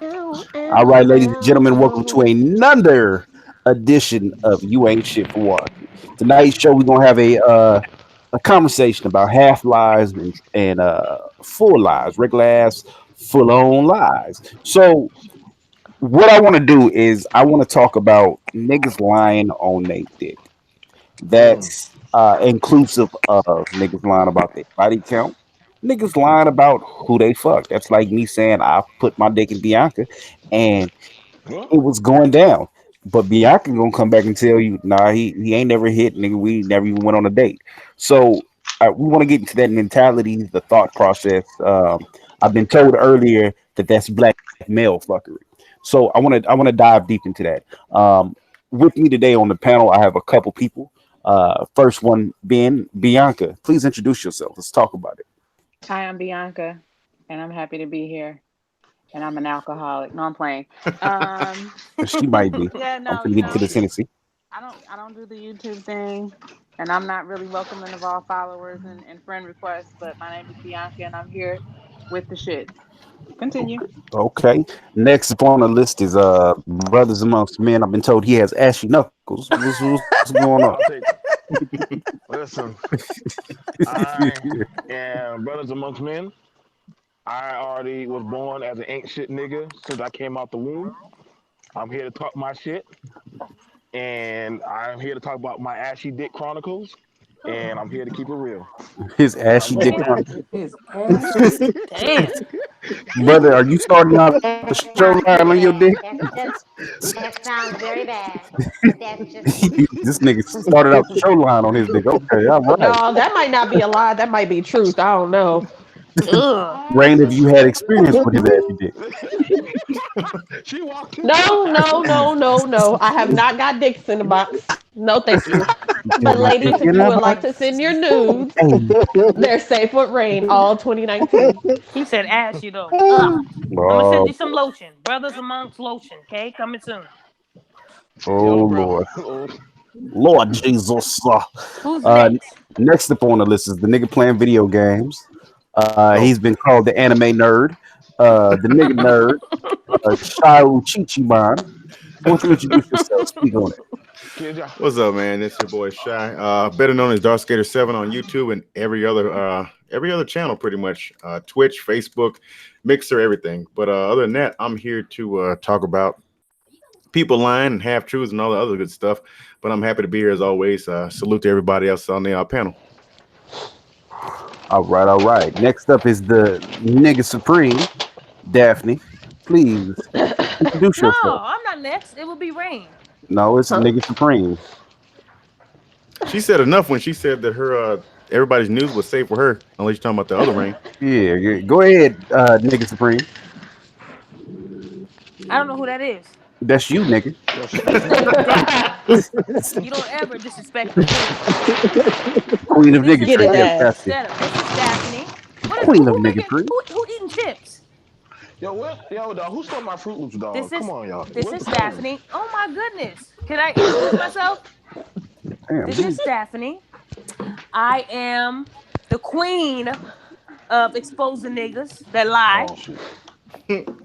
All right, ladies and gentlemen, welcome to another edition of You Ain't Shit for Walking. Tonight's show, we're gonna have a conversation about half lies and full lies, regular ass, full on lies. So, what I want to do is I want to talk about niggas lying on their dick. Mm. That's inclusive of niggas lying about their body count, niggas lying about who they fuck. That's like me saying I put my dick in Bianca, and What? it was going down. But Bianca gonna come back and tell you, nah, he ain't never hit, nigga. We never even went on a date. So we want to get into that mentality, the thought process. I've been told earlier that that's black male fuckery. So I want to dive deep into that. With me today on the panel, I have a couple people. First one being Bianca. Please introduce yourself. Let's talk about it. Hi, I'm Bianca, and I'm happy to be here. And I'm an alcoholic. No, I'm playing. Um, She might be. yeah, I'm no, gonna get into the Tennessee. I don't do the YouTube thing, and I'm not really welcoming of all followers and friend requests. But my name is Bianca, and I'm here with the shit. Continue. Okay. Next up on the list is Brothers Amongst Men. I've been told he has ashy knuckles. What's going on? I'll take. Listen, I am brothers amongst men. I already was born as an ain't shit nigga since I came out the womb. I'm here to talk my shit, and I'm here to talk about my ashy dick chronicles, and I'm here to keep it real. His ashy I'm dick. going. Damn, his ashy. Damn. Brother, are you starting out the show That line on sounds your pretty dick? bad. That sounds very bad. But that's just This nigga started out the show line on his dick. Okay, all right. No, that might not be a lie. That might be truth. I don't know. Ugh. Rain, if you had experience with his ashy dick. She walked in. No, no, no, no, no. I have not got dicks in the box. No, thank you. But Just ladies, if thinking you would about like to send your nudes, hey. they're safe with rain all 2019. He said ashy though. Ugh. I'm gonna send Oh, you some lotion. Brothers amongst lotion, okay? Coming soon. oh Yo, bro. Lord. Lord Jesus. Who's Uh, next? next up on the list is the nigga playing video games. Oh, He's been called the anime nerd, the nigga nerd, Shiru Chichiban. Won't you introduce yourself? Speak on it. kid, y'all. What's up, man? It's your boy Shy, better known as Dark Skater 7 on YouTube and every other channel, pretty much Twitch, Facebook, Mixer, everything. But other than that, I'm here to talk about people lying and half truths and all the other good stuff. But I'm happy to be here as always. Salute to everybody else on the panel. All right, all right. Next up is the nigga supreme, Daphne. Please introduce No, yourself. I'm not next. It would be Rain. No, it's Huh? nigga supreme. She said enough when she said that her everybody's news was safe for her, unless you're talking about the other rain. Yeah, yeah. Go ahead, nigga supreme. I don't know who that is. That's you, nigga. Yo, shut It's Daphne. You don't ever disrespect the Queen of queen. This is Get niggatry. his Yes, Daphne. that's ass. it. Shut up. This is Daphne. What is Queen of who making niggatry. who eating chips? Yo, what? Yo, dog, who stole my Fruit Loops, This dog? is Come on, y'all. this What's is going on? Daphne. Oh my goodness. Can I introduce myself? Damn. This is Daphne. I am the queen of exposing niggas that lie. Oh shit.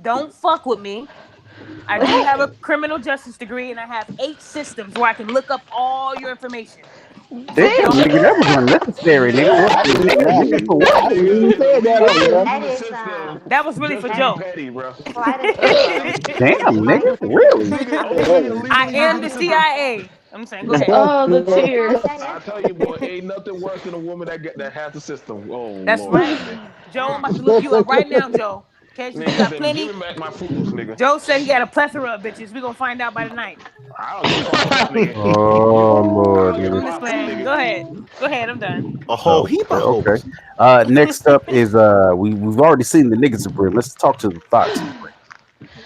Don't fuck with me. I do have a criminal justice degree and I have 8 systems where I can look up all your information. Damn, So don't. nigga, that was unnecessary, nigga. What? I didn't even Nigga, know. for what? I didn't even Nigga, say that we on just there. that using is systems That was really just for to be that's Joe. petty, bro. quite an insult. Damn, nigga, Quite an really? insult. Nigga, only nigga I legally am using the the system. CIA. I'm saying, go ahead. Oh, the Quite tears. I that tell you, boy, ain't nothing worse than a woman that has the system. Oh That's Lord, right. have me. Joe, I'm about to look you up right now, Joe. Okay, since you Nigga got said, plenty. give me back my Fruit Loops, nigga. Joe said he got a plethora of bitches. We're gonna find out by the night. I don't give a fuck about nigga. Oh I Lord, don't give a nigga. I'm just fuck, playing. nigga. Go ahead. Go ahead, I'm done. A whole Okay, heap of okay. hoes. Next up is we've already seen the nigga supreme. Let's talk to the thought supreme.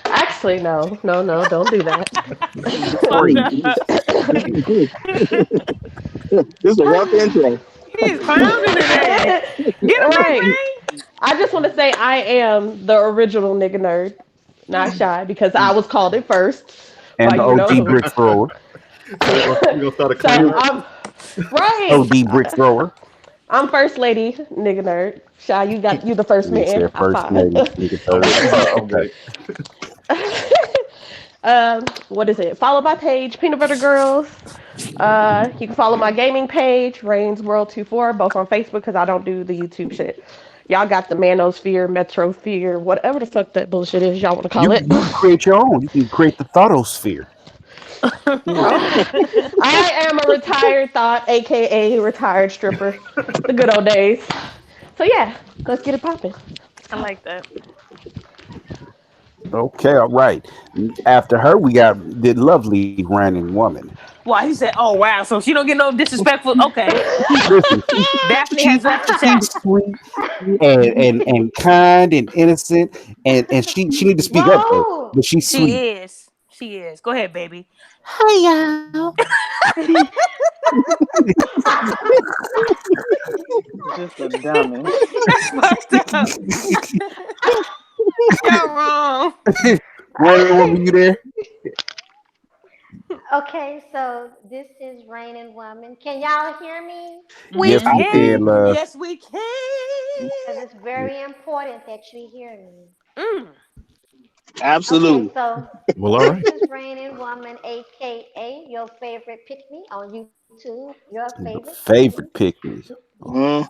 Actually, no, no, no, don't do that. He's fucked Supreme. up. This is a rough intro. He's clowning today. Get him back, Right. Ray. I just want to say I am the original nigga nerd, not shy, because I was called it first by And the you know OG who. brick thrower. We gonna start a So clan. I'm right. OD brick thrower. I'm first lady, nigga nerd. Shy, you the first Nigga man. said High first five. lady, nigga I'm third. with it. I'm with Okay. it. What is it? Follow my page, Peanut Butter Girls. You can follow my gaming page, Rain's World 24, both on Facebook because I don't do the YouTube shit. Y'all got the Manosphere, Metrosphere, whatever the fuck that bullshit is y'all want to call You it. can create your own. You can create the Thoughtosphere. I am a retired thought, aka retired stripper. The good old days. So yeah, let's get it popping. I like that. Okay, all right. After her, we got the lovely Raining Woman. Why he said, "Oh wow," so she don't get no disrespectful. Okay, Listen, Daphne has left the chat. she's sweet and kind and innocent, and she need to speak up though. Whoa. But she's She sweet. is. She is. Go ahead, baby. Hi y'all. Just a dummy. That's fucked up. You're wrong. Raining Woman, you there? Okay, so this is Raining Woman. Can y'all hear me? Yes, we can, love. Yes, we can. Because it's very important that you hear me. Mm. Absolutely. Okay, so Well, all right. this is Raining Woman, aka your favorite pick me on YouTube. Your Favorite pick me. Mhm.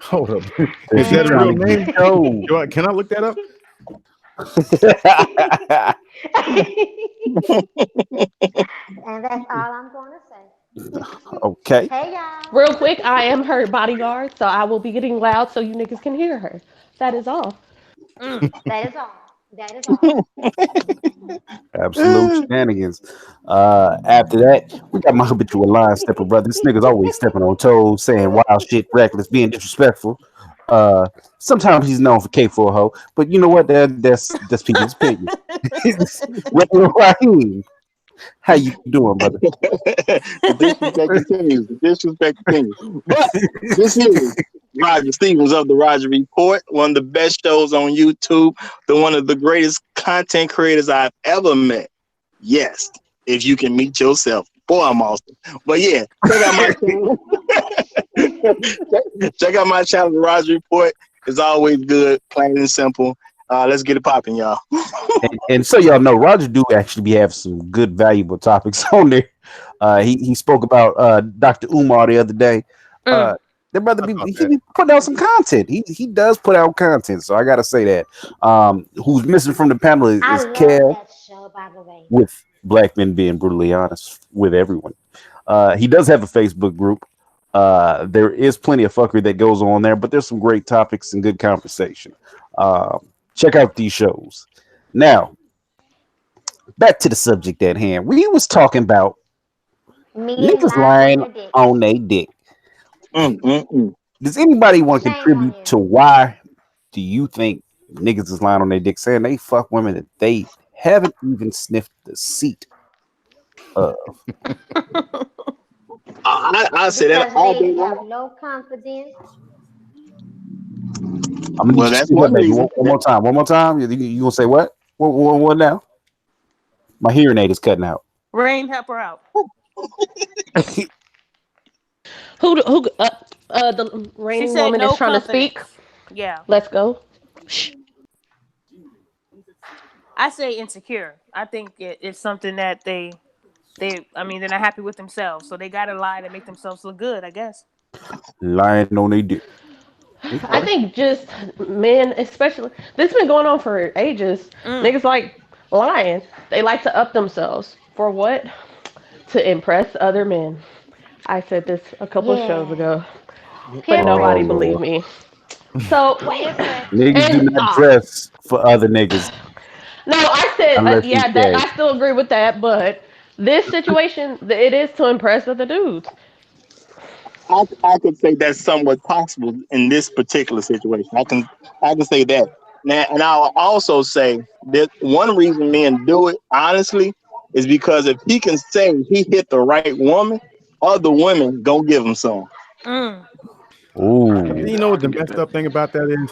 Hold up. Is Is that a real name? Go. Can I look that up? And that's all I'm going to say. Okay. Hey, y'all. Real quick, I am her bodyguard, so I will be getting loud so you niggas can hear her. That is all. That is all. That is all. Absolute shenanigans. After that, we got my habitual line stepper brother. This nigga's always stepping on toes, saying wild shit, reckless, being disrespectful. Sometimes he's known for K4 hoe, but you know what? That's people's opinion. Raheem, how you doing, brother? The disrespect continues. The disrespect continues. But this is Roger Stevens of the Roger Report, one of the best shows on YouTube, one of the greatest content creators I've ever met. Yes, if you can meet yourself. Boy, I'm awesome. But yeah, check out my channel. Check out my channel, The Roger Report. It's always good, plain and simple. Let's get it popping, y'all. And so y'all know, Roger do actually have some good, valuable topics on there. He spoke about Dr. Umar the other day. That brother he be putting out some content. He does put out content, so I gotta say that. Who's missing from the panel is I love Kev, that show, by the way. with Black Men being brutally honest with everyone. He does have a Facebook group. There is plenty of fuckery that goes on there, but there's some great topics and good conversation. Check out these shows. Now, back to the subject at hand. We was talking about niggas lying on their dick. Does anybody want to Shame on contribute you. to why do you think niggas is lying on their dick, saying they fuck women that they haven't even sniffed the seat of? I say that all day Because they have long. no confidence. I'm gonna Well, need that's you to one speak up, baby. reason. One more time. One more time. You gonna say what? What now? My hearing aid is cutting out. Rain, help her out. The Rainy said woman no is trying to speak. confidence. Yeah, Let's go. I say insecure. I think it's something that I mean, they're not happy with themselves, so they gotta lie to make themselves look good, I guess. Lying on their dick. I think just men, especially, this has been going on for ages. Niggas like lying. They like to up themselves. For what? To impress other men. I said this a couple of shows ago, but nobody believed me. So, Niggas do not stop. dress for other niggas. No, I said, Unless yeah, you that, say. I still agree with that, but this situation, it is to impress other dudes. I could say that's somewhat possible in this particular situation. I can say that. Now, and I'll also say that one reason men do it, honestly, is because if he can say he hit the right woman, other women gonna give him some. Ooh. You know what the messed up thing about that is?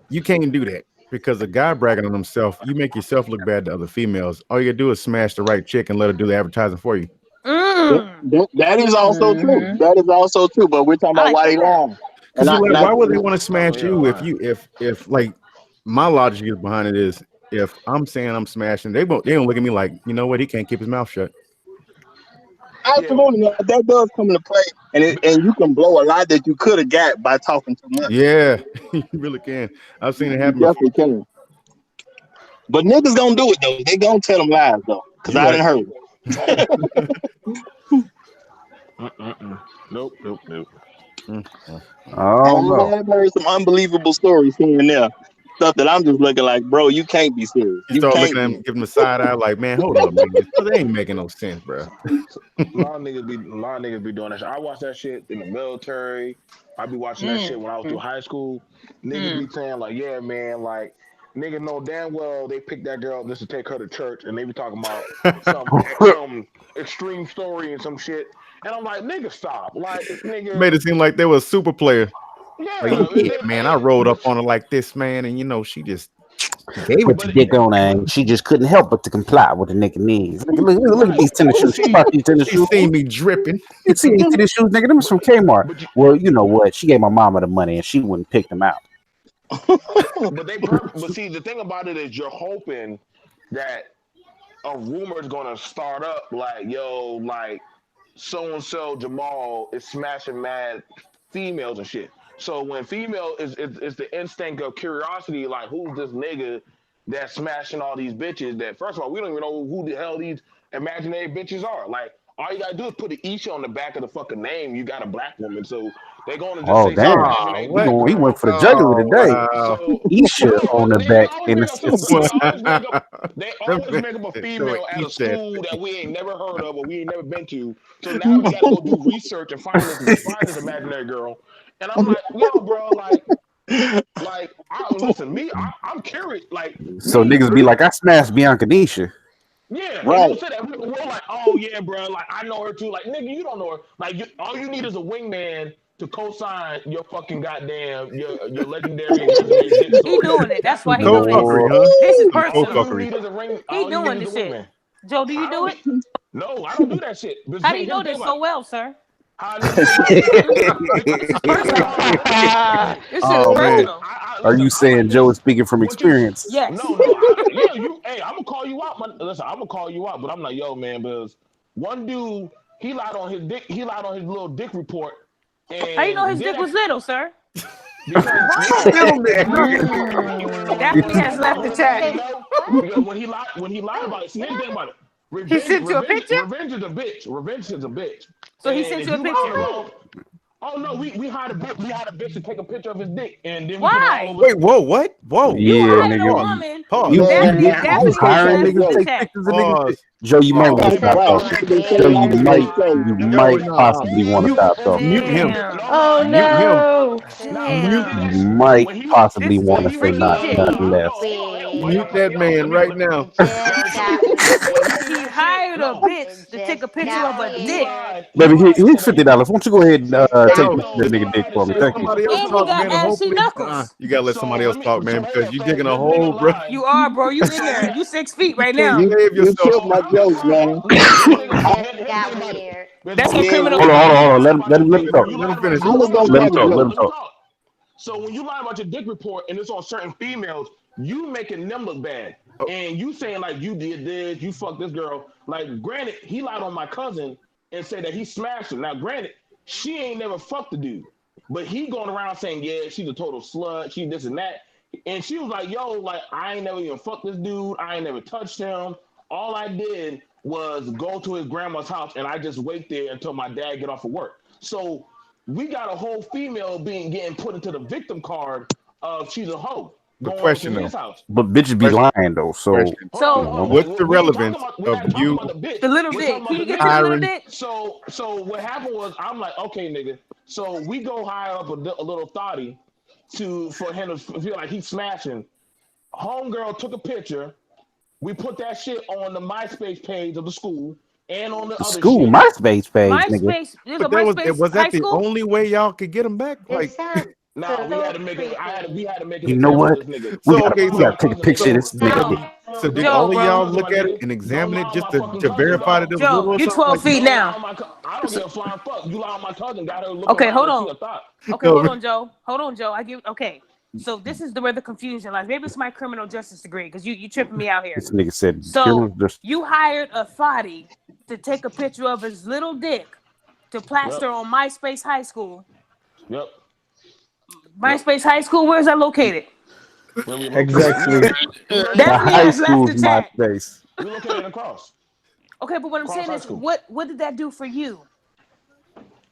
You can't do that because a guy bragging on himself, you make yourself look bad to other females. All you gotta do is smash the right chick and let her do the advertising for you. That is also true. That is also true. But we're talking about why they lying. Because why would they want to smash you if like my logic is behind it is if I'm saying I'm smashing, they don't look at me like, you know what, he can't keep his mouth shut. Absolutely, now, that does come into play, and you can blow a lot that you could have got by talking too much. Yeah, you really can. I've seen it You happen before. definitely can. But niggas gonna do it though. They gonna tell them lies though, because You I right. didn't heard it. Nope. Oh I've heard some unbelievable stories here and there. Stuff that I'm just looking like, bro, you can't be serious. You You start can't looking at be. him, give him a side eye, like, man, hold up, man. They ain't making no sense, bro. A lot of niggas be doing that shit. I watched that shit in the military. I be watching that shit when I was through high school. Niggas be saying like, yeah, man, like niggas know damn well they picked that girl just to take her to church, and they be talking about some extreme story and some shit. And I'm like, nigga, stop. Like, nigga. Made it seem like they were a super player. Yeah, Like, yeah, man, I rolled up on her like this, man, and you know, she just gave Put your dick on her, and she just couldn't help but to comply with the nigga needs. Look at these tennis shoes. She bought these tennis She shoes. seen me dripping. You see these tennis shoes, nigga? Them was from Kmart. Well, you know what? She gave my mama the money, and she wouldn't pick them out. But see, the thing about it is you're hoping that a rumor is gonna start up like, yo, like so and so Jamal is smashing mad females and shit. So when female is the instinct of curiosity, like who's this nigga that's smashing all these bitches? That first of all, we don't even know who the hell these imaginary bitches are. Like all you gotta do is put an Isha on the back of the fucking name. You got a black woman, so they're gonna just say damn. imaginary bitch. He went for the jugular today. Wow. So, Isha on the back. They always make up a female at a school that we ain't never heard of or we ain't never been to. So now we gotta go do research and find this imaginary girl. And I'm like, yo, bro, I'm curious. Like, So niggas be like, I smashed Bianca Nisha. yeah, Right. Say that. We're like, oh yeah, bro. Like I know her too. Like nigga, you don't know her. Like all you need is a wingman to co-sign your fucking goddamn your legendary. He doing it. That's why he doing it. This is personal. He doing this shit. Joe, do you do it? No, I don't do that shit. How do you know this so well, sir? This shit is personal. Are you saying Joe is speaking from experience? Yes. No. Hey, I'm gonna call you out. Listen, I'm gonna call you out, but I'm like, yo, man, because one dude he lied on his dick. He lied on his little dick report. And how you know his dick was little, sir? Daphne has left the chat. Because when he lied about it, see, here's the thing about it. He sent you a picture? Revenge is a bitch. Revenge is a bitch. So he sent you a picture? Oh no, we hired a bitch to take a picture of his dick, and then why? Wait, whoa, what? Whoa, yeah, hired a nigga. woman. Pause. You Daphne hiring niggas to take chat. pictures of niggas. Joe, you might want to stop talking. Joe, you might possibly want to stop talking. Mute him. Oh no! You might possibly want to say nothing less. Mute that man right now. He hired a bitch to take a picture of a dick. Baby, here's $50. Why don't you go ahead and take that nigga dick for me? Thank you. And he got ashy knuckles. You gotta let somebody else talk, man, because you're digging a hole, bro. You are, bro. You in there. You 6 feet right now. You save You killed yourself. my jokes, man. Got weird. That's a criminal. Hold on. Let him talk. Let him finish. Let him talk. So when you lie about your dick report and it's on certain females, you making them look bad. And you saying like you did this, you fucked this girl. Like granted, he lied on my cousin and said that he smashed her. Now granted, she ain't never fucked the dude. But he going around saying, yeah, she's a total slut, she this and that. And she was like, yo, like I ain't never even fucked this dude, I ain't never touched him. All I did was go to his grandma's house and I just wait there until my dad get off of work. So we got a whole female getting put into the victim card of she's a hoe. The Going question to his though. house. But bitches be lying though, so What's the relevance of you? The little dick. Can you get to the little dick? So what happened was I'm like, okay, nigga. So we go hire up a little thotty for him to feel like he's smashing. Homegirl took a picture. We put that shit on the MySpace page of the school and on the other school shit. MySpace page, nigga. MySpace. There's a But MySpace was that high the school? only way y'all could get him back? Like, No, we had to make it. We had to make it. You know what? We gotta take a picture of this nigga. so did Joe, all of bro. y'all look at it and examine it just to verify that it was Joe, little or you're something 12 like feet now. I don't give a flying fuck. You lie on my cousin. Got her looking. Okay, around hold like on. she a thought. Okay, hold on, Joe. Hold on, Joe. Okay. So this is where the confusion lies. Maybe it's my criminal justice degree because you tripping me out here. This nigga said. So you hired a thotty to take a picture of his little dick to plaster on MySpace High School. Yep. MySpace High School, where is that located? Exactly. The high school is MySpace. We located across. Okay, but what I'm saying is, what did that do for you?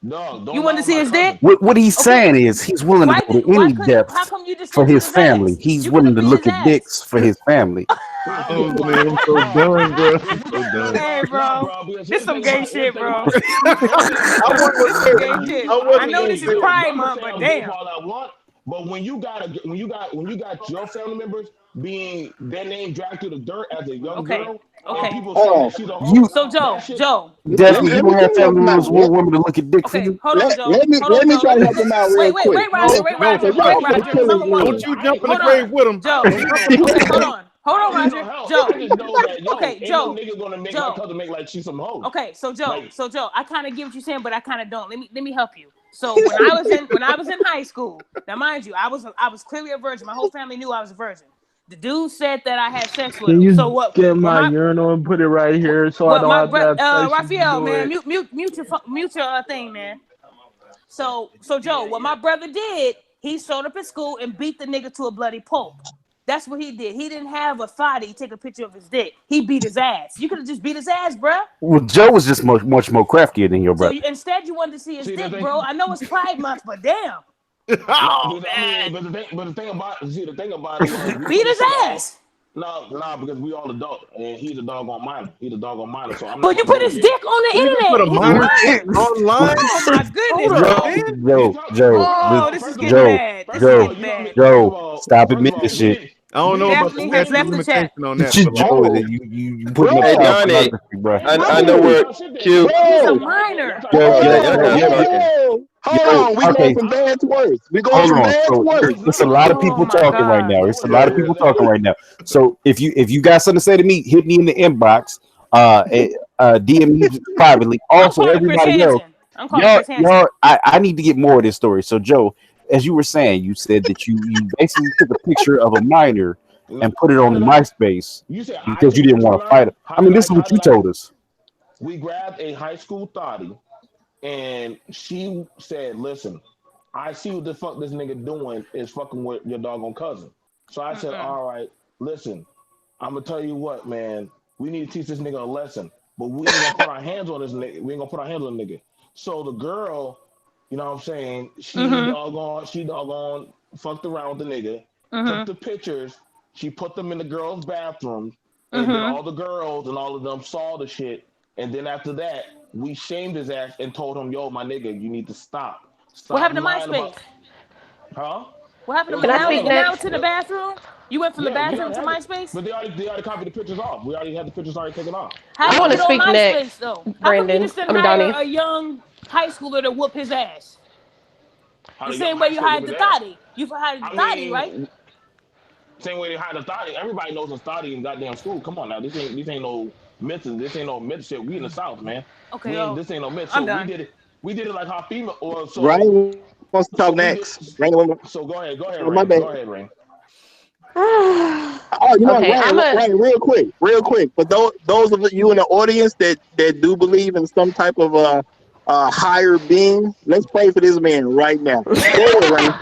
No, you want to see his dick? What he's saying is he's willing to go to any depth for his family. He's willing to look at dicks for his family. Oh man, I'm so done, bro. I'm so done. Hey, bro, this some gay shit, bro. I know this is Pride Month, but damn. But when you got your family members being their name dragged through the dirt as a young girl, and people saying she's a hoe, so Joe, definitely you don't have family members who want women to look at dick for you. Hold on, Joe. Let me try to help him out real quick. Wait, Roger. Don't you jump in the grave with him, Joe. Hold on, Roger. Joe. Okay, Joe. Nigga gonna make my cousin make like she's some hoe. Okay, so Joe, I kind of get what you're saying, but I kind of don't. Let me help you. So when I was in high school, now mind you, I was clearly a virgin. My whole family knew I was a virgin. The dude said that I had sex with him. So what? Get my urinal and put it right here so I don't have to have sex. Raphael, man, mute your thing, man. So Joe, what my brother did, he showed up at school and beat the nigga to a bloody pulp. That's what he did. He didn't have a thotty take a picture of his dick. He beat his ass. You could have just beat his ass, bruh. Well, Joe was just much more craftier than your brother. So instead, you wanted to see his dick, bro. I know it's Pride Month, but damn. Oh, man. But the thing about it, beat his ass. No, because we all adult, and he's a doggone minor. He's a doggone minor. So I'm. But you put his dick on the internet. Put a minor dick online. Oh my goodness, Joe. This is getting bad. Joe, stop admitting this shit. I don't know about the statute of limitation on that. Joe, you put Hey, Donnie, I know where Q. He's a minor. Hold on, we going from bad to worse. We going from bad to worse. It's a lot of people talking right now. It's a lot of people talking right now. So if you got something to say to me, hit me in the inbox. DM me privately. Also, everybody else, y'all, I need to get more of this story. So Joe, as you were saying, you said that you basically took a picture of a minor and put it on the MySpace because you didn't want to fight it. I mean, this is what you told us. We grabbed a high school thotty, and she said, "Listen, I see what the fuck this nigga doing is fucking with your doggone cousin." So I said, "All right, listen, I'm gonna tell you what, man. We need to teach this nigga a lesson, but we ain't gonna put our hands on this nigga. We ain't gonna put our hands on the nigga." So the girl, you know what I'm saying, she doggone fucked around with the nigga, took the pictures, she put them in the girls' bathroom, and then all the girls and all of them saw the shit. And then after that, we shamed his ass and told him, "Yo, my nigga, you need to stop." What happened to MySpace? What happened to now to the bathroom? You went from the bathroom to MySpace? But they already copied the pictures off. We already had the pictures already taken off. I want to speak next, though? Brandon. I'm Donnie. A young high schooler to whoop his ass. The same way you hired the thotty. You hired the thotty, right? Same way they hired the thotty. Everybody knows a thotty in goddamn school. Come on now, this ain't no myths. This ain't no myth shit. We in the South, man. Okay, this ain't no myth. So we did it like how female or so. Ryan wants to talk next. So go ahead, my bad. Go ahead, Rain. Oh, you know, Okay, Ryan, real quick. But those of you in the audience that do believe in some type of higher being, let's pray for this man right now. Go ahead, Ryan.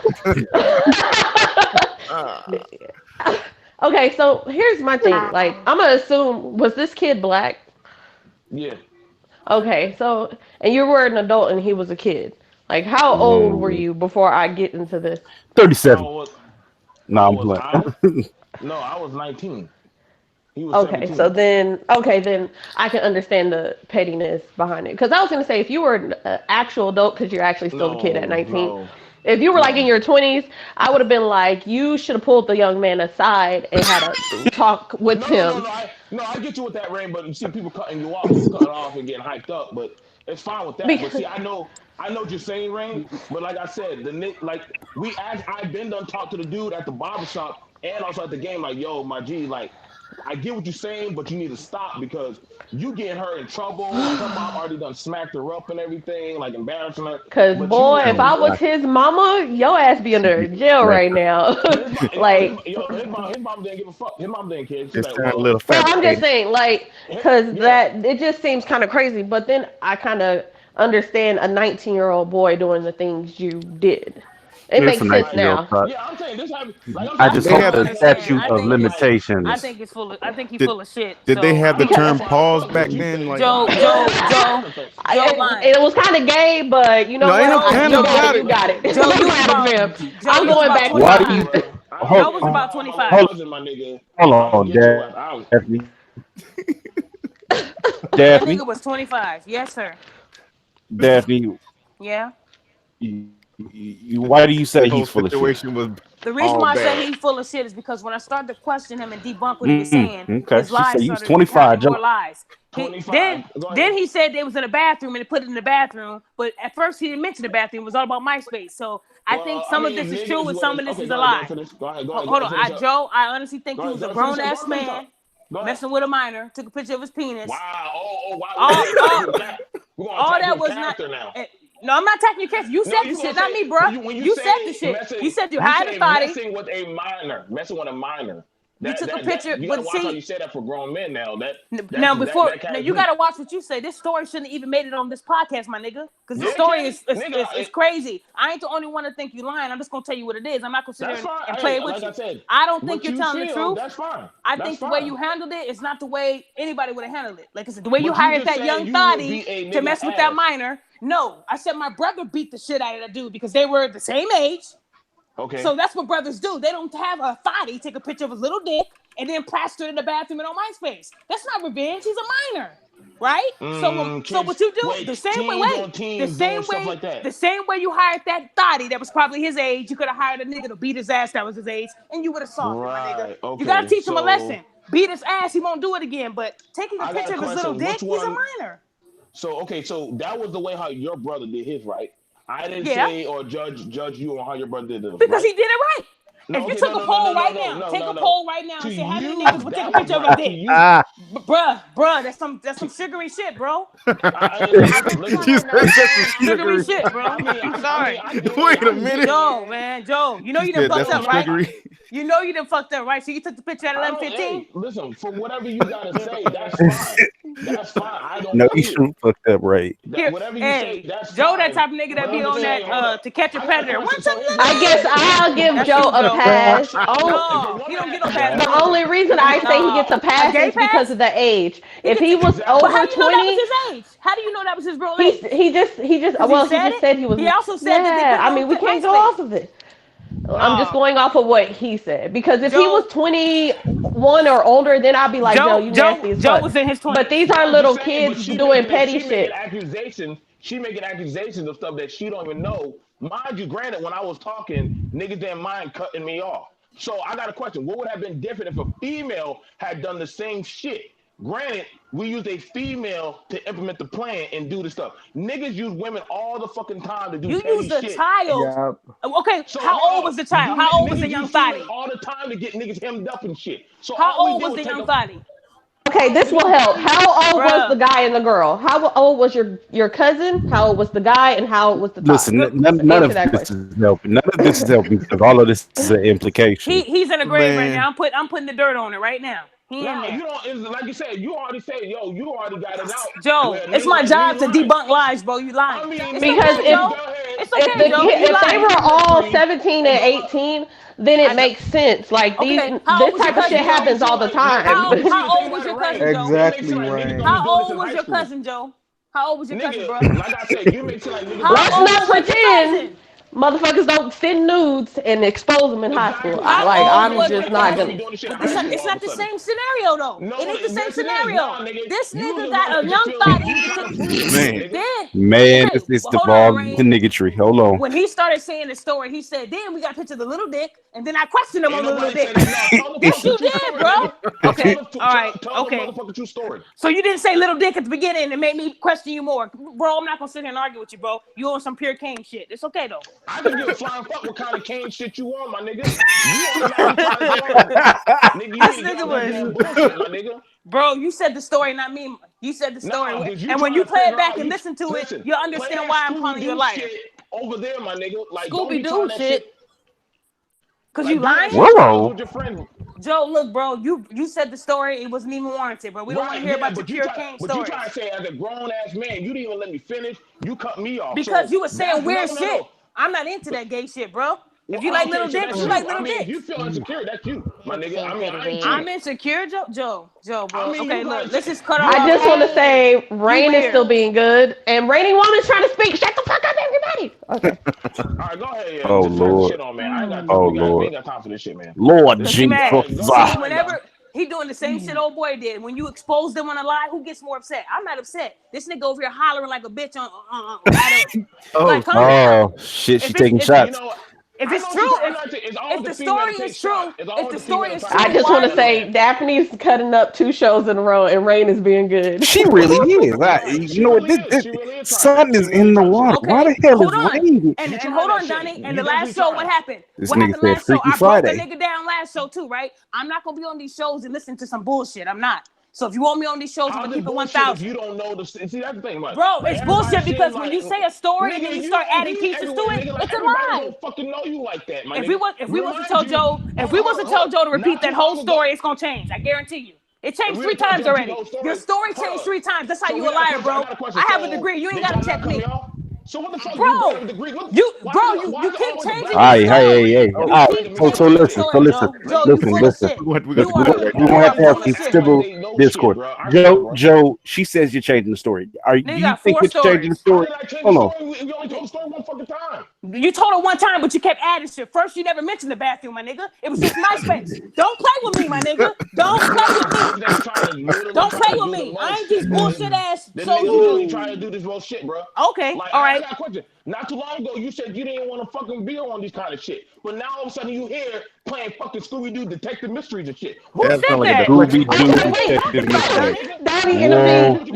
Okay, so here's my thing. Like, I'm gonna assume, was this kid black? Yeah. Okay, so and you were an adult and he was a kid. Like, how old were you before I get into this? 37. No, I was 19. He was 17. So then I can understand the pettiness behind it. Because I was gonna say, if you were an actual adult, because you're actually still a kid at 19. If you were like in your 20s, I would have been like, you should have pulled the young man aside and had a talk with him. No, I get you with that, Rain, but you see people cutting you off, and getting hyped up, but it's fine with that. But see, I know what you're saying, Rain, but like I said, I've been done talk to the dude at the barbershop and also at the game, like, yo, my G, like, I get what you're saying, but you need to stop because you getting her in trouble. Her mom already done smacked her up and everything, like embarrassing her. Cause But boy, you, if I was his mama, your ass be under jail right now. Like, his mom didn't give a fuck. His mom didn't care. She's It's like, time a well, little well, fat. I'm just saying, like, cause that it just seems kind of crazy. But then I kind of understand a 19-year-old boy doing the things you did. It makes sense now. yeah, I'm saying this happened. Like, I just They hope have the the- statute I of think limitations. I think it's full of. I think he's Did- full of shit. Did they so- have the Because- term pause back then? Like, Joe, lying. It was kind of gay, but you know No, ain't what? no kind You of got about it. it. You got it. Joe, you got about- it, fam. Joe, I'm you going about back. 25. Why do you? Joe was about 25. My nigga. Hold on, Daphne. That Daphne. nigga was 25. Yes, sir. Daphne. Yeah. Why do you say the whole he's full of shit? situation was The reason all why I bad. say he's full of shit is because when I started to question him and debunk what he was saying, okay. his She lies said he was started 25, becoming more Joe. lies. 25. Then he said they was in the bathroom and they put it in the bathroom, but at first he didn't mention the bathroom. It was all about MySpace. So I think some of this is true and some of this is a lie. Hold on, Joe. I honestly think he was a grown ass man messing with a minor. Took a picture of his penis. Wow. Wow. All that was not. No, I'm not attacking your character. You said the shit, not me, bro. You said the shit. You said you hired a body. Messing with a minor. You took a picture, you but gotta watch how see, you say that for grown men now. now you gotta watch what you say. This story shouldn't even made it on this podcast, my nigga. Because this story is crazy. I ain't the only one to think you lying. I'm just gonna tell you what it is. I'm not gonna sit there and play it with you. I don't think you're telling the truth. That's fine. I think the way you handled it is not the way anybody would have handled it. Like I said, the way you hired that young thotty to mess with that minor. No, I said my brother beat the shit out of that dude because they were the same age. Okay. So that's what brothers do. They don't have a thotty take a picture of his little dick and then plaster it in the bathroom and on MySpace. That's not revenge. He's a minor, right? So what you do? The same way you hired that thotty that was probably his age. You could have hired a nigga to beat his ass that was his age, and you would have solved it, my nigga. Okay, you gotta teach him a lesson. Beat his ass, he won't do it again. But taking a picture of his little dick, he's a minor. So that was the way how your brother did his, right? I didn't say or judge you on how your brother did it. Because he did it right. If you took a poll right now, take a poll right now and say how many niggas would take a picture of a dick. Bruh, that's some sugary shit, bro. Sugary shit, bro. I'm sorry. Wait a minute. Joe, you know you done fucked up, right? You know you done fucked up, right? So you took the picture at 11:15. Hey, listen, for whatever you gotta say, that's fine. That's fine. I don't. No, you shouldn't fucked up, right? Whatever you say, that's Joe, fine. that type of nigga that be on that To Catch a Predator. I guess I'll give Joe a pass. No, he don't get no pass. The only reason I say he gets a pass is because of the age. If he was over 20, how do you know that was his age? How do you know that was his real age? He just said he was. He also said that. I mean, we can't go off of it. I'm just going off of what he said because if he was 21 or older, then I'd be like, Joe, you nasty as fuck. Joe was in his 20s. But these are little kids doing petty shit. She making accusations of stuff that she don't even know. Mind you, granted, when I was talking, niggas didn't mind cutting me off. So I got a question. What would have been different if a female had done the same shit? Granted, we used a female to implement the plan and do the stuff. Niggas use women all the fucking time to do petty shit. You used a child. Yep. Okay, so how old was the child? How old was the young thotty? All the time to get niggas hemmed up and shit. So how old was the young thotty? Okay, this will help. How old was the guy and the girl? How old was your cousin? How old was the guy? And how old was the Listen, none of this is helping. None of this is helping because all of this is an implication. He's in the grave right now. I'm putting the dirt on it right now. You don't. It's like you said. You already said, yo. You already got it out. Joe, it's my job to debunk lies, bro. You lying? Because if they were all 17 and 18, then it makes sense. Like this type of shit happens all the time. How old was your cousin, Joe? Exactly right. How old was your cousin, Joe? How old was your cousin, bro? Like I said, you make it like niggas. Let's not pretend. Motherfuckers don't send nudes and expose them in high school. I'm just not gonna. It's not the same scenario though. It ain't the same scenario. This nigga got a young thotty. Man, this is the ball, the nigga tree. Hold on. When he started saying the story, he said, "Then we got a picture of the little dick," and then I questioned him on the little dick. Yes, you did, bro. Okay, all right, Tell okay. the motherfucking true story. So you didn't say little dick at the beginning and it made me question you more. Bro, I'm not going to sit here and argue with you, bro. You on some pure Kane shit. It's okay, though. I can give a flying fuck what kind of Kane shit you on, my nigga. You automatically trying to go on. Nigga, you need to get off that damn bullshit, my nigga. Bro, you said the story, not me. You said the story. And when you play it back and listen to it, you'll understand why I'm calling you a liar. Over there, my nigga. Like, Scooby-Doo shit. Because you lying? Whoa. Joe, look, bro, you said the story. It wasn't even warranted, bro. We don't want to hear about your pure Kane story. But you trying to say, as a grown-ass man, you didn't even let me finish. You cut me off. Because you were saying weird shit. I'm not into that gay shit, bro. If you like little dicks, you like little dicks. If you feel insecure, that's you, my nigga. I'm insecure, Joe, bro. Okay, look, let's just cut off. I just want to say, Rain is still being good, and Raining Woman's trying to speak. Shut the fuck up, everybody. Okay. All right, go ahead. Yeah. Oh Lord. Shit on, man. I ain't got Lord. We ain't got time for this shit, man. Lord Jesus. See, whenever he doing the same shit old boy did, when you expose them on a lie, who gets more upset? I'm not upset. This nigga over here hollering like a bitch on. Oh shit, she taking shots. If it's true, if the story is true, I just want to say Daphne's cutting up 2 shows in a row, and Rain is being good. She really is. You know what? This sun is in the water. Why the hell is Rain? And hold on, Donnie. And the last show, what happened? This What nigga happened last said show? Freaky I broke the Friday. nigga down last show too, right? I'm not gonna be on these shows and listen to some bullshit. I'm not. So if you want me on these shows, I'm gonna keep it 1,000. You don't know the. See, that's the thing, bro. It's bullshit because when you say a story and then you start adding pieces to it, it's a lie. Don't fucking know you like that, man. If we was to tell Joe to repeat that whole story, it's gonna change. I guarantee you. It changed 3 times already. Your story changed 3 times. That's how you a liar, bro. I have a degree. You ain't gotta check me. So what the fuck, bro? You keep changing. Hey. All right. So listen. We're gonna have to have some civil discourse. Joe, she says you're changing the story. Do you think you're changing the story? Hold on. You only told the story one fucking time. You told it one time, but you kept adding shit. First, you never mentioned the bathroom, my nigga. It was just MySpace. Don't play with me, my nigga. Don't play with me. Don't play with me. I ain't these bullshit ass. So you trying to do this real shit, bro. Okay, all right. I got a question. Not too long ago, you said you didn't want to fucking be on these kind of shit, but now all of a sudden you here playing fucking Scooby-Doo detective mysteries and shit. Who said that? Scooby-Doo detective mysteries. Donnie intervened.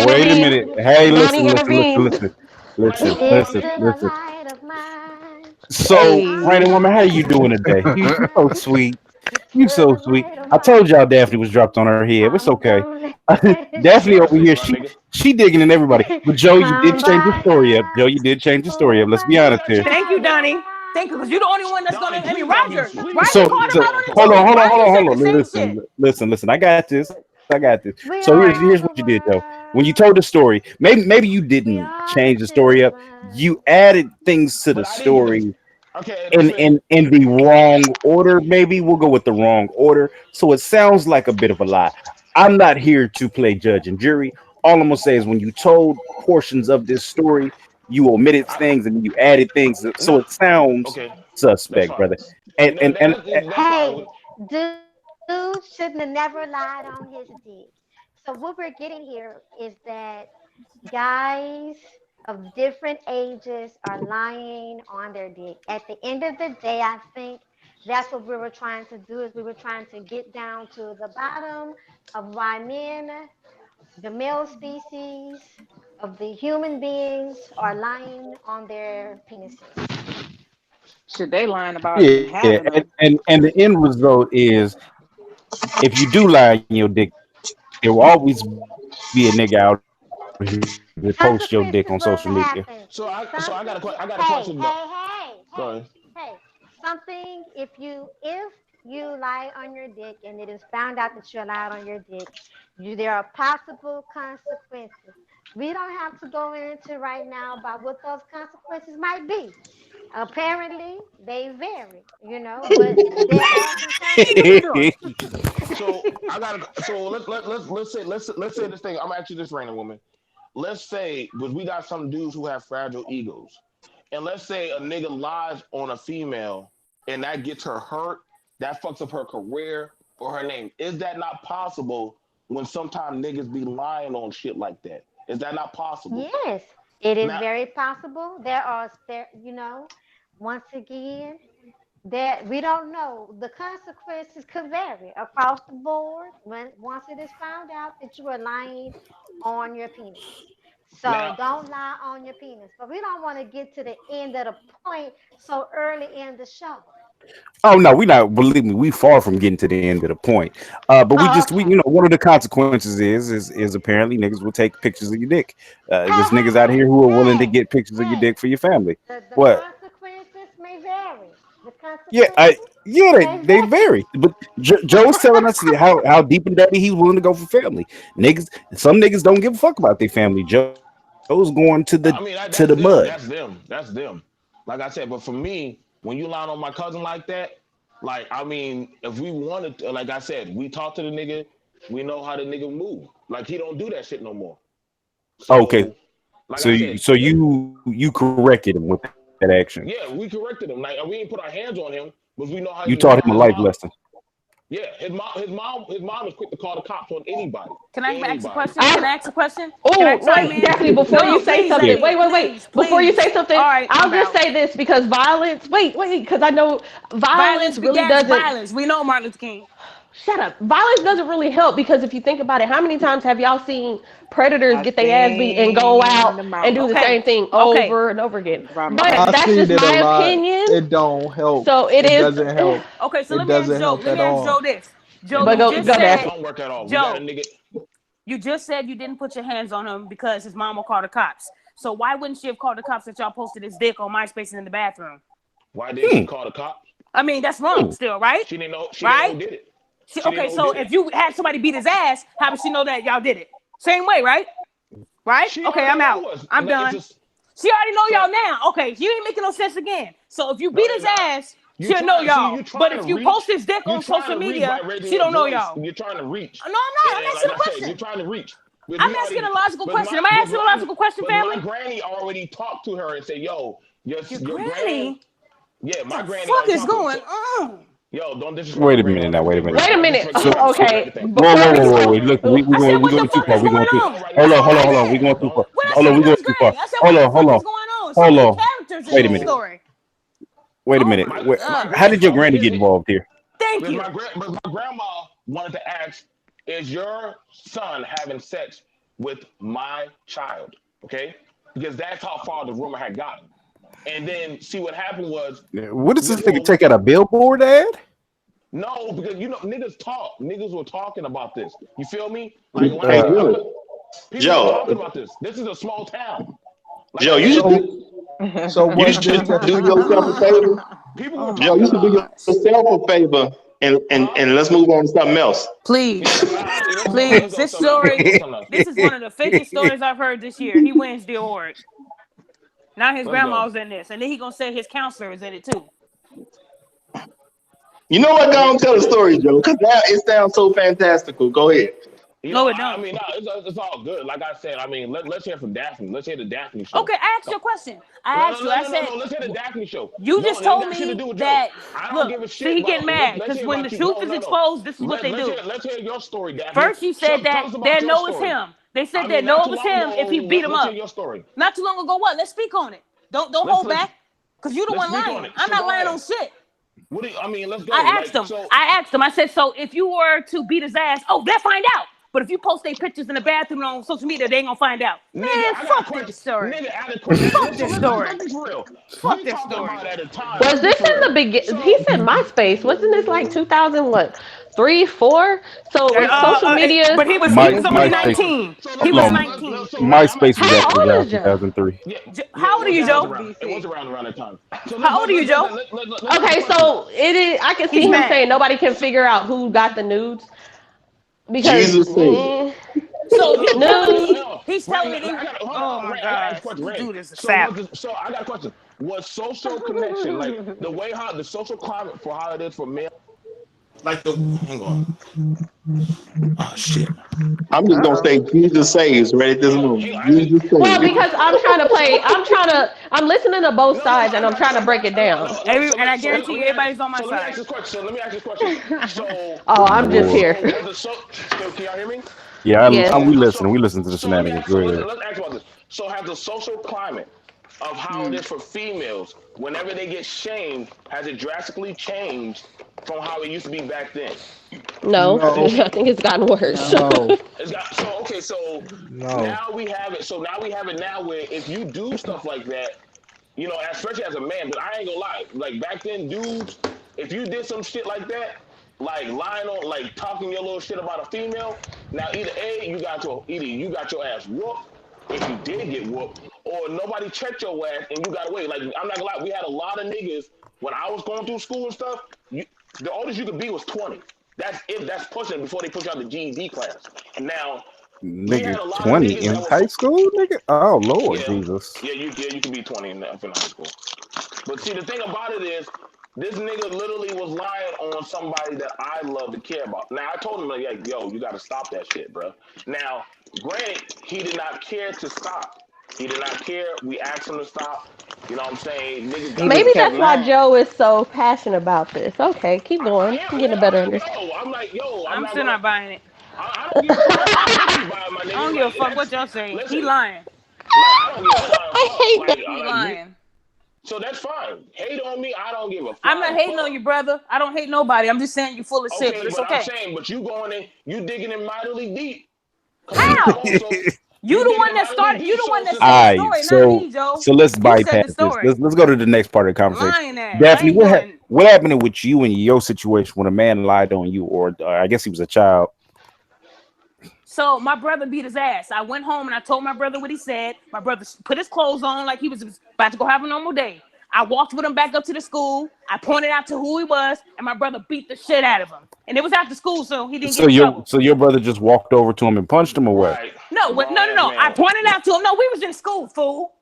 Wait a minute. Hey, listen. So, Raining Woman, how you doing today? You so sweet. You so sweet. I told y'all Daphne was dropped on her head. It's okay. Daphne over here, she digging in everybody. But Joe, you did change the story up. Let's be honest here. Thank you, Donnie. Thank you, because you're the only one that's gonna. I mean, Roger. So hold on. Listen. I got this. So here's what you did, Joe. When you told the story, maybe you didn't change the story up. You added things to the story. Okay. In the wrong order, maybe we'll go with the wrong order. So it sounds like a bit of a lie. I'm not here to play judge and jury. All I'm gonna say is when you told portions of this story, you omitted things and you added things, so it sounds suspect, brother. And hey, dude shouldn't have never lied on his dick. So what we're getting here is that guys of different ages are lying on their dick. At the end of the day, I think that's what we were trying to do, is we were trying to get down to the bottom of why men, the male species of the human beings, are lying on their penises. Should they lying about and the end result is if you do lie on your dick, there will always be a nigga out here post your dick on social media. So I got a question. Hey, something if you lie on your dick and it is found out that you lied on your dick, there are possible consequences. We don't have to go into right now about what those consequences might be. Apparently, they vary, but there are some So let's say this thing. I'm actually this Raining Woman. Let's say, but we got some dudes who have fragile egos, and let's say a nigga lies on a female, and that gets her hurt. That fucks up her career or her name. Is that not possible when sometimes niggas be lying on shit like that? Is that not possible? Yes, it is very possible. Once again, that we don't know. The consequences could vary across the board once it is found out that you are lying on your penis. So Now, don't lie on your penis. But we don't want to get to the end of the point so early in the show. Oh no, we not. Believe me, we far from getting to the end of the point. But we just we Okay. one of the consequences is apparently niggas will take pictures of your dick. There's niggas out here who are willing to Hey, get pictures of your hey. dick for your family. The What? consequences may vary. The Yeah, consequences may they vary. vary. But Joe's telling us how deep and dirty he's willing to go for family. Niggas, some niggas don't give a fuck about their family. Joe's going to I mean, to that's the them. mud. That's them. Like I said, but for me, when you lie on my cousin like that, like I mean, if we wanted, to, like I said, we talk to the nigga, we know how the nigga move. Like he don't do that shit no more. Okay, So, like so I said, you corrected him with that action. yeah, we corrected him. Like we didn't put our hands on him, but we know how You we taught know him a his life mom. lesson. Yeah, his mom was quick to call the cops on anybody. Can I ask a Anybody. question? Can I ask a question? Can I Oh, ask no, something? Daphne, before No, you say please, something, Daphne, wait. please, Before you say please. something, All right, I'll I'm just out. say this because violence, wait, because I know violence Violence really begets doesn't, violence. We know Martin Luther King. shut up. Violence doesn't really help because if you think about it, how many times have y'all seen predators I get their ass beat and go out seen the and do the Okay. mountain. same thing Okay. over and over again? From But I that's seen just it a my lot. opinion. It don't help. So it It is, doesn't help. Okay, so It let me ask doesn't Joe. help Let at me ask all. Joe this. Joe, but you go just go It Daphne. said, don't work at all. We got a Joe, nigga. you just said you didn't put your hands on him because his mom will call the cops. So why wouldn't she have called the cops that y'all posted his dick on MySpace and in the bathroom? Why didn't she call the cops? I mean, that's wrong still, right? She didn't know. She Right? didn't know who did it. She, She didn't okay, know who so did it. if you had somebody beat his ass, how would she know that y'all did it? Same way, right? Right? She Okay, already I'm know out. us. I'm Like, done. it's just- She already know So- y'all now. Okay, you ain't making no sense again. So if you beat No, his you're not. ass, You she'll know trying- see, y'all. you trying But to if you reach- post his dick You're on trying social to reach media, by raising she your don't know voice. y'all. You're trying to reach. No, I'm not. I'm And asking like a I said, question. you're trying to reach. But I'm we asking already- a logical but question. my- Am I but asking a my- logical question, but family? My granny already talked to her and said, "Yo, your Granny? granny." Yeah, my What the granny. fuck already is talked to her. going So- on? Yo, don't disrespect Wait my a granny minute on now. Wait a everything, minute. bro. Wait a Don't minute. disrespect my Okay. everything. Whoa, Before we whoa. Look, we I said, going what the too fuck far. is We going going too. on? Hold That's on, all hold I on, hold on. We said. going too far. When I Hold said on, we about going his too far. granny, I said, Hold what the on, hold fuck on. is going on? So Hold many on. characters in Wait a this minute. story. Wait a Oh minute. my Wait, God. how did your granny get involved here? Thank Because you. my grandma wanted to ask, is your son having sex with my child? Okay? Because that's how far the rumor had gotten. And then see what happened was What does this well, nigga take out a billboard ad? no, because you know niggas talk. Niggas were talking about this. You feel me? Like when Hey, I, good. people were talking Joe, about this. This is a small town. Like Joe, I you said, should do, So you was should this? do yourself a favor. people Oh were my Joe, you talking should do about it. yourself a favor and let's move on to something else. Please. Please. This story, this is one of the fakest stories I've heard this year. He wins the award. Now his grandma's in this. And then he gonna say his counselor is in it too. You know what? Go and tell the story, Joe, because now it sounds so fantastical. Go ahead. No, it don't. I mean, no, it's all good. Like I said, I mean, let's hear from Daphne. Let's hear the Daphne show. Okay, I asked you a question. I said, let's hear the Daphne show. you just told got shit to me do with that. Joe. I don't Look, give a shit. see, he getting mad let's because hear when the about you. truth is exposed, this is what they do. Let's hear your story, Daphne. First, you said Tell that us about they your know it's story. him. They said I they mean, know not it was too long him ago, if he beat him let's up. hear your story. Not too long ago, what? Let's speak on it. Don't hold let's- back, because you the let's one speak on lying. it. I'm So not go lying ahead. on shit. What do you, I mean, let's go. I asked him. I said, so if you were to beat his ass, they'll find out. But if you post their pictures in the bathroom on social media, they ain't gonna find out. Man, fuck this story. Nigga, I had a question. Fuck this story. Let's be for real. Fuck We this talking story. about at a time. Was this in the beginning? He said MySpace. Wasn't this like 2000 what? 3, 4? So social media. But he was MySpace. only 19. He was 19. MySpace was How actually old around is Joe? 2003. How old are you, Joe? It was around that time. How old are you, Joe? Okay, so it is. I can see He's him mad. saying nobody can figure out who got the nudes because Jesus said. So he's He's telling me. Oh my God, this dude is a sap. So I got a question. Was social connection like the way how the social climate for how it is for male? Like the hang on. Oh shit. I'm just gonna say Jesus saves right at this moment. Jesus saves. well, because I'm listening to both sides and I'm trying to break it down. And I guarantee you, everybody's on my So side. let me ask this question. So Oh, I'm just here. so can y'all hear me? Yeah, Yes. we listen. We listen to the So let me shenanigans. ask, Go ahead. let's ask about this. So has the social climate of how it is for females. Whenever they get shamed, has it drastically changed from how it used to be back then? No, I think it's gotten worse. No. It's got so No. now we have it. So now we have it now where if you do stuff like that, you know, especially as a man, but I ain't gonna lie, like back then, dudes, if you did some shit like that, like lying on, like talking your little shit about a female, now either you got your ass whooped, if you did get whooped, or nobody checked your ass and you got away. Like I'm not gonna lie, we had a lot of niggas when I was going through school and stuff. The oldest you could be was 20. That's pushing before they put you out the GED class. And now. Nigga, 20 in high school, nigga. Oh Lord, Jesus. Yeah, you can be 20 in high school. But see, the thing about it is, this nigga literally was lying on somebody that I love to care about. Now I told him like, yo, you got to stop that shit, bro. Now, granted, he did not care to stop. He did not care. We asked him to stop. You know what I'm saying? Niggas Maybe that's why Joe is so passionate about this. Okay, keep going. I'm getting a better understanding. I'm like, yo, I'm still not buying it. I don't give a fuck. I don't give a fuck what y'all say. He lying. I hate he lying. So that's fine. Hate on me, I don't give a fuck. I'm not hating on you, brother. I don't hate nobody. I'm just saying you full of shit, but it's okay. I'm saying, but you going in, you digging in mightily deep. How? You the one that started. You the one that said the story, not me, Joe. So let's bypass this. Let's go to the next part of the conversation. Lying Daphne, what happened with you and your situation when a man lied on you, or I guess he was a child? So my brother beat his ass. I went home and I told my brother what he said. My brother put his clothes on like he was about to go have a normal day. I walked with him back up to the school. I pointed out to who he was, and my brother beat the shit out of him. And it was after school, so he didn't get in trouble. So your brother just walked over to him and punched him, or what? Right. No. I pointed out to him. No, we was in school, fool.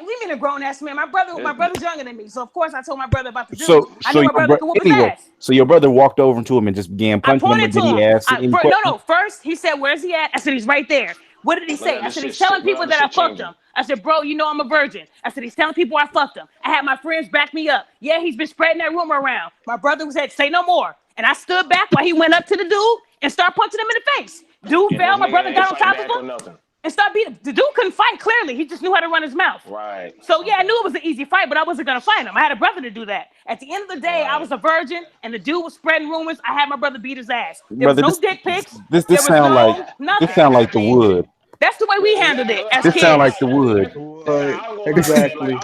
We mean a grown ass man. My brother's younger than me, so of course I told my brother about the dude. I knew my brother could whoop his ass. So your brother walked over to him and just began punching him, and then he asked him. First he said, "Where's he at?" I said, "He's right there." What did he say? I said, "He's telling people that I fucked him." I said, "Bro, you know I'm a virgin." I said, "He's telling people I fucked him." I had my friends back me up. Yeah, he's been spreading that rumor around. My brother said, "Say no more." And I stood back while he went up to the dude and started punching him in the face. Dude fell. My brother got on top of him and started beating him. The dude couldn't fight, clearly. He just knew how to run his mouth. Right. So, yeah, I knew it was an easy fight, but I wasn't going to fight him. I had a brother to do that. At the end of the day, I was a virgin, and the dude was spreading rumors. I had my brother beat his ass. There was no dick pics. This sound like the wood. That's the way we handled it as this kids. Sound like the wood. Exactly.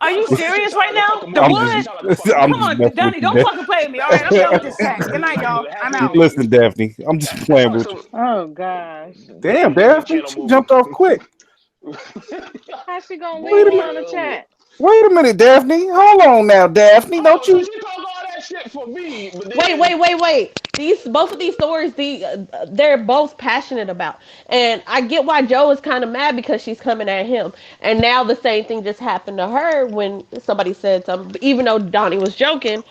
Are you serious right now? The wood? Come on, Donnie, don't fucking play with me. All right, I'm done with this chat. Good night, y'all. I'm out. Listen, Daphne, I'm just playing with you. Oh, gosh. Damn, Daphne, she jumped off quick. How's she going to leave me on the chat? Wait a minute, Daphne. Hold on now, Daphne. Don't you... Shit for me, but Wait. Both of these stories, they're both passionate about, and I get why Joe is kind of mad because she's coming at him. And now the same thing just happened to her when somebody said something, even though Donnie was joking.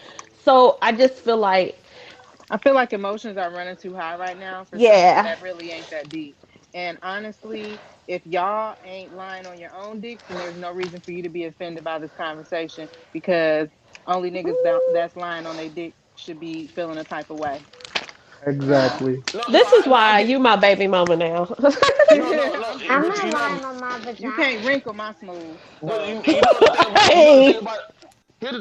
So I just feel like emotions are running too high right now for something that really ain't that deep. And honestly, if y'all ain't lying on your own dicks, then there's no reason for you to be offended by this conversation, because only niggas that's lying on their dick should be feeling a type of way. Exactly. This is why you my baby mama now. I'm not lying on my vagina. You can't wrinkle my smooth. Here's the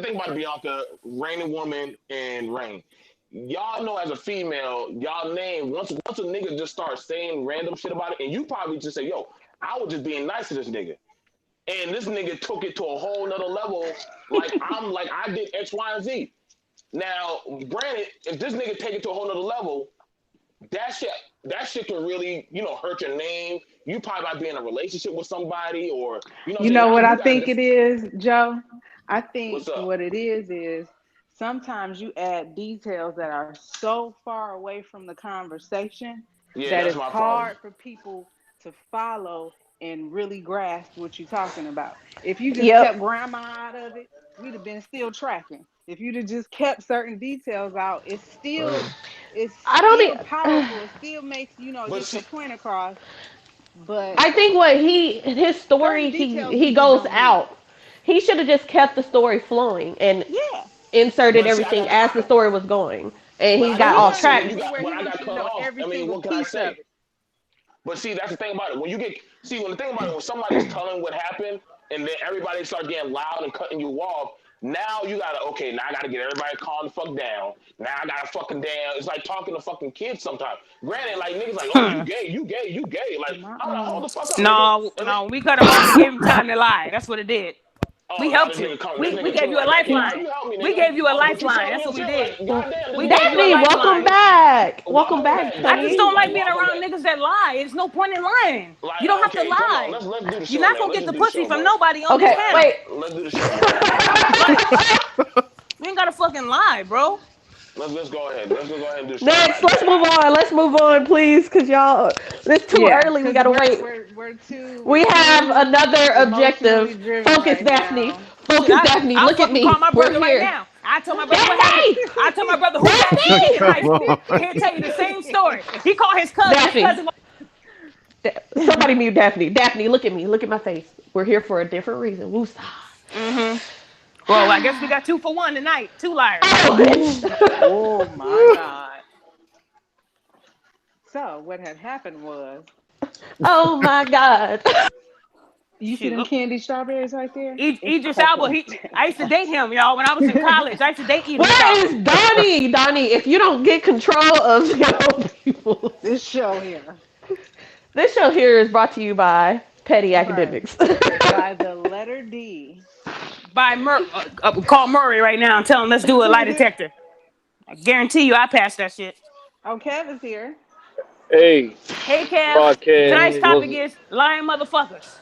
thing about Bianca, Reigning Woman, and Rain. Y'all know as a female, y'all name once a nigga just starts saying random shit about it, and you probably just say, "Yo, I was just being nice to this nigga," and this nigga took it to a whole nother level. Like I did X, Y, and Z. Now, granted, if this nigga take it to a whole nother level, that shit can really, hurt your name. You probably might be in a relationship with somebody, or you know what I think it is, Joe. I think what it is sometimes you add details that are so far away from the conversation that it's hard for people to follow and really grasp what you're talking about. If you just kept grandma out of it, we'd have been still tracking. If you'd have just kept certain details out, it's still powerful. It still makes get your point across. But I think his story he goes out. He should have just kept the story flowing and inserted everything as the story was going, and he got off track. What can I say? But see, that's the thing about it. When the thing about it, when somebody's telling what happened, and then everybody start getting loud and cutting you off. Now you gotta now I gotta get everybody calm the fuck down. Now I gotta fucking down. It's like talking to fucking kids sometimes. Granted, like niggas like, oh you gay. Like, hold the fuck up. No, we cut him off and gave him time to lie. That's what it did. We helped you. We gave you a lifeline. We gave you a lifeline. That's what we did. We gave you a lifeline. Welcome back. Welcome back. I just don't like being around niggas that lie. There's no point in lying. You don't have to lie. You're not gonna get the pussy from nobody on this panel. Wait. Let's do the show. We ain't gotta fucking lie, bro. Let's go ahead. Let's go ahead and do the show. Next, let's move on. Let's move on, please, because y'all, it's too early. We gotta wait. We have another objective. Focus, Daphne. Focus, Daphne. Look at me. We're here. Right now. I told my brother what happened. I told my brother who got shit in high school. He'll tell you the same story. He called his cousin. Daphne. Somebody mute Daphne. Daphne, look at me. Look at my face. We're here for a different reason. Woosah. Well, I guess we got 2 for 1 tonight. 2 liars. Oh my God. So what had happened was. Oh my God. You see them candy strawberries right there? Idris Elba. I used to date him, y'all, when I was in college. I used to date Idris Elba. Where is Donnie? Donnie, if you don't get control of your people. This show here is brought to you by Petty Academics. By the letter D. By call Murray right now and tell him let's do a lie detector. I guarantee you I passed that shit. Oh, Kev is here. Hey. Hey, Kev. Podcast. Tonight's topic is lying motherfuckers.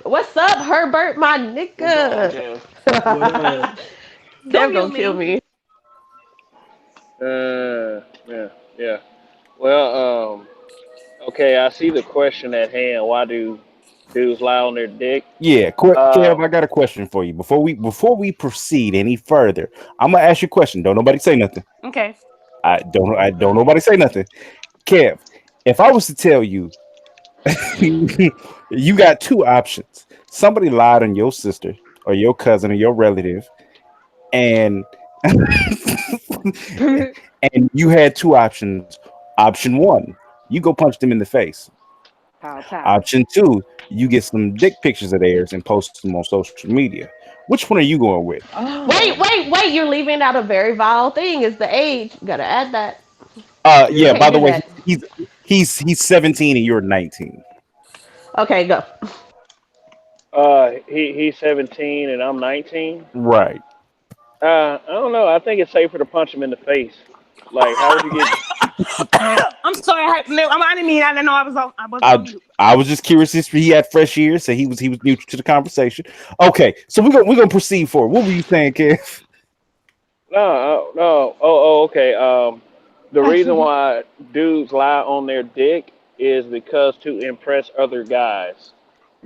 What's up, Herbert, my nigga? Kev gonna kill me. Yeah. Well, okay, I see the question at hand. Why do dudes lie on their dick? Yeah, Kev, I got a question for you. Before we proceed any further, I'm gonna ask you a question. Don't nobody say nothing. Okay. I don't nobody say nothing. Kev, if I was to tell you you got 2 options. Somebody lied on your sister or your cousin or your relative, and and you had 2 options. Option 1, you go punch them in the face. Option 2, you get some dick pictures of theirs and post them on social media. Which one are you going with? Oh. Wait! You're leaving out a very vile thing. Is the age? You gotta add that. Yeah. By the way, he's 17 and you're 19. Okay, go. He's 17 and I'm 19. Right. I don't know. I think it's safer to punch him in the face. Like, how would you get? I'm sorry. I didn't mean. I didn't know I was on. I was just curious if he had fresh ears, so he was neutral to the conversation. Okay, so we're gonna proceed forward. What were you saying, Kev? No. Okay. The reason why dudes lie on their dick is because to impress other guys.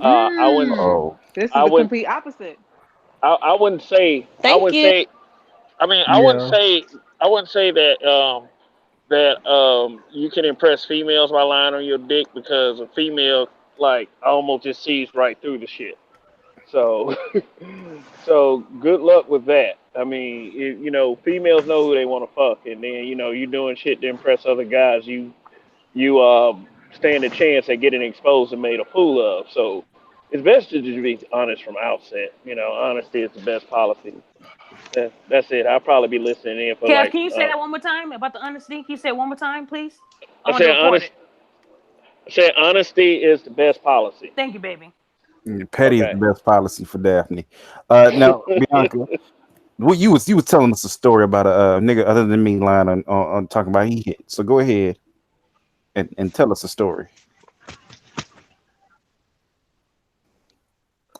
I wouldn't. Oh. This is the complete opposite. I wouldn't say. Thank I wouldn't you. say. I mean, I wouldn't say that you can impress females by lying on your dick, because a female almost just sees right through the shit. So good luck with that. I mean, females know who they want to fuck, and then you doing shit to impress other guys. You stand a chance at getting exposed and made a fool of. So it's best to just be honest from outset. Honesty is the best policy. That's it. I'll probably be listening in for Kev, can you say that one more time about the honesty? Can you say it one more time, please? I said honesty is the best policy. Thank you, baby. Petty is the best policy for Daphne. Now, Bianca, you was telling us a story about a nigga other than me lying on talking about he hit. So go ahead and tell us a story.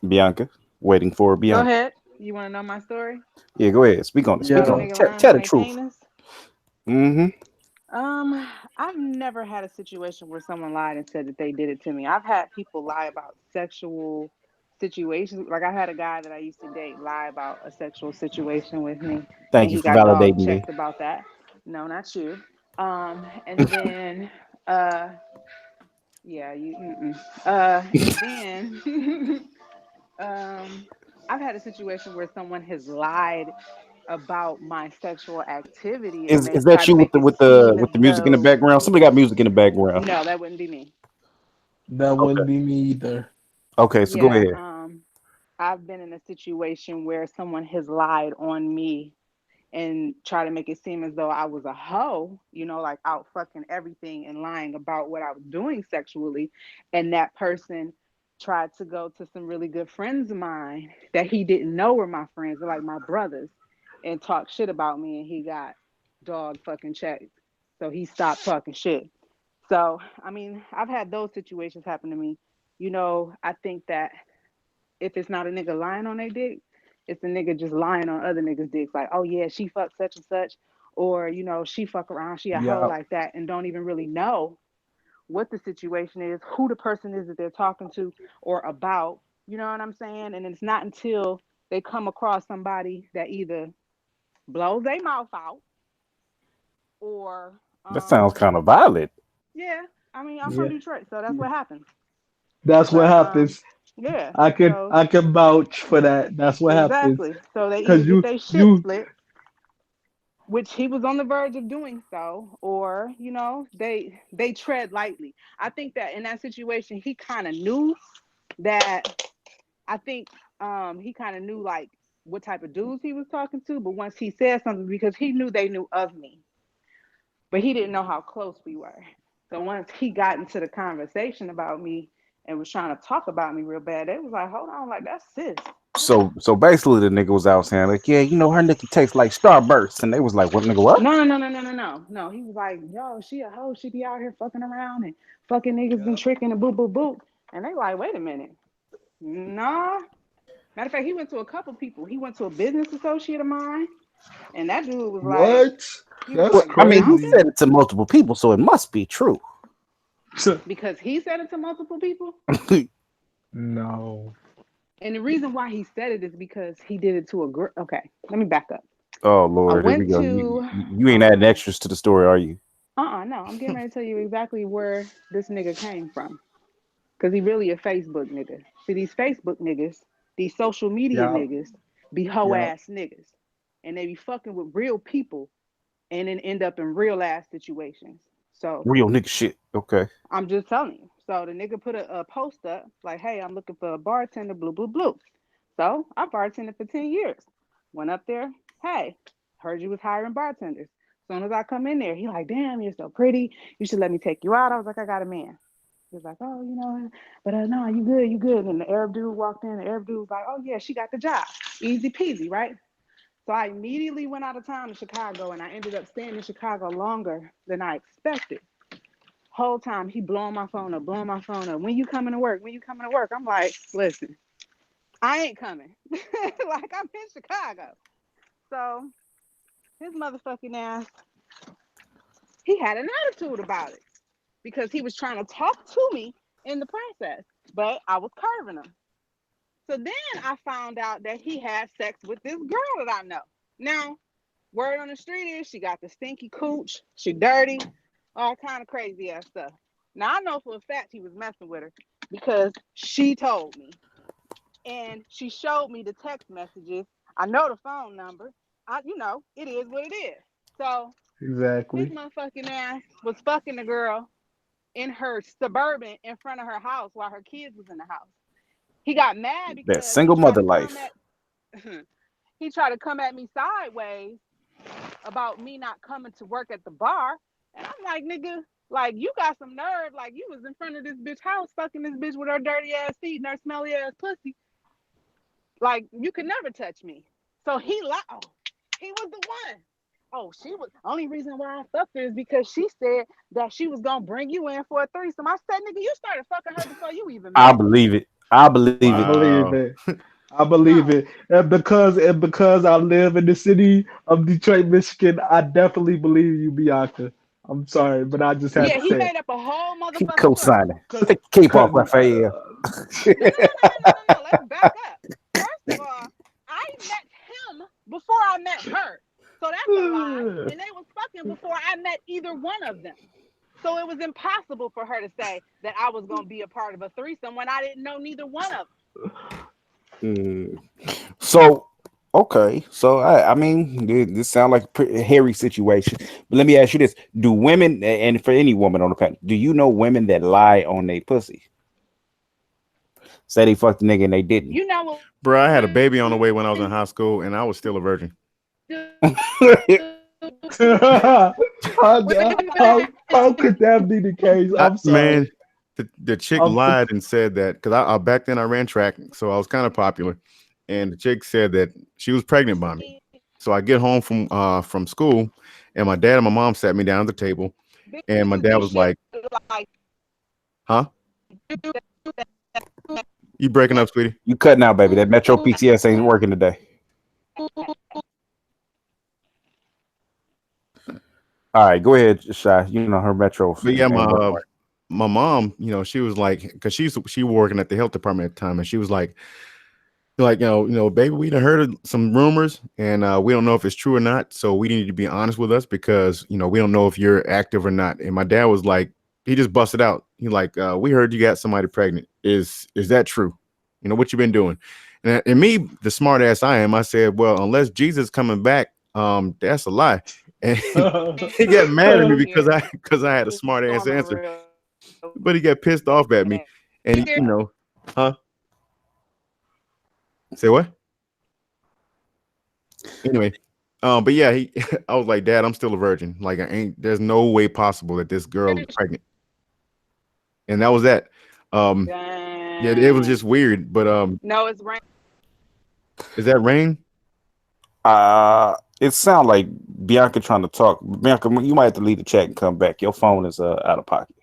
Bianca, waiting for Bianca. Go ahead. You want to know my story? Yeah, go ahead. Speak on it. Speak on it. Tell the truth. I've never had a situation where someone lied and said that they did it to me. I've had people lie about sexual situations. Like I had a guy that I used to date lie about a sexual situation with me. Thank you for validating me. About that. No, not you. And then then I've had a situation where someone has lied about my sexual activity, and Is they that try to you with make the it seem as with the music in the though background? Somebody got music in the background. no, that wouldn't be me. That Okay. wouldn't be me either. Okay, so go Yeah, ahead. I've been in a situation where someone has lied on me and try to make it seem as though I was a hoe, like out fucking everything and lying about what I was doing sexually. And that person tried to go to some really good friends of mine that he didn't know were my friends, they're like my brothers, and talk shit about me. And he got dog fucking checked. So he stopped talking shit. So, I mean, I've had those situations happen to me. I think that if it's not a nigga lying on their dick, it's a nigga just lying on other niggas' dicks. Like, oh yeah, she fucked such and such, or she fuck around, she a hoe Yeah. like that, and don't even really know what the situation is, who the person is that they're talking to or about. You know what I'm saying? And it's not until they come across somebody that either blows their mouth out or That sounds kind of violent. yeah. I mean, I'm from Yeah. Detroit, so that's what happens. That's what But happens. yeah. I can So I can vouch for that. That's what happens. exactly. So they either Cause get you their shit you split, which he was on the verge of doing so, or they tread lightly. I think that in that situation he kind of knew that. I think he kind of knew like what type of dudes he was talking to, but once he said something, because he knew they knew of me, but he didn't know how close we were. So once he got into the conversation about me and was trying to talk about me real bad, they was like, hold on, like that's sis. So basically, the nigga was out saying like, yeah, her nigga tastes like Starburst, and they was like, what nigga, what? No. He was like, yo, she a hoe. She be out here fucking around and fucking niggas been tricking and boop, boop, boop. And they like, wait a minute. Nah. Matter of fact, he went to a couple people. He went to a business associate of mine, and that dude was like, what? That's Well, I mean, he Bianca? said it to multiple people, so it must be true. Because he said it to multiple people. No. And the reason why he said it is because he did it to a girl. Okay, let me back up. Oh I Lord, here we went go. to You ain't adding extras to the story, are you? no, I'm getting ready to tell you exactly where this nigga came from. Cause he really a Facebook nigga. See, these Facebook niggas, these social media Yeah. niggas, be hoe Yeah. ass niggas. And they be fucking with real people and then end up in real ass situations. So Real nigga shit. Okay. I'm just telling you. So the nigga put a post up like, hey, I'm looking for a bartender, blue, blue, blue. So I bartended for 10 years. Went up there, hey, heard you was hiring bartenders. As soon as I come in there, he like, damn, you're so pretty. You should let me take you out. I was like, I got a man. He was like, oh, but no, you good, you good. And the Arab dude walked in. The Arab dude was like, oh yeah, she got the job. Easy peasy, right? So I immediately went out of town to Chicago, and I ended up staying in Chicago longer than I expected. Whole time he blowing my phone up. When you coming to work? I'm like, listen, I ain't coming. Like I'm in Chicago. So his motherfucking ass, he had an attitude about it because he was trying to talk to me in the process, but I was curving him. So then I found out that he had sex with this girl that I know. Now, word on the street is she got the stinky cooch, she dirty, all kind of crazy ass stuff. Now I know for a fact he was messing with her because she told me. And she showed me the text messages. I know the phone number. It is what it is. So his Exactly. motherfucking ass was fucking the girl in her Suburban in front of her house while her kids was in the house. He got mad That because single mother life. he tried to come at me sideways about me not coming to work at the bar. And I'm like, nigga, like you got some nerve. Like you was in front of this bitch house fucking this bitch with her dirty ass feet and her smelly ass pussy. Like you could never touch me. So he lied. Oh, he was the one. Oh, she was only reason why I fucked her is because she said that she was gonna bring you in for a threesome. I said, nigga, you started fucking her before you even met I me. believe it. I believe I it. believe Wow. it. I believe No. it. And because I live in the city of Detroit, Michigan, I definitely believe you, Bianca. I'm sorry, but I just had Yeah, to he say it. made up a whole He motherfucking story. co-signing. Cause, Take the cape off, cause, Raphael. No. Let's back up. First of all, I met him before I met her. So that's a lie. And they was fucking before I met either one of them. So it was impossible for her to say that I was going to be a part of a threesome when I didn't know neither one of them. So Okay, so I mean, this sounds like a pretty hairy situation. But let me ask you this: do women, and for any woman on the panel, do you know women that lie on their pussy? Say they fucked the nigga and they didn't. You know what? Bro, I had a baby on the way when I was in high school, and I was still a virgin. how could that be the case? I'm sorry. Man, the chick lied and said that because I back then I ran track, so I was kind of popular, and the chick said that she was pregnant by me. So I get home from school, and my dad and my mom sat me down at the table, and my dad was like, "Huh? You breaking up, sweetie? You cutting out, baby. That Metro PCS ain't working today." All right, go ahead, Shy. You know her Metro. But yeah, my mom, you know, she was like, because she was working at the health department at the time, and she was like, you know, baby, we done heard of some rumors, and we don't know if it's true or not. So we need you to be honest with us because you know we don't know if you're active or not. And my dad was like, he just busted out. He like, we heard you got somebody pregnant. Is that true? You know what you been doing? And me, the smart ass I am, I said, well, unless Jesus coming back, that's a lie. And he got mad at me because I had a smart ass answer, but he got pissed off at me, and he, you know, huh? Say what? Anyway, but yeah, I was like, Dad, I'm still a virgin. Like, there's no way possible that this girl is pregnant, and that was that. Yeah, it was just weird, but No, it's rain. Is that rain? It sounds like Bianca trying to talk. Bianca, you might have to leave the chat and come back. Your phone is out of pocket.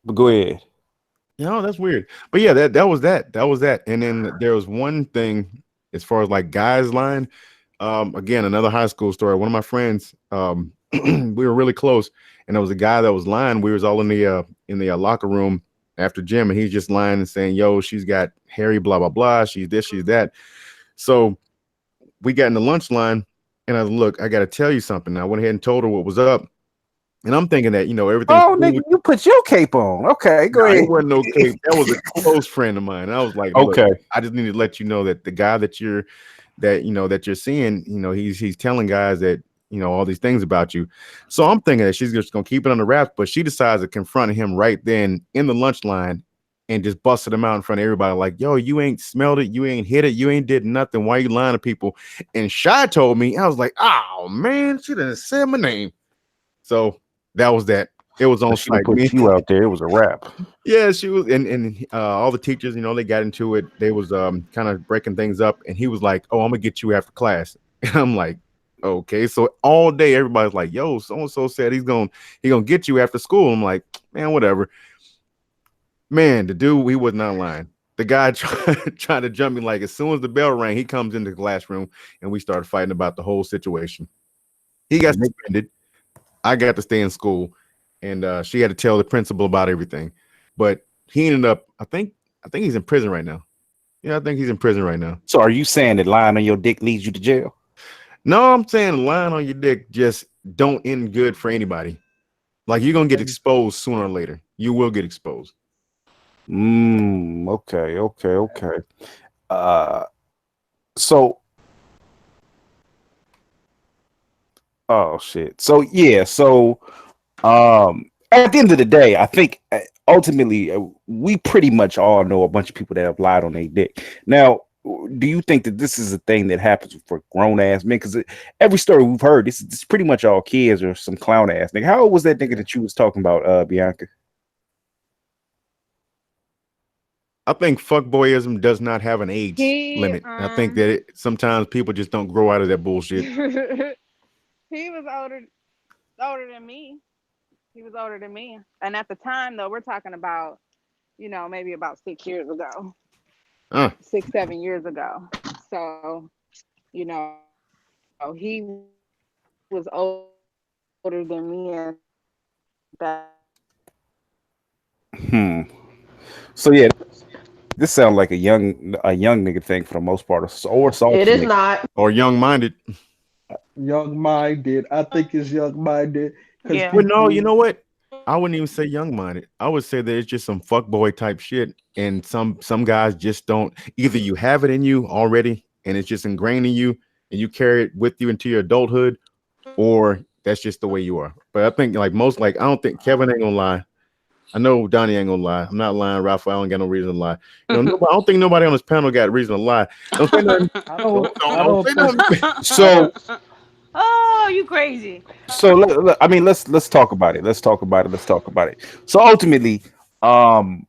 But go ahead. You know, that's weird. But yeah, that was that. And then there was one thing as far as like guys lying. Again, another high school story. One of my friends, we were really close, and there was a guy that was lying. We was all in the locker room after gym, and he's just lying and saying, "Yo, she's got hairy, blah blah blah. She's this, she's that." So we got in the lunch line, and I was, look, I got to tell you something. I went ahead and told her what was up, and I'm thinking that, you know, everything. Oh, nigga, you put your cape on. Okay, go ahead. It wasn't no cape. That was a close friend of mine. And I was like, okay, I just need to let you know that the guy that you're seeing, you know, he's telling guys that, you know, all these things about you. So I'm thinking that she's just gonna keep it on the wraps, but she decides to confront him right then in the lunch line and just busted him out in front of everybody, like, yo, you ain't smelled it, you ain't hit it, you ain't did nothing. Why you lying to people? And Shy told me, I was like, oh man, she didn't say my name. So that was that. It was on site. Put you out there. It was a wrap. Yeah, she was, and all the teachers, you know, they got into it. They was kind of breaking things up, and he was like, "Oh, I'm gonna get you after class." And I'm like, "Okay." So all day, everybody's like, "Yo, so and so said he gonna get you after school." I'm like, "Man, whatever." Man, the dude, he was not lying. The guy tried to jump me. Like as soon as the bell rang, he comes into the classroom, and we started fighting about the whole situation. He got suspended. I got to stay in school. And she had to tell the principal about everything, but he ended up. I think he's in prison right now. Yeah, I think he's in prison right now. So, are you saying that lying on your dick leads you to jail? No, I'm saying lying on your dick just don't end good for anybody. Like you're gonna get exposed sooner or later. You will get exposed. Okay. So, oh shit. So yeah. So. At the end of the day, I think ultimately we pretty much all know a bunch of people that have lied on their dick. Now, do you think that this is a thing that happens for grown ass men? Because every story we've heard, this is pretty much all kids or some clown ass nigga. How old was that nigga that you was talking about, Bianca? I think fuckboyism does not have an age limit. I think that sometimes people just don't grow out of that bullshit. He was older than me. He was older than me. And at the time, though, we're talking about, you know, maybe about 6 years ago. 6, 7 years ago. So, you know, he was older than me. And that. So, yeah, this sounds like a young nigga thing for the most part. Or soft. It is not. Or young-minded. Young-minded. I think it's young-minded. Yeah. Well, no, you know what? I wouldn't even say young-minded. I would say that it's just some fuckboy type shit, and some guys just don't. Either you have it in you already, and it's just ingrained in you, and you carry it with you into your adulthood, or that's just the way you are. But I think like I don't think Kevin ain't gonna lie. I know Donnie ain't gonna lie. I'm not lying, Raphael. I don't got no reason to lie. You know, I don't think nobody on this panel got reason to lie. Don't say nothing. don't say nothing. So, Oh, you crazy. so I mean, let's talk about it. Let's talk about it. So ultimately, nobody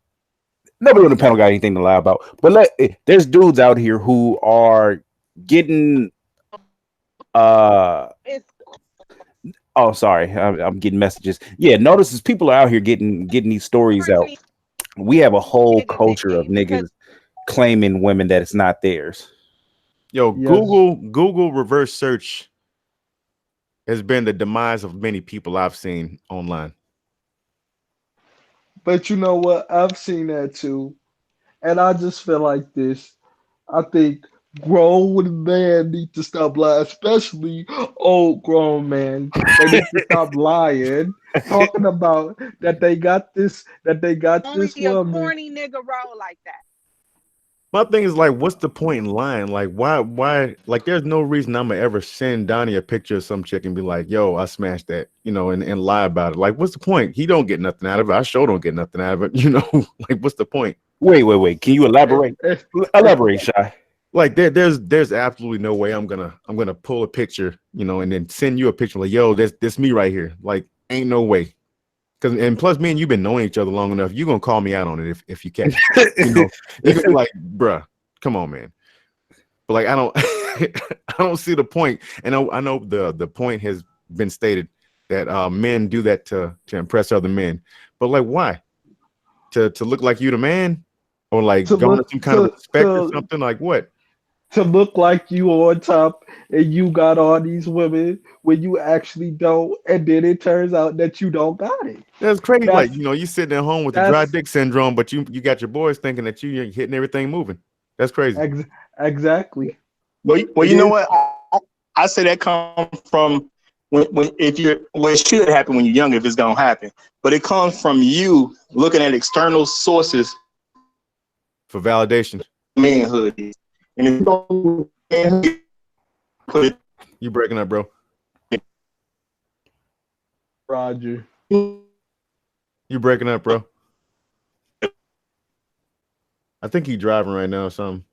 on the panel got anything to lie about. But there's dudes out here who are getting oh, sorry, I'm getting messages. Yeah, notice as people are out here getting these stories out. We have a whole culture of niggas claiming women that it's not theirs. Yo, Yes. Google reverse search has been the demise of many people I've seen online. But you know what? I've seen that too. And I just feel like this. I think grown men need to stop lying, especially old grown men. They need to stop lying, talking about that they got this Only a woman. corny nigga roll like that. My thing is like, what's the point in lying? Like, why? Like, there's no reason I'm gonna ever send Donnie a picture of some chick and be like, "Yo, I smashed that," you know, and lie about it. Like, what's the point? He don't get nothing out of it. I sure don't get nothing out of it. You know, like, what's the point? Wait. Can you elaborate? Elaborate, Shy. Like, there's absolutely no way I'm gonna pull a picture, you know, and then send you a picture like, "Yo, this me right here." Like, ain't no way. And plus, me and you've been knowing each other long enough. You're gonna call me out on it if you catch it. You know, you can be like, bruh, come on, man. But like, I don't I don't see the point. And I know the point has been stated that men do that to impress other men. But like, why? To look like you the man, or like garner some kind of respect or something? Like what? To look like you on top and you got all these women when you actually don't, and then it turns out that you don't got it. That's crazy. Like, you know, you sitting at home with the dry dick syndrome, but you got your boys thinking that you're hitting everything moving. That's crazy. Exactly. Well, you know what? I say that comes from when it should happen when you're young if it's gonna happen, but it comes from you looking at external sources for validation. Manhood. And if you don't put it, you breaking up, bro. Roger. You breaking up, bro. I think he's driving right now or something.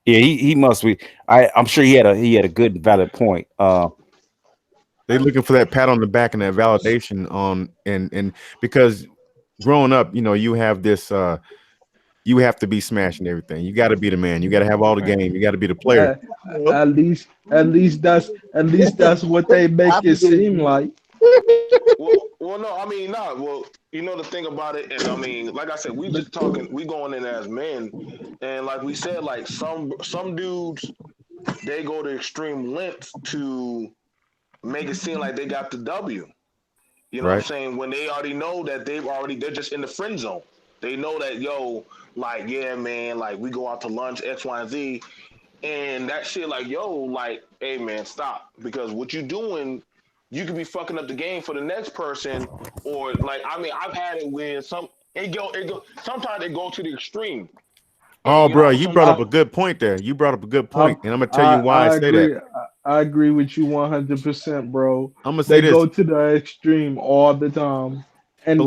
Yeah, he must be. I'm sure he had a good valid point. They're looking for that pat on the back and that validation on and because growing up, you know, you have this you have to be smashing everything. You got to be the man. You got to have all the game. You got to be the player. At least that's what they make it seem like. Well, no, I mean, nah. Well, you know the thing about it, and I mean, like I said, we just talking. We going in as men, and like we said, like some dudes, they go to extreme lengths to make it seem like they got the W. You know what I'm saying? When they already know that they're just in the friend zone. They know that, yo, like, yeah, man, like, we go out to lunch, X, Y, and Z, and that shit, like, yo, like, hey, man, stop. Because what you doing, you could be fucking up the game for the next person, or, like, I mean, I've had it where sometimes it go to the extreme. Oh, bro, you brought up a good point there. You brought up a good point, and I'm going to tell you why I say agree. that. I agree with you 100%, bro. I'm going to say they this. Go to the extreme all the time. And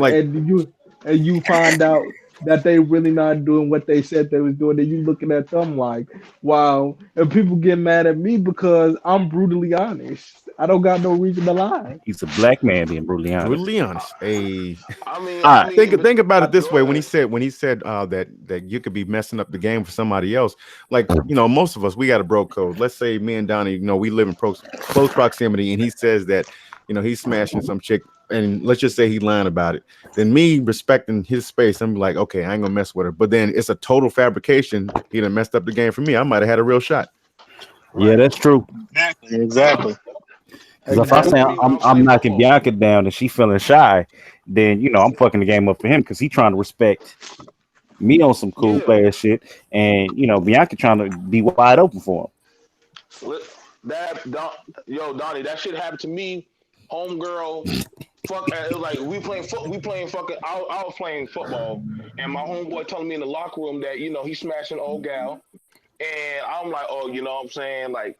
you find out that they really not doing what they said they was doing, and you looking at them like, wow. And people get mad at me because I'm brutally honest. I don't got no reason to lie. He's a black man being brutally honest. Brutally honest. Hey, I mean, think about it this way. When he said that you could be messing up the game for somebody else, like, you know, most of us, we got a bro code. Let's say me and Donnie, you know, we live in close proximity, and he says that, you know, he's smashing some chick, and let's just say he lying about it. Then me respecting his space, I'm like, okay, I ain't gonna mess with her. But then it's a total fabrication. He done messed up the game for me. I might have had a real shot. Yeah, that's true. Exactly. Because if I say I'm knocking Bianca down and she feeling shy, then, you know, I'm fucking the game up for him because he trying to respect me on some cool player shit, and, you know, Bianca trying to be wide open for him. Donnie, that shit happened to me. Homegirl Fuck, it was like we playing fucking. I was playing football, and my homeboy telling me in the locker room that he's smashing old gal, and I'm like, oh, you know what I'm saying, like.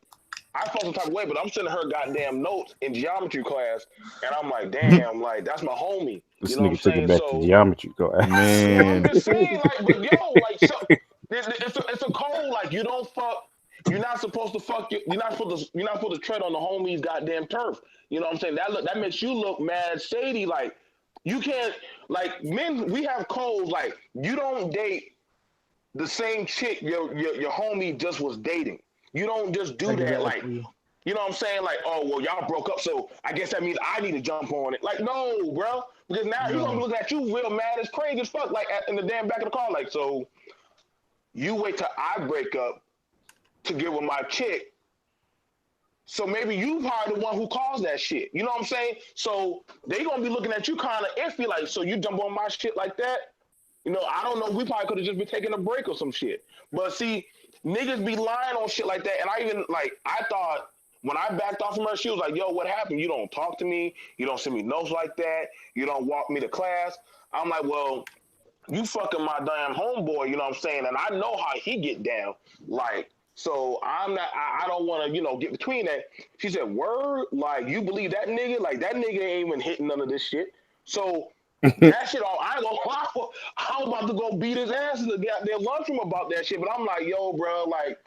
I felt some type of way, but I'm sending her goddamn notes in geometry class, and I'm like, damn, like that's my homie. This You know what I'm nigga took it saying? back So to geometry class. Man, I'm just saying, like, but yo, like, so, it's a code. Like, you don't fuck. You're not supposed to fuck. You're not supposed to tread on the homie's goddamn turf. You know what I'm saying? That makes you look mad shady. Like, you can't. Like, men, we have codes. Like, you don't date the same chick your homie just was dating. You don't just do that, like, you know what I'm saying? Like, oh, well, y'all broke up, so I guess that means I need to jump on it. Like, no, bro. Because now he's going to be looking at you real mad as crazy as fuck, like, in the damn back of the car. Like, so you wait till I break up to get with my chick. So maybe you probably the one who caused that shit. You know what I'm saying? So they going to be looking at you kind of iffy, like, so you jump on my shit like that? You know, I don't know. We probably could have just been taking a break or some shit. But see, niggas be lying on shit like that. And I thought when I backed off from her, she was like, yo, what happened? You don't talk to me. You don't send me notes like that. You don't walk me to class. I'm like, well, you fucking my damn homeboy, you know what I'm saying? And I know how he get down. Like, so I don't want to, get between that. She said, word? Like, you believe that nigga? Like, that nigga ain't even hitting none of this shit. So that shit, I ain't gonna lie. I was about to go beat his ass in the goddamn lunchroom about that shit, but I'm like, yo, bro, like,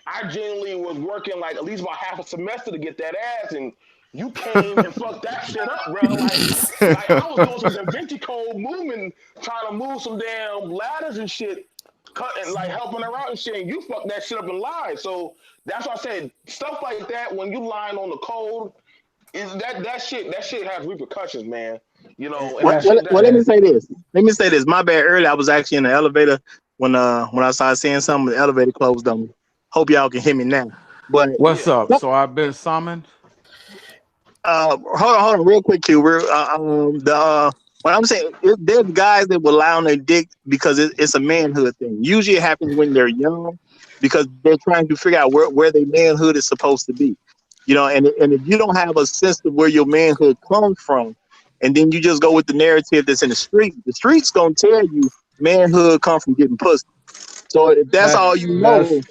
I genuinely was working like at least about half a semester to get that ass, and you came and fucked that shit up, bro. Like I was doing some Da Vinci Code movement, trying to move some damn ladders and shit, cutting, like helping her out and shit, and you fucked that shit up and lied. So that's why I said stuff like that when you lying on the code, is that shit has repercussions, man. You know, and let me say this. My bad. Earlier, I was actually in the elevator when I started seeing something. The elevator closed on me. Hope y'all can hear me now. But what's up? So I've been summoned. Hold on, real quick, Cuber. What I'm saying, there's guys that will lie on their dick because it's a manhood thing. Usually, it happens when they're young because they're trying to figure out where their manhood is supposed to be. You know, and if you don't have a sense of where your manhood comes from, and then you just go with the narrative that's in the street's gonna tell you manhood come from getting pussy. So if that's all you know, that's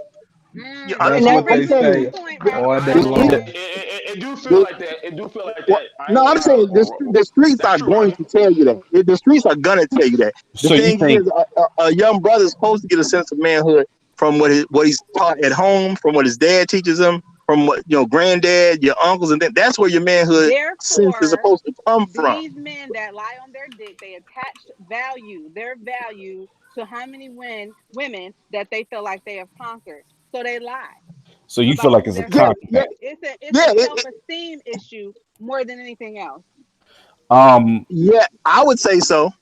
what they say all day long. It do feel like that. It do feel like that. No, I'm saying the streets are going to tell you that. The streets are gonna tell you that. The thing is, a young brother's supposed to get a sense of manhood from what he's taught at home, from what his dad teaches him, from what granddad, your uncles, and that's where your manhood sense is supposed to come from. These men that lie on their dick, they attach their value to how many women that they feel like they have conquered. So they lie. So you feel like it's a compliment? It's a self-esteem issue more than anything else. Yeah, I would say so.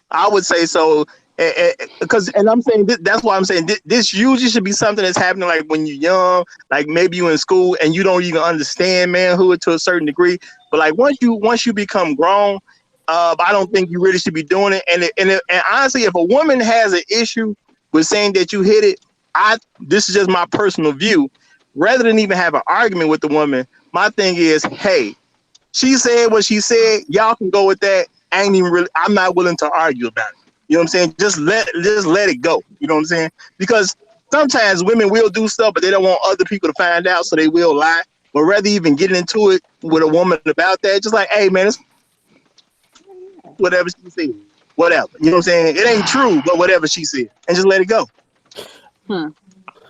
Because I'm saying that's why I'm saying this usually should be something that's happening like when you're young, like maybe you're in school and you don't even understand manhood to a certain degree. But like once you become grown, I don't think you really should be doing it. And honestly, if a woman has an issue with saying that you hit it, this is just my personal view. Rather than even have an argument with the woman, my thing is, hey, she said what she said. Y'all can go with that. I'm not willing to argue about it. You know what I'm saying? Just let it go. You know what I'm saying? Because sometimes women will do stuff, but they don't want other people to find out, so they will lie. But rather even getting into it with a woman about that, just like, hey man, it's whatever she said, whatever. You know what I'm saying? It ain't true, but whatever she said, and just let it go.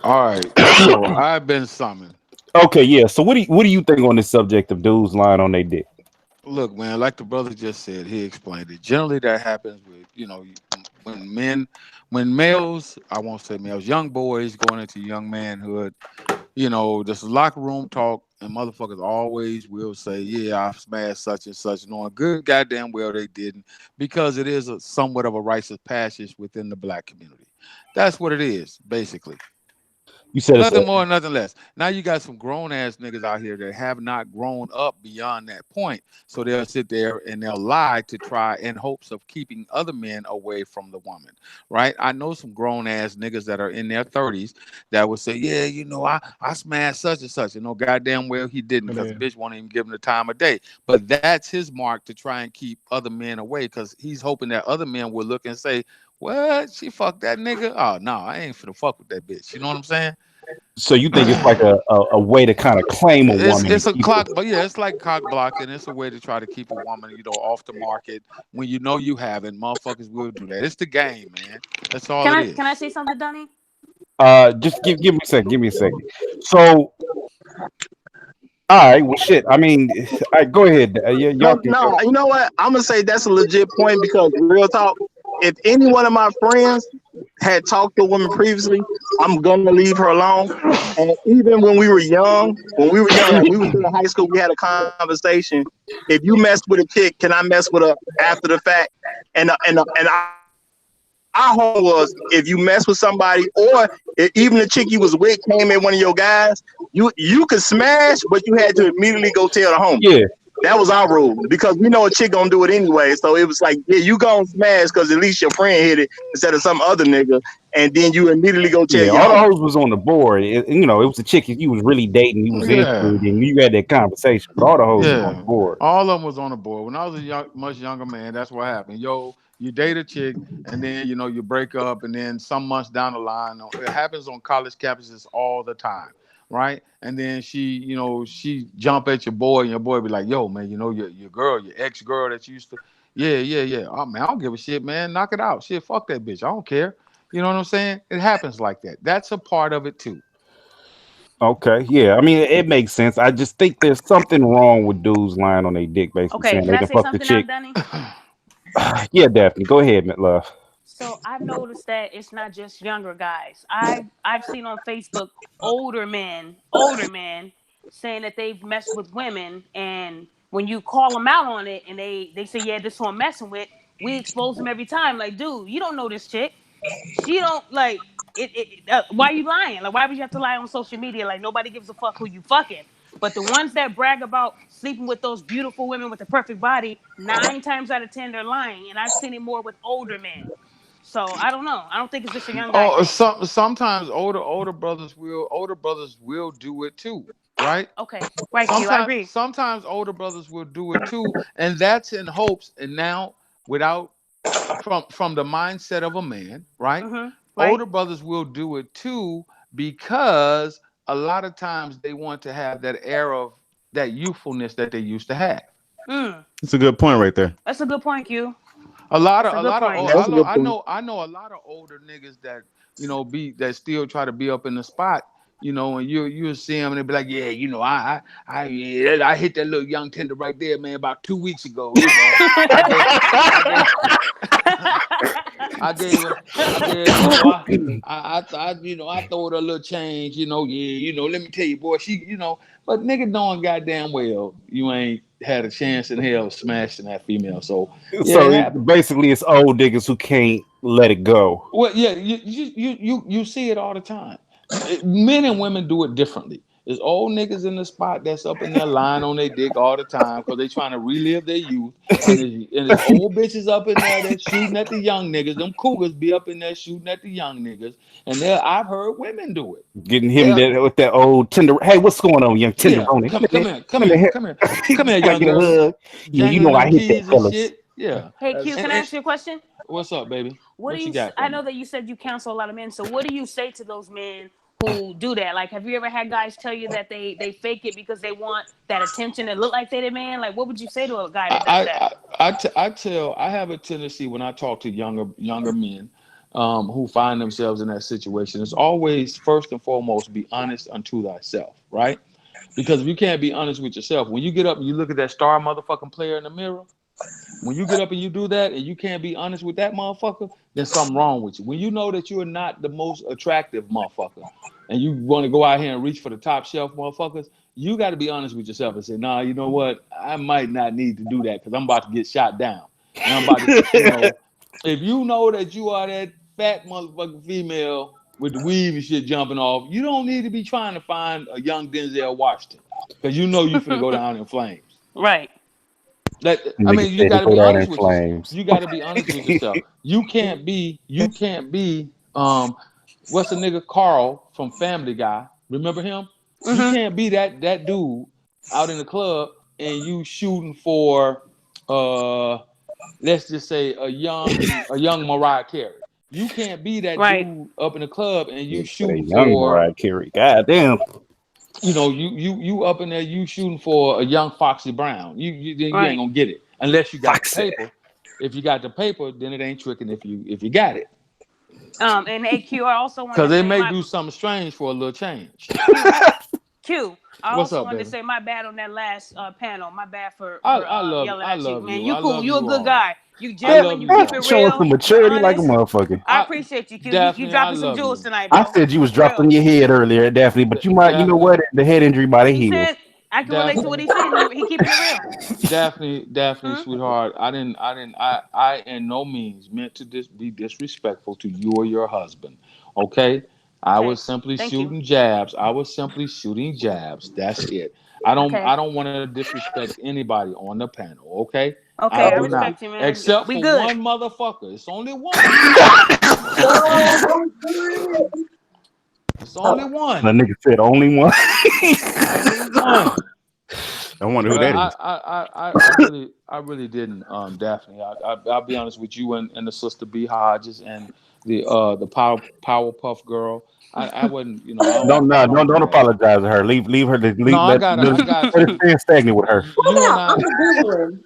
All right. So I've been summoned. Okay, yeah. So what do you think on this subject of dudes lying on their dick? Look, man, like the brother just said, he explained it. Generally, that happens with when males, I won't say males, young boys going into young manhood. This locker room talk, and motherfuckers always will say, "Yeah, I smashed such and such," knowing good goddamn well they didn't, because it is somewhat of a rites of passage within the black community. That's what it is, basically. You said it's Nothing more, nothing less. Now you got some grown ass niggas out here that have not grown up beyond that point. So they'll sit there and they'll lie to try in hopes of keeping other men away from the woman. Right? I know some grown ass niggas that are in their 30s that would say, yeah, you know, I smashed such and such. You know, goddamn well he didn't, because the bitch won't even give him the time of day. But that's his mark to try and keep other men away, because he's hoping that other men will look and say, what? She fucked that nigga? Oh no, I ain't finna fuck with that bitch. You know what I'm saying? So you think it's like a way to kind of claim a woman? It's a clock, but yeah, it's like cock blocking. It's a way to try to keep a woman, you know, off the market when you know you haven't. Motherfuckers will do that. It's the game, man. That's all it is. Can I say something, Donnie? Just give me a second. Give me a second. So, all right. Well, shit. I mean, all right, go ahead. Y'all can No, go. you know what? I'm gonna say that's a legit point, because real talk, if any one of my friends had talked to a woman previously, I'm gonna leave her alone. And even when we were young, like we were in high school, we had a conversation. If you messed with a chick, can I mess with her after the fact? And our home was, if you mess with somebody, or if even the chick you was with came in one of your guys, you could smash, but you had to immediately go tell the homie. Yeah. That was our rule, because we know a chick gonna do it anyway. So it was like, yeah, you gonna smash because at least your friend hit it instead of some other nigga, and then you immediately go tell Yeah, your all the homie. hoes was on the board. You know, it was a chick you was really dating, you was Yeah. into, and you had that conversation. But all the hoes was on the Yeah, board. all of them was on the board. When I was a much younger man, that's what happened. Yo, you date a chick, and then you know you break up, and then some months down the line, it happens on college campuses all the time, right? And then she jump at your boy, and your boy be like, "Yo, man, you know your girl, your ex girl that you used to, yeah. Oh man, I don't give a shit, man. Knock it out, shit. Fuck that bitch. I don't care. You know what I'm saying? It happens like that. That's a part of it too. Okay, yeah. I mean, it makes sense. I just think there's something wrong with dudes lying on their dick, basically Okay, saying can they I can say fuck the something now, chick. Donnie? Yeah, Daphne, go ahead, love. So I've noticed that it's not just younger guys. I've seen on Facebook older men saying that they've messed with women, and when you call them out on it, and they say, yeah, this one messing with, we expose them every time. Like, dude, you don't know this chick. She don't like it. Why are you lying? Like, why would you have to lie on social media? Like, nobody gives a fuck who you fucking. But the ones that brag about sleeping with those beautiful women with the perfect body, 9 times out of 10 they're lying, and I've seen it more with older men. So I don't know. I don't think it's just a young guy Oh, thing. sometimes older brothers will do it too, right? Okay, right, Q. I agree. Sometimes older brothers will do it too, and that's in hopes. And now, without from the mindset of a man, right? Right. Older brothers will do it too, because a lot of times they want to have that air of that youthfulness that they used to have. It's a good point right there. That's a good point, Q. A lot of That's a good I point. know a lot of older niggas that that still try to be up in the spot, and you'll see them and they be like, yeah, I hit that little young tender right there, man, about 2 weeks ago. I throwed her a little change, let me tell you, boy, but nigga knowing goddamn well you ain't had a chance in hell smashing that female. So yeah, So basically, it's old niggas who can't let it go. well, yeah, you see it all the time. Men and women do it differently. There's old niggas in the spot that's up in there lying on their dick all the time because they trying to relive their youth. And there's old bitches up in there that's shooting at the young niggas. Them cougars be up in there shooting at the young niggas. And I've heard women do it. Getting him with that old tender. Hey, what's going on, young tenderoni? Come here, young girl. Yeah, you know I hit that, fellas. Yeah. Hey, Q, can I ask you a question? What's up, baby? What do you got? I know that you said you counsel a lot of men. So what do you say to those men who do that? Like, have you ever had guys tell you that they fake it because they want that attention and look like they the man? Like, what would you say to a guy that does that? I have a tendency when I talk to younger men who find themselves in that situation, it's always first and foremost be honest unto thyself, right? Because if you can't be honest with yourself, when you get up and you look at that star motherfucking player in the mirror, when you get up and you do that and you can't be honest with that motherfucker, then something wrong with you. When you know that you're not the most attractive motherfucker and you want to go out here and reach for the top shelf motherfuckers, you got to be honest with yourself and say, nah, you know what? I might not need to do that because I'm about to get shot down. And I'm about to, if you know that you are that fat motherfucking female with the weave and shit jumping off. You don't need to be trying to find a young Denzel Washington because you know you're finna go down in flames. Right. I mean, you got to be honest with yourself. You got to be honest with yourself. You can't be. What's the nigga Carl from Family Guy? Remember him? You can't be that dude out in the club and you shooting for let's just say a young Mariah Carey. You can't be that dude up in the club and you shooting for Mariah Carey. Goddamn. You know, you up in there, you shooting for a young Foxy Brown. You ain't gonna get it unless you got the paper. If you got the paper, then it ain't tricking if you got it. And AQ, I also want because they may do something strange for a little change. Q, I also wanted to say my bad on that last panel. My bad for yelling at you, man. You cool. You a good guy. You genuine. You keep it showing real. some maturity like a motherfucker. I appreciate you, Q. You dropping some jewels tonight, bro. I said you was dropping your head earlier, Daphne, but you might, you know what? The head injury might have healed. I can relate to what he said. He keeping it real. Daphne, sweetheart, I in no means meant to be disrespectful to you or your husband. Okay? I was simply shooting jabs. That's it. I don't want to disrespect anybody on the panel. Okay. Okay, I respect you, man. Except for one motherfucker. It's only one. It's only one. The nigga said only one. I wonder who that is. I really didn't, Daphne. I'll be honest with you and the sister B Hodges and the Powerpuff Girl. I wouldn't, you know. Don't apologize to her. Leave her. Let her stay stagnant with her. I'm doing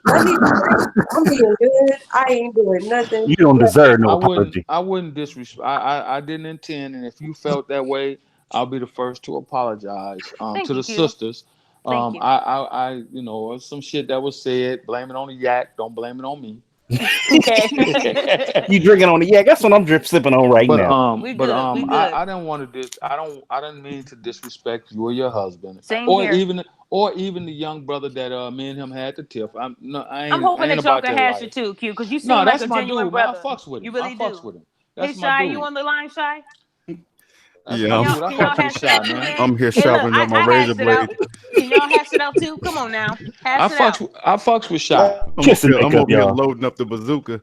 good. I ain't doing nothing. You don't deserve no apology. I wouldn't disrespect. I didn't intend, and if you felt that way, I'll be the first to apologize to the sisters. I you know, some shit that was said. Blame it on the yak. Don't blame it on me. You drinking on the yak? That's what I'm sipping on right now. I didn't want to I didn't mean to disrespect you or your husband, or even the young brother that me and him had to tiff. I'm hoping that y'all can hash it too, Q, because you seem like a genuine brother. I fucks with him. You really do. With him. Hey, Shy, you on the line, Shy? Yeah, I'm here sharpening up my razor blade. Can y'all hash it out too? Come on now. I fucks with Shy. I'm over here loading up the bazooka.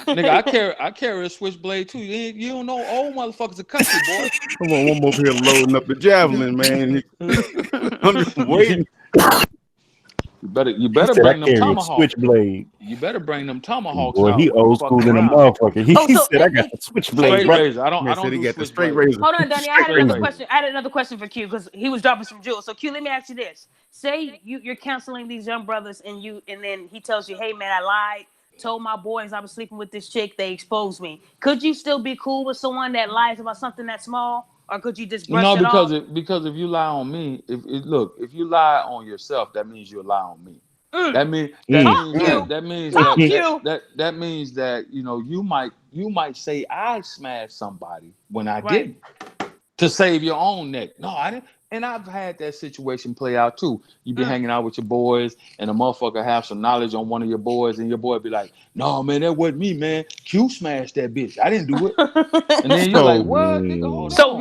Nigga, I carry a switchblade too. You don't know old motherfuckers are country, boy. Come on, I'm over here loading up the javelin, man. I'm just waiting. You better bring them tomahawks. Switchblade. You better bring them tomahawks. Boy, he old school in a motherfucker. He said, "I got the switchblade." Straight razor. I don't get the straight razor. Hold on, Dunny. I had another question for Q because he was dropping some jewels. So Q, let me ask you this: say you're counseling these young brothers, and then he tells you, "Hey, man, I lied. Told my boys I was sleeping with this chick. They exposed me." Could you still be cool with someone that lies about something that small? Or could you just brush it off? Because if you lie on me, if you lie on yourself, that means you lie on me. That means that you know you might say I smashed somebody when I didn't to save your own neck. No, I didn't. And I've had that situation play out too. You be hanging out with your boys, and a motherfucker have some knowledge on one of your boys, and your boy be like, "No, man, that wasn't me, man. Q smashed that bitch. I didn't do it." And then you're like, "What, nigga? Hold on." So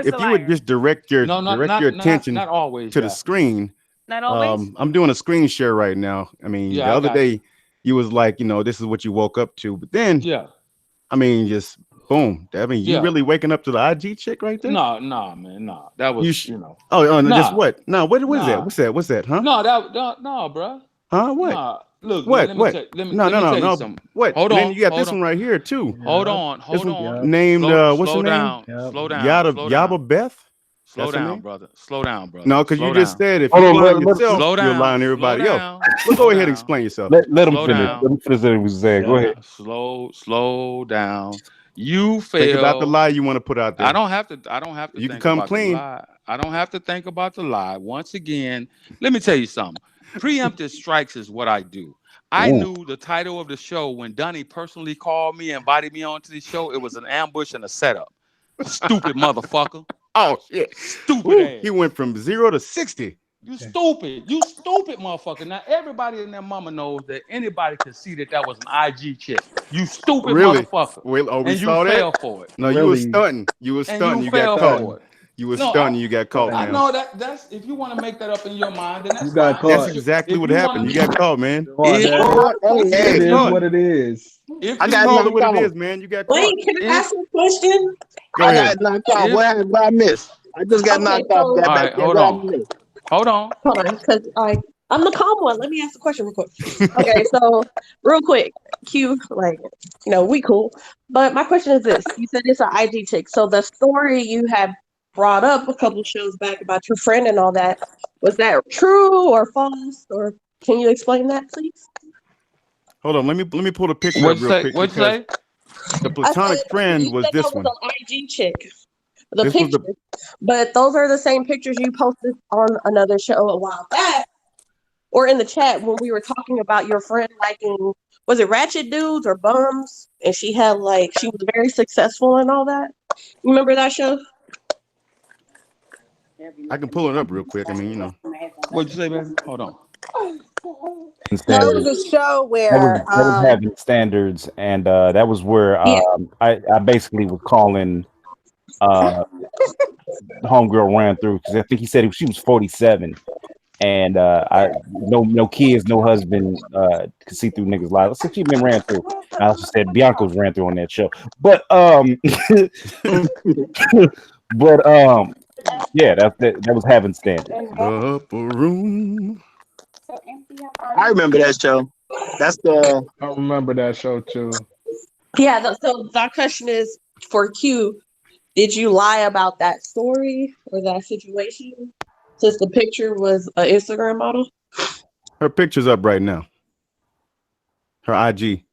if you would just direct your attention not always, to the screen. Not always. I'm doing a screen share right now. I mean, the other day you was like, you know, this is what you woke up to, but then I mean, just boom. I mean, you really waking up to the IG chick right there? No, man, no. That was you know. Oh, no, just what? No, what is that? What's that? Huh? No, bro. Huh? What? Nah, look, what? Man, what? No. What? Hold on. Then you got this one right here too. Hold on. Named what's her name? Slow down. Yaba Beth. Slow down, brother. No, because you just said if you lie yourself, you're lying to everybody else. Let's go ahead and explain yourself. Let him finish. Let him finish what he was saying. Go ahead. Slow down. You fail. Think about the lie you want to put out there. I don't have to. You can come clean. I don't have to think about the lie. Once again, let me tell you something. Preemptive strikes is what I do. I knew the title of the show when Dunny personally called me and invited me onto the show. It was an ambush and a setup. Stupid motherfucker. Oh shit! Stupid ass. He went from 0 to 60. You stupid. You stupid motherfucker. Now everybody and their mama knows that anybody could see that was an IG chick. You stupid motherfucker. Well, oh, we and saw you that? fell for it. No, you was stunting. You was stunting. You got caught. You was stunting. You got caught, man. No, that's if you want to make that up in your mind, then that's You got fine. caught. That's exactly what happened. You got caught, man. It is what it is. If I got called it what it is, man. You got caught. Wait, can I ask a question? Go ahead. I got knocked off. What happened? What I missed? I just got knocked off. All right, hold on. Hold on. Hold on, because I'm the calm one. Let me ask a question real quick. Okay, so real quick, Q, like, you know, we cool. But my question is this. You said it's an IG chick. So the story you had brought up a couple shows back about your friend and all that, was that true or false? Or can you explain that, please? Hold on. Let me pull the picture up real quick. What'd you say? The platonic friend you was said this that one. was an IG chick. The This was picture. the- But those are the same pictures you posted on another show a while back. Or in the chat when we were talking about your friend liking, was it ratchet dudes or bums? And she had she was very successful and all that. You remember that show? I can pull it up real quick. I mean, you know. What'd you say, baby? Hold on. No, it was a show where that was having standards, and that was where I basically was calling homegirl ran through because I think he said she was 47, and I no kids, no husband could see through niggas' lives. I said she been ran through. And I also said Bianca's ran through on that show, but yeah, that was having standards. Upper room. I remember that show. That's the. I remember that show too. Yeah. So that question is for Q. Did you lie about that story or that situation? Since the picture was an Instagram model. Her picture's up right now. Her IG.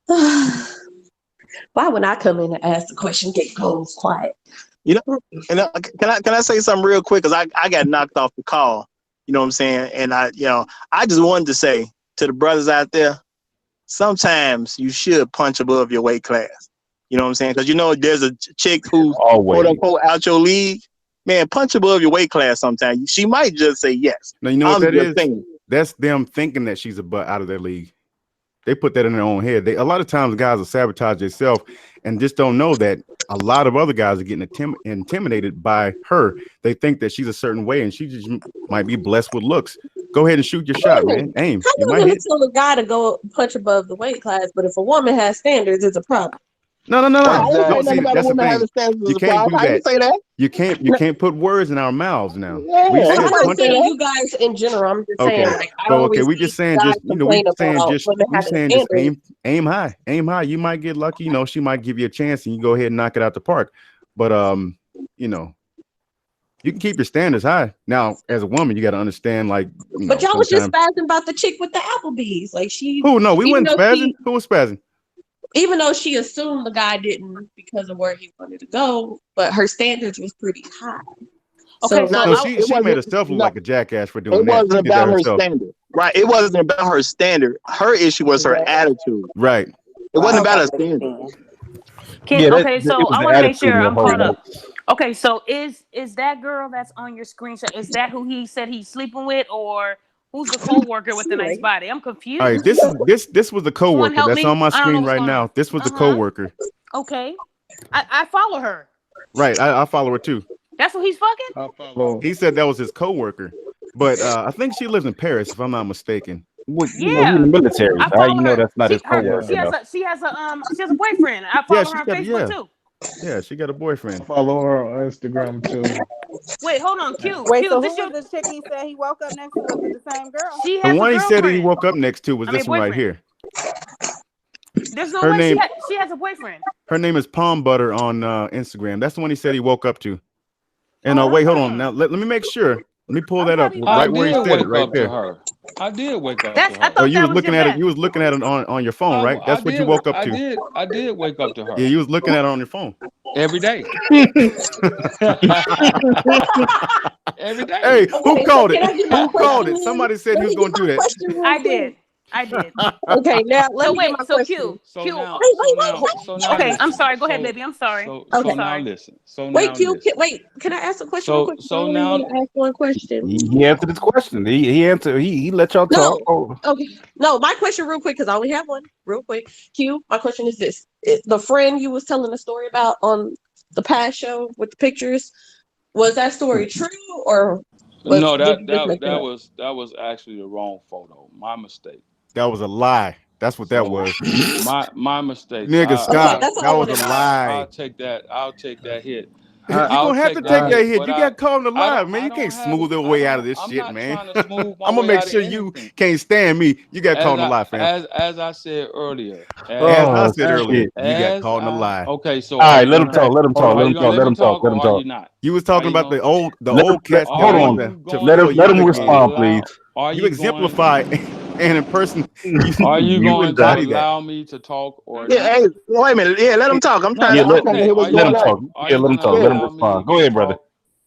Why would I come in and ask the question? Get goes quiet. You know, and can I say something real quick? Because I got knocked off the call. You know what I'm saying? And I just wanted to say to the brothers out there, sometimes you should punch above your weight class. You know what I'm saying? Because there's a chick who's quote unquote out your league. Man, punch above your weight class sometimes. She might just say yes. Now, you know what that is? That's them thinking that she's a butt out of their league. They put that in their own head. A lot of times guys will sabotage themselves and just don't know that a lot of other guys are getting intimidated by her. They think that she's a certain way and she just might be blessed with looks. Go ahead and shoot your shot, man. Aim. How you gonna tell a guy to go punch above the weight class, but if a woman has standards, it's a problem. No. I didn't say See, nothing about that's the women having thing. standards You as a can't do problem. I didn't say that. You can't put words in our mouths now. Yeah. We said I'm not punch saying you guys in general. I'm just saying, Okay. I always We see just saying guys just we complain saying about just women we having saying just standards. aim high. Aim high. You might get lucky, she might give you a chance and you go ahead and knock it out the park. But you can keep your standards high. Now, as a woman, you got to understand But y'all was just spazzing about the chick with the Applebee's. Who? No, we wasn't spazzing. Who was spazzing? Even though she assumed the guy didn't because of where he wanted to go, but her standards was pretty high. Okay, So she made herself look like a jackass for doing It that. wasn't about her standard. Right. It wasn't about her standard. Her issue was her attitude. Right. It wasn't about her standard. Okay, so I want to make sure I'm caught up. Okay, so is that girl that's on your screenshot, is that who he said he's sleeping with, or who's the co-worker with the nice body? I'm confused. All right, this was the co-worker help that's me. on my I don't know screen what's right going now. on. This was the co-worker. Okay. I follow her. Right, I follow her too. That's what he's fucking? He said that was his co-worker, but I think she lives in Paris, if I'm not mistaken. He's in the military. I How you know her. that's not his co-worker? She has a boyfriend. I follow her on Facebook too. Yeah, she got a boyfriend. Follow her on Instagram too. Wait, hold on, Q. Wait, Q, so this who was the chick he said he woke up next to? Was it the same girl? She The has one a he said that he girlfriend. woke up next to was this one right here. There's no Her way name- she has a boyfriend. Her name is Palm Butter on Instagram. That's the one he said he woke up to. And wait, hold on. Now let me make sure. Let me pull that up right where he said it, right there. I did wake up That's, to her. I thought You that was looking your at it. best. You was looking at it on your phone, right? That's what you woke up to. I did wake up to her. Yeah, you was looking at it on your phone. Every day. Every day. Hey, who Okay, called so it? can I get my Who called it? question Somebody said he was Can I going to do get my that. question real I quick? did. I did. Okay, now let So me get wait, my so question. Q, So Q. now, Okay, I'm listen. sorry. Go ahead, So, baby. I'm sorry. so I'm Okay. now sorry. listen. So Wait, now Q, listen. wait. Can I ask a question real So quick? I so only now want to ask one question. He answered his question. He answered. He let y'all talk. No. Oh, Okay. No, my question real quick, because I only have one. Real quick. Q, my question is this. The friend you was telling the story about on the past show with the pictures, was that story true or no, did you just make that that up? was actually the wrong photo. My mistake. That was a lie. That's what that So was. my mistake. Nigga, Okay, stop. that's all That I was a wanted to know. I'll lie. take that. I'll take that hit. You're I'll gonna have to take take that that hit. hit. But You got called a lie, man. I You don't can't have smooth your I way out of don't this I'm shit, not man. trying to smooth my I'm gonna way make out of sure you anything. can't stand me. You got called a lie, fam. As I said earlier, As I oh said earlier, shit. you got called a lie. okay, so All are right, you let him gonna talk. Let him talk. are Let you him gonna talk. let Let me him talk. talk Let or him are you talk. not? You was Are talking you about going the Let, old cats that are hold wanted on. you to going Let fill him. to Let you him up again. respond, please. allow are You you going exemplify and in person are you you going to embody that. allow me to talk or Yeah, not? hey, wait a minute. Yeah, let him talk. I'm No, trying Yeah, to. that's I'm let trying to okay. hear what's Are you let him going gonna on. talk. are Yeah, you let him gonna talk. Yeah. Let him allow me respond. Go to ahead, brother. talk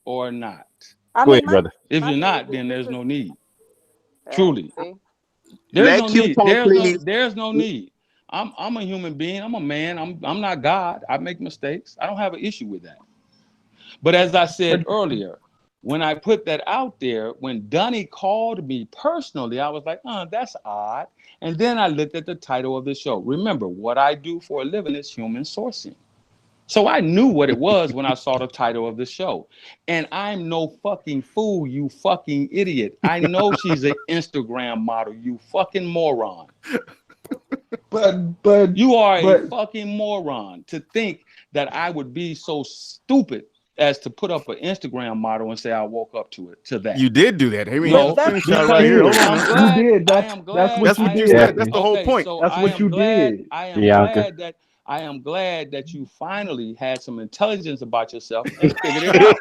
or not? I Go mean, ahead, my brother. If my you're thing not, is then this there's is no need. Truly. see. There's Let no Q need. talk, please. There's no need. I'm a human being. I'm a man. I'm not God. I make mistakes. I don't have an issue with that. But as I said earlier, when I put that out there, when Dunny called me personally, I was like, that's odd. And then I looked at the title of the show. Remember, what I do for a living is human sourcing. So I knew what it was when I saw the title of the show. And I'm no fucking fool, you fucking idiot. I know she's an Instagram model, you fucking moron. But You are a fucking moron to think that I would be so stupid as to put up an Instagram model and say I woke up to that. You did do that. I mean, No, screenshot because right here. Hold on I'm now. you glad. did. I am glad. That's what That's you what you did. said. That's the whole Okay, point. so That's what you did. I am Bianca. glad that you finally had some intelligence about yourself and figured it out.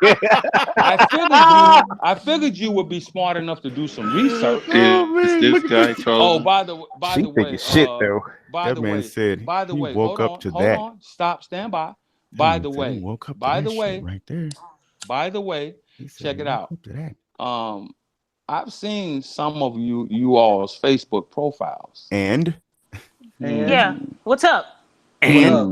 I figured you would be smart enough to do some research. Oh man, look at this. Oh, by She the thinking way, shit though. by That the man way, said he woke up to hold that. on, stop, stand by. That By man the said he way, woke up to by that the shit way, right there. by the way, He said check he it woke out. up to that. I've seen some of you all's Facebook profiles. And Yeah. What's up? What up?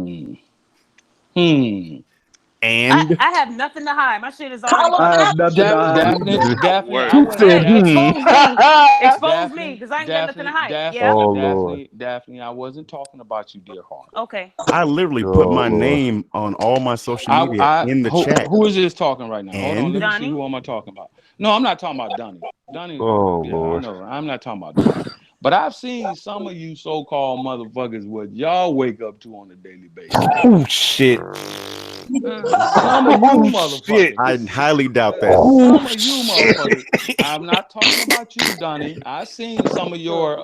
I have nothing to hide. My shit is already Call him I public. have nothing to hide Daphne, either. I wouldn't. Said, Yeah, expose me. Expose me, Daphne, because I ain't got nothing to hide. Yeah. oh Lord. Daphne, I wasn't talking about you, dear heart. Okay. I literally put Oh my Lord. name on all my social media in the chat. Who is this talking right now? Hold on, let me see Donnie. who am I talking about. No, I'm not talking about Donnie. Donnie, Oh yeah, I Lord. know. I'm not talking about Donnie. But I've seen some of you so-called motherfuckers what y'all wake up to on a daily basis. Oh shit. Some of you Oh motherfuckers. shit. I highly doubt that. Some of you motherfuckers. I'm not talking about you, Donnie. I seen some of your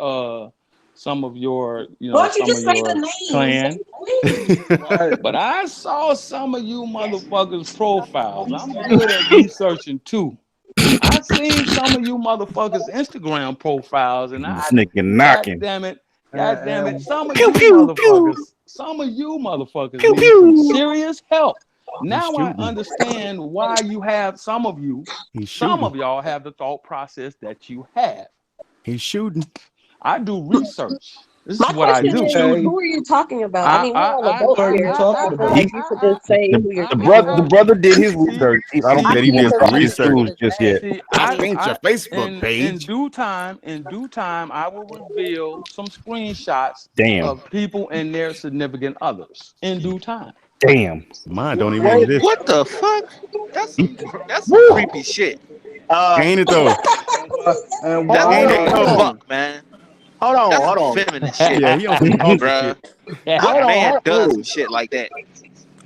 you Why know, don't you some just of say your the names? Say clan. the names. But I saw some of you motherfuckers' profiles. I'm good at researching too. I seen some of you motherfuckers' Instagram profiles, and This nigga knocking. God damn it, some of Pew you pew pew. motherfuckers Pew need some pew. serious help. He's Now I shooting. understand why you have some of He's shooting. y'all have the thought process that you have. He's shooting. I do research. This My is what I question do. is, Okay. who are you talking about? I mean, we're all Who adults are you here, so I talking feel about? like you should just say who you're talking The about. brother did his research. I don't He I think said he he can't wants did to some drop believe his research. news just yet. See, I changed your Facebook page. in due time, I will reveal some screenshots Damn. of people and their significant others in due time. Damn. Mine don't even Wait. exist. What the fuck? That's some Woo. creepy shit. Ain't it though? And That's why Ain't it are gay as though? you? fuck, man. Hold on. That's Hold some on. feminist shit, Yeah, he on some talking bruh. shit. What Hold on. man does some Hey. shit like that?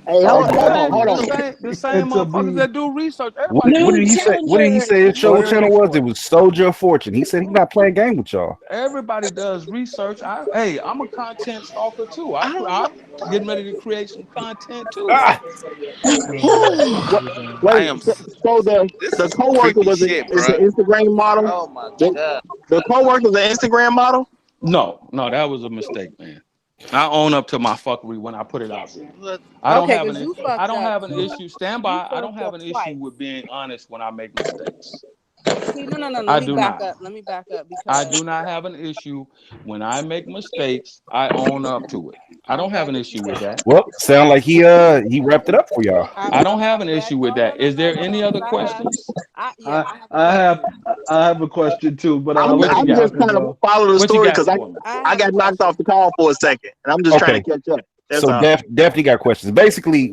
Hey. Hey, Hold but on. Hold on. The same and to motherfuckers be that do research. What Everybody do did New he research. say? What did he challenger. say his show what? channel was? It was Soldier of Fortune. He said he's not playing game with y'all. Everybody does research. I'm a content stalker too. I don't know. I'm getting ready to create some content too. Ah. What, I wait. am. So This the is some coworker creepy was shit, is the bruh. Instagram model. Oh my The, god. the coworker's the Instagram model. No, that was a mistake, man. I own up to my fuckery when I put it out there. What? I don't Okay, have because an you I fucked don't up have an too. issue. Stand You by. I don't fucked have up an issue twice. with being honest when I make mistakes. See, no. I Let me do back not. up. Let me back up I because do not have an issue when I make mistakes. I own up to it. I don't have an issue with that. Well, sound like he wrapped it up for y'all. I don't have an issue with that. Is there any other questions? I have a question too, but I'll I'm let just Bianca trying to go. follow the What you story got because for me? I got knocked off the call for a second, and I'm just trying to catch up. That's So all. definitely got questions. Basically,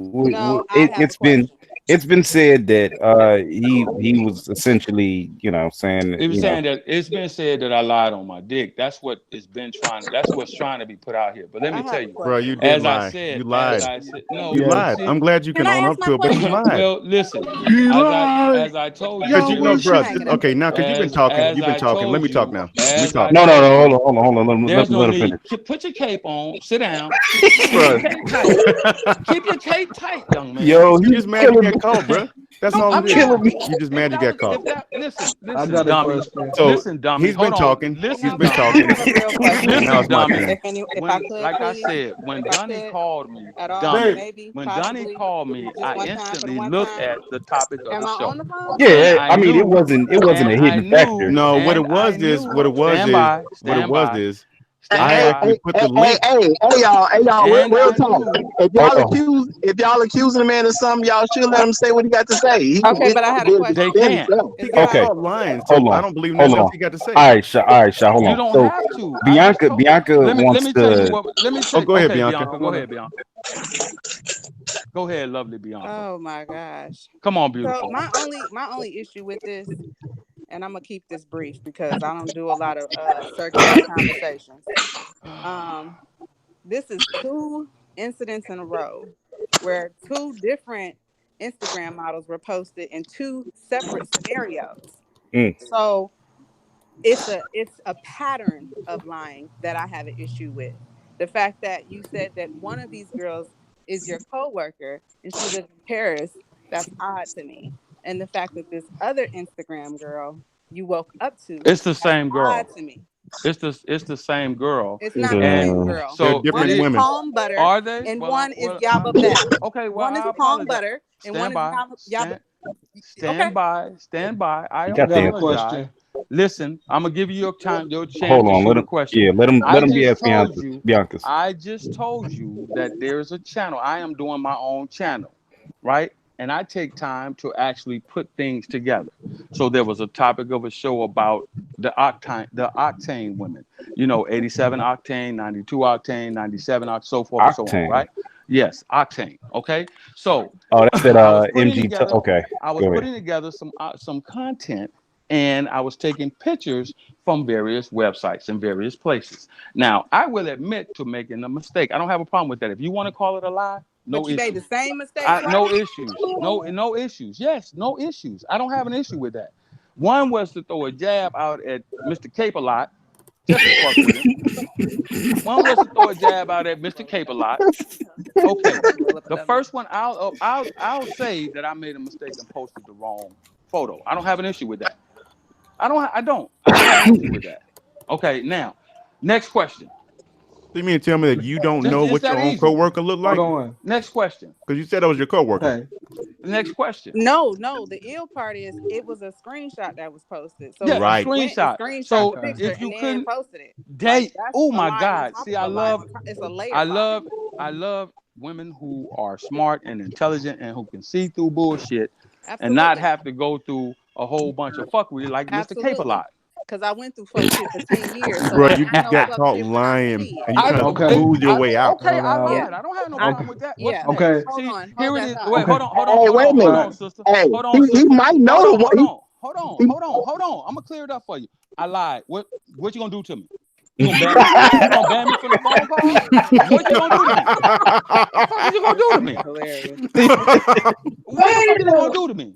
it's been said that he was essentially, saying, He was saying that it's been said that I lied on my dick. That's what it's been trying. That's what's trying to be put out here. But let me tell you, Bro, you did as lie. I said, You lied. no, You lied. I'm glad you can own up to it, but you lied. Well, listen, He lied. as I told you, Because bro. Okay, now because you've been talking. Let me talk now. Let me talk. No, hold on. There's no Let him need. finish. Put your cape on. Sit down. Bro. Keep your cape tight, young man. Yo, you just mad you got caught, bro. That's all it is. killing me. You just mad you got caught. Listen, I got a dummy. question. So Listen, dummy. he's been talking. Listen, He's been talking. Now it's my turn. Like I said, when Dunny called me, when Dunny called me, I instantly looked at the topic of the show. Yeah, I mean, it wasn't a hidden factor. No, what it was is I actually put the link. Hey, y'all, real talk. If y'all accusing a man of something, y'all should let him say what he got to say. Okay, but I had a question. They can't. He got Okay. caught lying, so Hold on. I don't believe nothing else he got to say. All right, Sha, hold on. You don't So have to. Bianca wants let me tell you to. what. Let me tell you. go ahead, Okay, Bianca. Go ahead, Bianca. Go ahead, lovely Bianca. Oh my gosh. Come on, beautiful. So my only issue with this, and I'm gonna keep this brief because I don't do a lot of circular conversations. This is 2 incidents in a row where 2 different Instagram models were posted in 2 separate scenarios. So it's a pattern of lying that I have an issue with. The fact that you said that one of these girls is your coworker and she lives in Paris, that's odd to me. And the fact that this other Instagram girl you woke up to, it's the same girl. Odd to me. It's the same girl. It's not the same girl. So one is women. Palm Butter, are they? and one is Yaba Beck. Okay, well, one is I Palm apologize. Butter, and Stand one by. is Yaba. Stand by. I got the apologize. question. Listen, I'm gonna give you your chance Hold on, to let shoot a him. question. Yeah, let him be at Bianca's. I just told you that there's a channel. I am doing my own channel, right? And I take time to actually put things together. So there was a topic of a show about the octane women. 87 octane, 92 octane, 97 octane, so forth and so on, right? Yes, octane. Okay, so that's that MG. Okay, I was putting together some content, and I was taking pictures from various websites and various places. Now, I will admit to making a mistake. I don't have a problem with that. If you want to call it a lie, no but you issues. made the same mistake. No issues. No issues. Yes, no issues. I don't have an issue with that. One was to throw a jab out at Mr. Cape a lot. Just to fuck with him. One was to throw a jab out at Mr. Cape a lot. Okay. The first one, I'll say that I made a mistake and posted the wrong photo. I don't have an issue with that. I don't have an issue with that. Okay, now, next question. You mean to tell me that you don't know what your own coworker look like? Next question. Because you said that was your coworker. Okay. Next question. No. The ill part is it was a screenshot that was posted. So yeah, right. Screenshot. So the picture if you and couldn't posted it. Oh my God. See, I love it's women who are smart and intelligent and who can see through bullshit. Absolutely. And not have to go through a whole bunch of fuckery like Mr. Cape a lot. Because I went through fuck shit for 10 years. So bro, you got caught lying and you trying to smooth your way out. Okay, I lied. I don't have no problem with that. Yeah. Okay. See, Hold here it is. on. Wait, hold Hey, wait a minute. Hold on, sister. Hey, Hold on, sister. he might know the one. Hold on. I'm gonna clear it up for you. I lied. What you gonna do to me? You gonna ban me from the phone call? What you gonna do to me? What you gonna do to me? Hilarious. What you gonna do to me?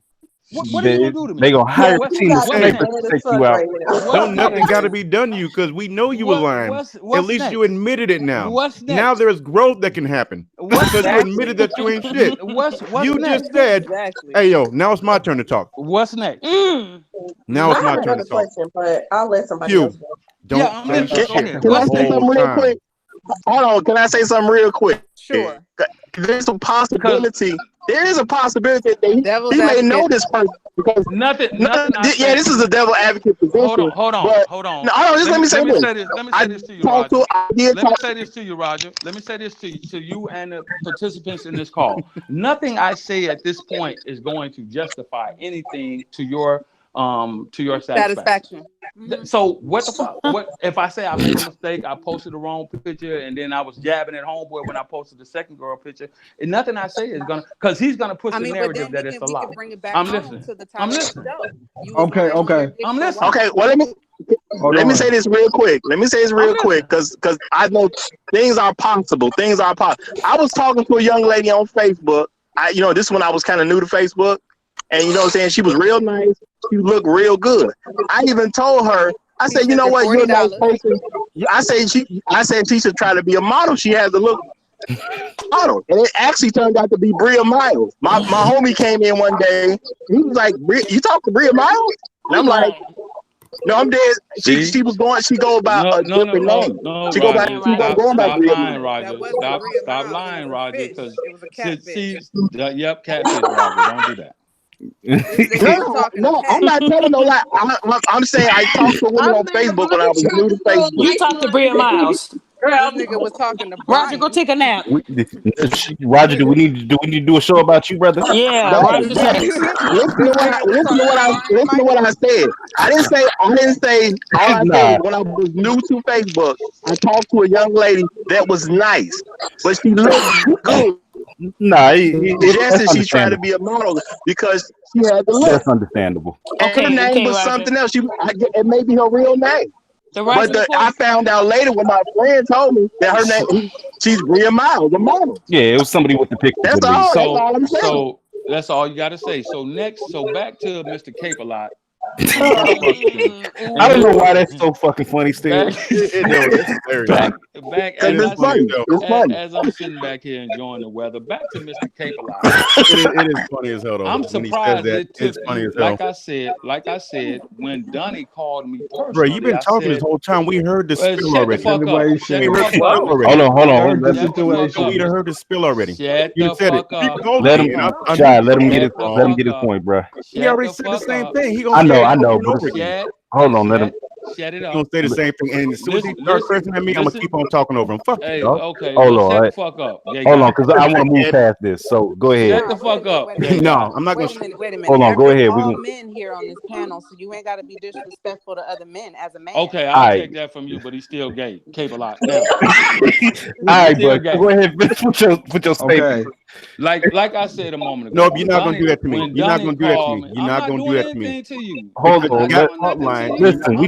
What are you gonna do to me? They gonna hire a team of snipers to take you out. Don't nothing got to be done to you because we know you were lying. At least you admitted it now. What's next? Now there's growth that can happen because you admitted that you ain't shit. What's you next? just said, Exactly. "Hey yo, now it's my turn to talk." What's next? Now it's my turn to talk. Question, but I'll let somebody else go. Don't say shit Can I say something real quick? Hold on. Can I say something real quick? Sure. there's a possibility. There is a possibility that he may know this person because nothing. Yeah, this is a devil advocate position. Hold on. No, just let me say this. Let me say this to you, Roger. Let me say this to you, Roger. Let me say this to you and the participants in this call. Nothing I say at this point is going to justify anything to your satisfaction. Mm-hmm. So what the fuck? What if I say I made a mistake? I posted the wrong picture, and then I was jabbing at homeboy when I posted the second girl picture. And nothing I say is gonna, because he's gonna push the narrative that it's a lie. I'm listening. I'm listening. Okay. I'm listening. Okay. Well, let me say this real quick. Because I know things are possible. I was talking to a young lady on Facebook. This is when I was kind of new to Facebook. And you know what I'm saying? She was real nice. She looked real good. I even told her, I said, you know what, you're a nice person. I said she should try to be a model. She has a look model. And it actually turned out to be Bria Miles. My homie came in one day. He was like, you talk to Bria Miles? And I'm like, no, I'm dead. She was going. She go by a different name. No, she go by. She go going by Bria lying, Roger. Stop lying, Roger. Because yep, catfish, Roger. Don't do that. No, I'm not telling no lie. I'm saying I talked to women on Facebook when I was new to Facebook. You talked to Bria Miles. This nigga was talking to Roger. Go take a nap. Roger, do we need to do a show about you, brother? Yeah. No, Roger. listen to what I said. I didn't say. All I said when I was new to Facebook, I talked to a young lady that was nice, but she looked good. Nah, she tried to be a model because she had the look. That's understandable. And her name was something else. It may be her real name. I found out later when my friend told me that her name, she's Bria Miles, a model. Yeah, it was somebody with the picture. That's all I'm saying. So that's all you got to say. So back to Mr. Cape-A-Lot. I don't know why that's so fucking funny still. As I'm sitting back here enjoying the weather, back to Mr. Cape-A-Lot. It is funny as hell though. I'm surprised it's funny as hell. Like I said, when Donnie called me personally, bro, you've been talking this whole time. We heard the spill already. Hold on. We heard the spill already. You said it. Let him get his point, bro. He already said the same thing. He I know, but hold on, let him. Shut it up. He's gonna say the same thing, and as soon as he starts cursing at me, I'm gonna keep on talking over him. Fuck you, dog. Okay. Hold on, shut the fuck up. Hold on, because I want to move past this. So go ahead. Shut the fuck up. No, I'm not gonna. Wait a minute. Hold on, go ahead. All men here on this panel, so you ain't got to be disrespectful to other men as a man. Okay, I'll take that from you, but he's still gay. Cape-A-Lot. All right, but go ahead. Put your statement. Like I said a moment ago. No, you're not gonna do that to me. You're not gonna do that to me. You're not gonna do that to me. Hold on. Listen, we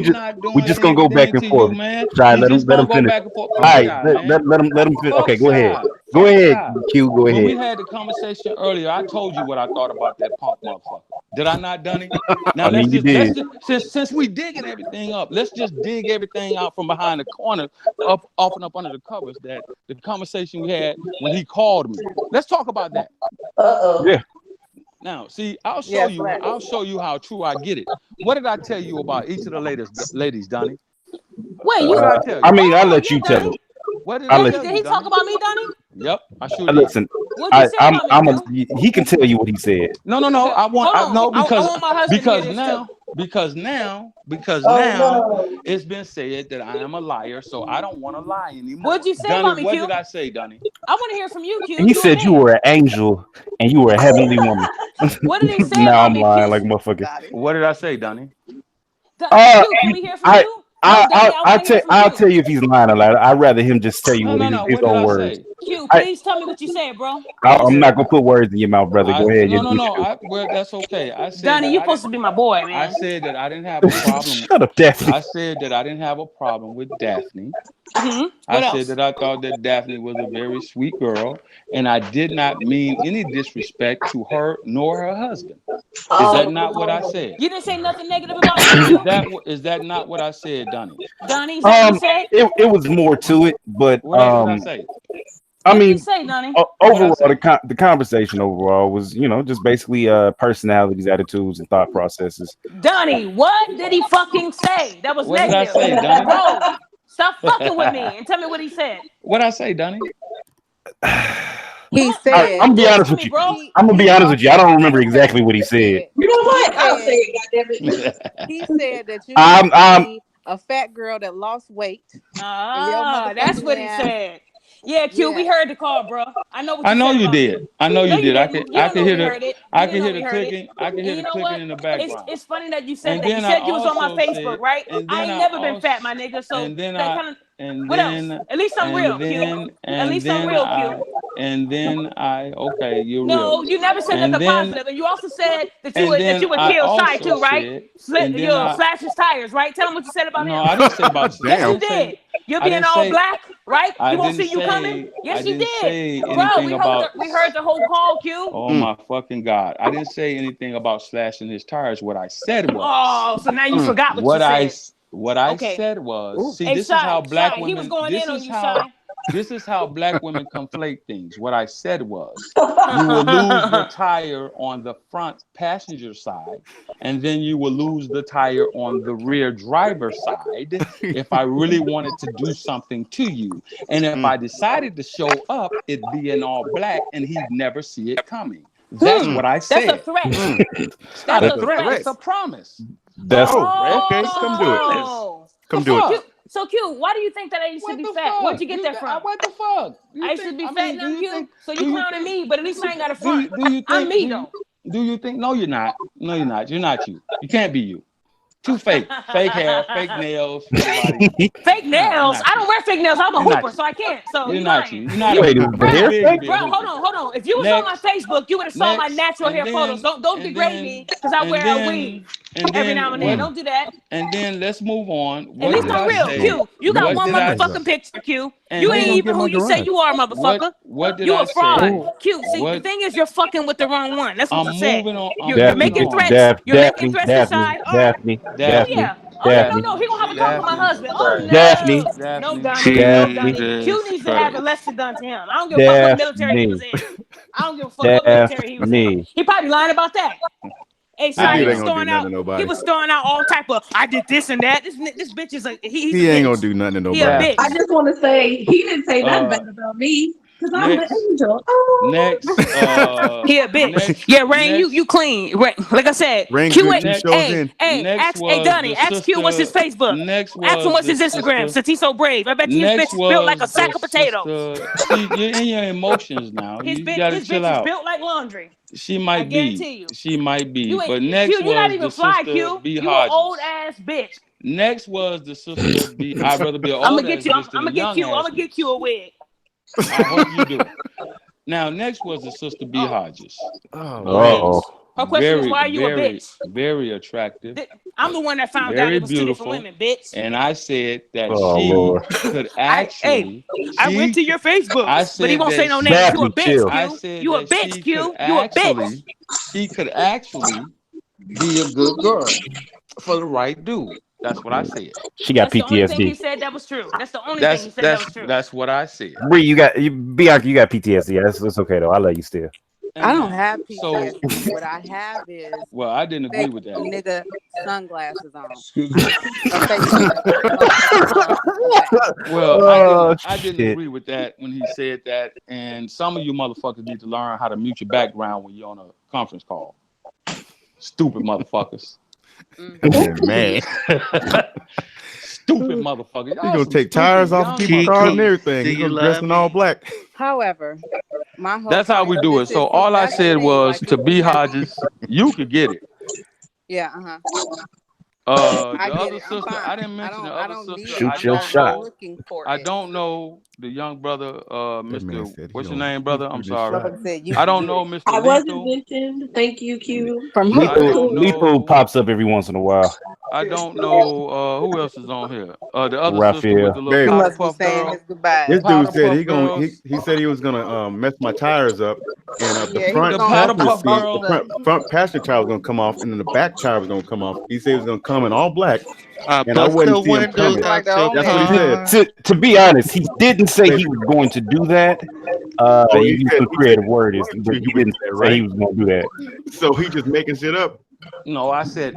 just gonna go back and forth. Try let him finish. All right, let him finish. Okay, go ahead. Go ahead, Q. Go ahead. When we had the conversation earlier, I told you what I thought about that punk motherfucker. Did I not, Donnie? Now since we digging everything up, let's just dig everything out from behind the corner, up and up under the covers. That the conversation we had when he called me. Let's talk about that. Yeah. Now, see, I'll show you how true I get it. What did I tell you about each of the ladies, Donnie? Wait, you? I'll let you tell it. What did he talk about me, Donnie? Yep, I should. Listen, he can tell you what he said. No. Because now it's been said that I am a liar, so I don't want to lie anymore. What'd you say Donnie, about me, what Q? did I say, Donnie? I want to hear from you, Q. And he said you were an angel and you were a heavenly woman. What did he say? Now I'm lying like motherfucker. What did I say, Donnie? Can we hear from you? I'll tell you if he's lying or not. I'd rather him just tell you his own words. Q, please tell me what you said, bro. I'm not gonna put words in your mouth, brother. Go ahead. No. Well, that's okay. I said Donnie, you're supposed to be my boy, man. I said that I didn't have a problem. Shut up, Daphne. I said that I didn't have a problem with Daphne. Mm-hmm. I said that I thought that Daphne was a very sweet girl, and I did not mean any disrespect to her nor her husband. Is that not what I said? You didn't say nothing negative about me. Is that not what I said, Donnie? Donnie, is that what you said? It was more to it, but what did I say? I mean, say, Donnie? Overall, the conversation overall was, just basically personalities, attitudes, and thought processes. Donnie, what did he fucking say? That was what negative. Did I say, Donnie? Bro, stop fucking with me and tell me what he said. What I say, Donnie? He said. I'm gonna be honest with you. I'm gonna be honest with you. I don't remember exactly what he said. You know what? I'll say it, goddammit. He said that you need to be a fat girl that lost weight. That's what he said. Yeah, Q, we heard the call, bro. I know what I you know said. you did. I know you did. I could hear the clicking. I can hear the clicking in the background. It's funny that you said that. You said you was on my Facebook, right? I ain't never been fat, my nigga. So what else? At least I'm real, Q. At least I'm real, Q. And then okay, you're real. No, you never said nothing positive. And you also said that you would kill Shy too, right? Slash his tires, right? Tell him what you said about him. No, I didn't say about Yes, you did. You're being all black, right? You won't see you coming. Yes, you did. Bro, we heard the whole call, Q. Oh my fucking God. I didn't say anything about slashing his tires. What I said was. Oh, so now you forgot what you said. What I said was, see, this is how black women. He was going in on you, Shy. This is how black women conflate things. What I said was, you will lose the tire on the front passenger side, and then you will lose the tire on the rear driver's side if I really wanted to do something to you. And if I decided to show up, it'd be in all black, and he'd never see it coming. That's what I said. That's a threat. It's not a threat. It's a promise. That's okay. Come do it. Come do it. So Q, why do you think that I used to be fat? Where'd you get that from? What the fuck? I used to be fat now, Q. So you clowning me, but at least I ain't got a front. I'm me though. Do you think? No, you're not. No, you're not. You're not you. You can't be you. Too fake. Fake hair, fake nails. Fake nails? I don't wear fake nails. I'm a hooper, so I can't. So you're not you. You're not bro, hold on. If you was on my Facebook, you would have saw my natural hair photos. Don't degrade me because I wear a weave every now and then. Don't do that. And then let's move on. At least I'm real. Q, you got one motherfucking picture, Q. You ain't even who you say you are, motherfucker. What did you I a fraud. say? Q, see, the thing is you're fucking with the wrong one. That's what I said. You're making threats. You're making threats inside. Daphne. No, he gonna have a talk with my husband. Oh no, Daphne. No, Donnie. Q needs to have a lesson done to him. I don't give a fuck what military he was in. I don't give a fuck what military he was in. He probably lying about that. Hey, Shy, he was throwing out all type of I did this and that. This bitch is he ain't gonna do nothing to nobody. I just want to say he didn't say nothing bad about me. Because I'm the angel. Oh. Next. He a bitch. Yeah, Rain, you clean. Like I said, Rain Q ain't. Hey, Donnie, ask Q what's his Facebook. Ask him what's his Instagram. Since he's so brave. I bet you his bitch is built like a sack of potatoes. See, you're in your emotions now. His you bitch is built like laundry. She might be. She might be. But next Q, you're not even fly, Q. You an old ass bitch. Next was the sister B. I'd rather be an old I'm gonna get Q a wig. I hope you do. Now, next was the sister B. Hodges. Her question is, why are you a bitch? Very attractive. I'm the one that found out it was two different women, bitch. And I said that she could actually. I went to your Facebook, but he won't say no names. You a bitch, Q. You a bitch, Q. You a bitch. She could actually be a good girl for the right dude. That's what I said. She got PTSD. The only thing he said that was true. That's the only thing he said that was true. That's what I said. Bree, Bianca, you got PTSD. That's okay though. I love you still. I don't have PTSD. What I have is I didn't agree with that. Nigga sunglasses on. I didn't agree with that when he said that. And some of you motherfuckers need to learn how to mute your background when you're on a conference call. Stupid motherfuckers. Man. Stupid motherfucker. You gonna take tires off people's cars and everything. You gonna dress in all black. However, that's how we do it. So all I said was to B. Hodges, you could get it. Yeah, the other sister, I didn't mention the other sister. Shoot your shot. I don't know the young brother, Mr. What's your name, brother? I'm sorry. I don't know Mr. I wasn't mentioned. Thank you, Q. Lethal pops up every once in a while. I don't know who else is on here. The other Raphael. sister with the little Powerpuff Girl. This dude said he said he was gonna mess my tires up, and the front passenger tire was gonna come off, and then the back tire was gonna come off. He said he was gonna come in all black, and I wouldn't see him coming. That's what he said. To be honest, he didn't say he was going to do that. He used some creative word, but he didn't say he was going to do that. So he just making shit up. No, I said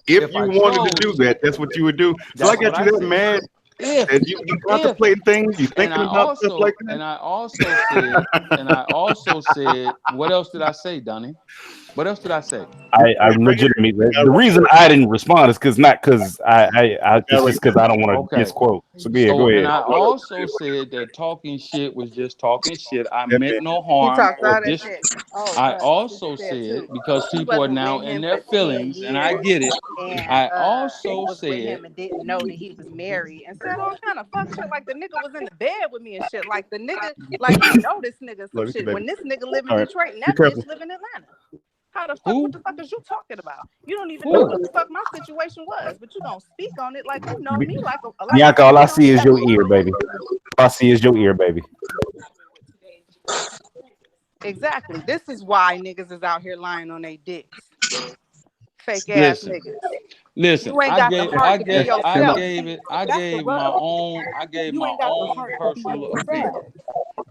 if you wanted to do that, that's what you would do. So I got you that, man. you contemplating things, you thinking about stuff like that. And I also said, what else did I say, Donnie? What else did I say? I legitimately the reason I didn't respond is because it's just because I don't want to misquote. So yeah, go ahead. And I also said that talking shit was just talking shit. I meant no harm or I also said because people are now in their feelings, and I get it. I also said him and didn't know that he was married and said all kind of fuck shit like the nigga was in the bed with me and shit. Like the nigga, like you know this nigga some shit. When this nigga live in Detroit and that bitch live in Atlanta. How the fuck? What the fuck is you talking about? You don't even know what the fuck my situation was, but you don't speak on it like you know me like a Bianca, all I see is your ear, baby. All I see is your ear, baby. Exactly. This is why niggas is out here lying on their dicks. Fake ass niggas. Listen, I gave my own personal opinion.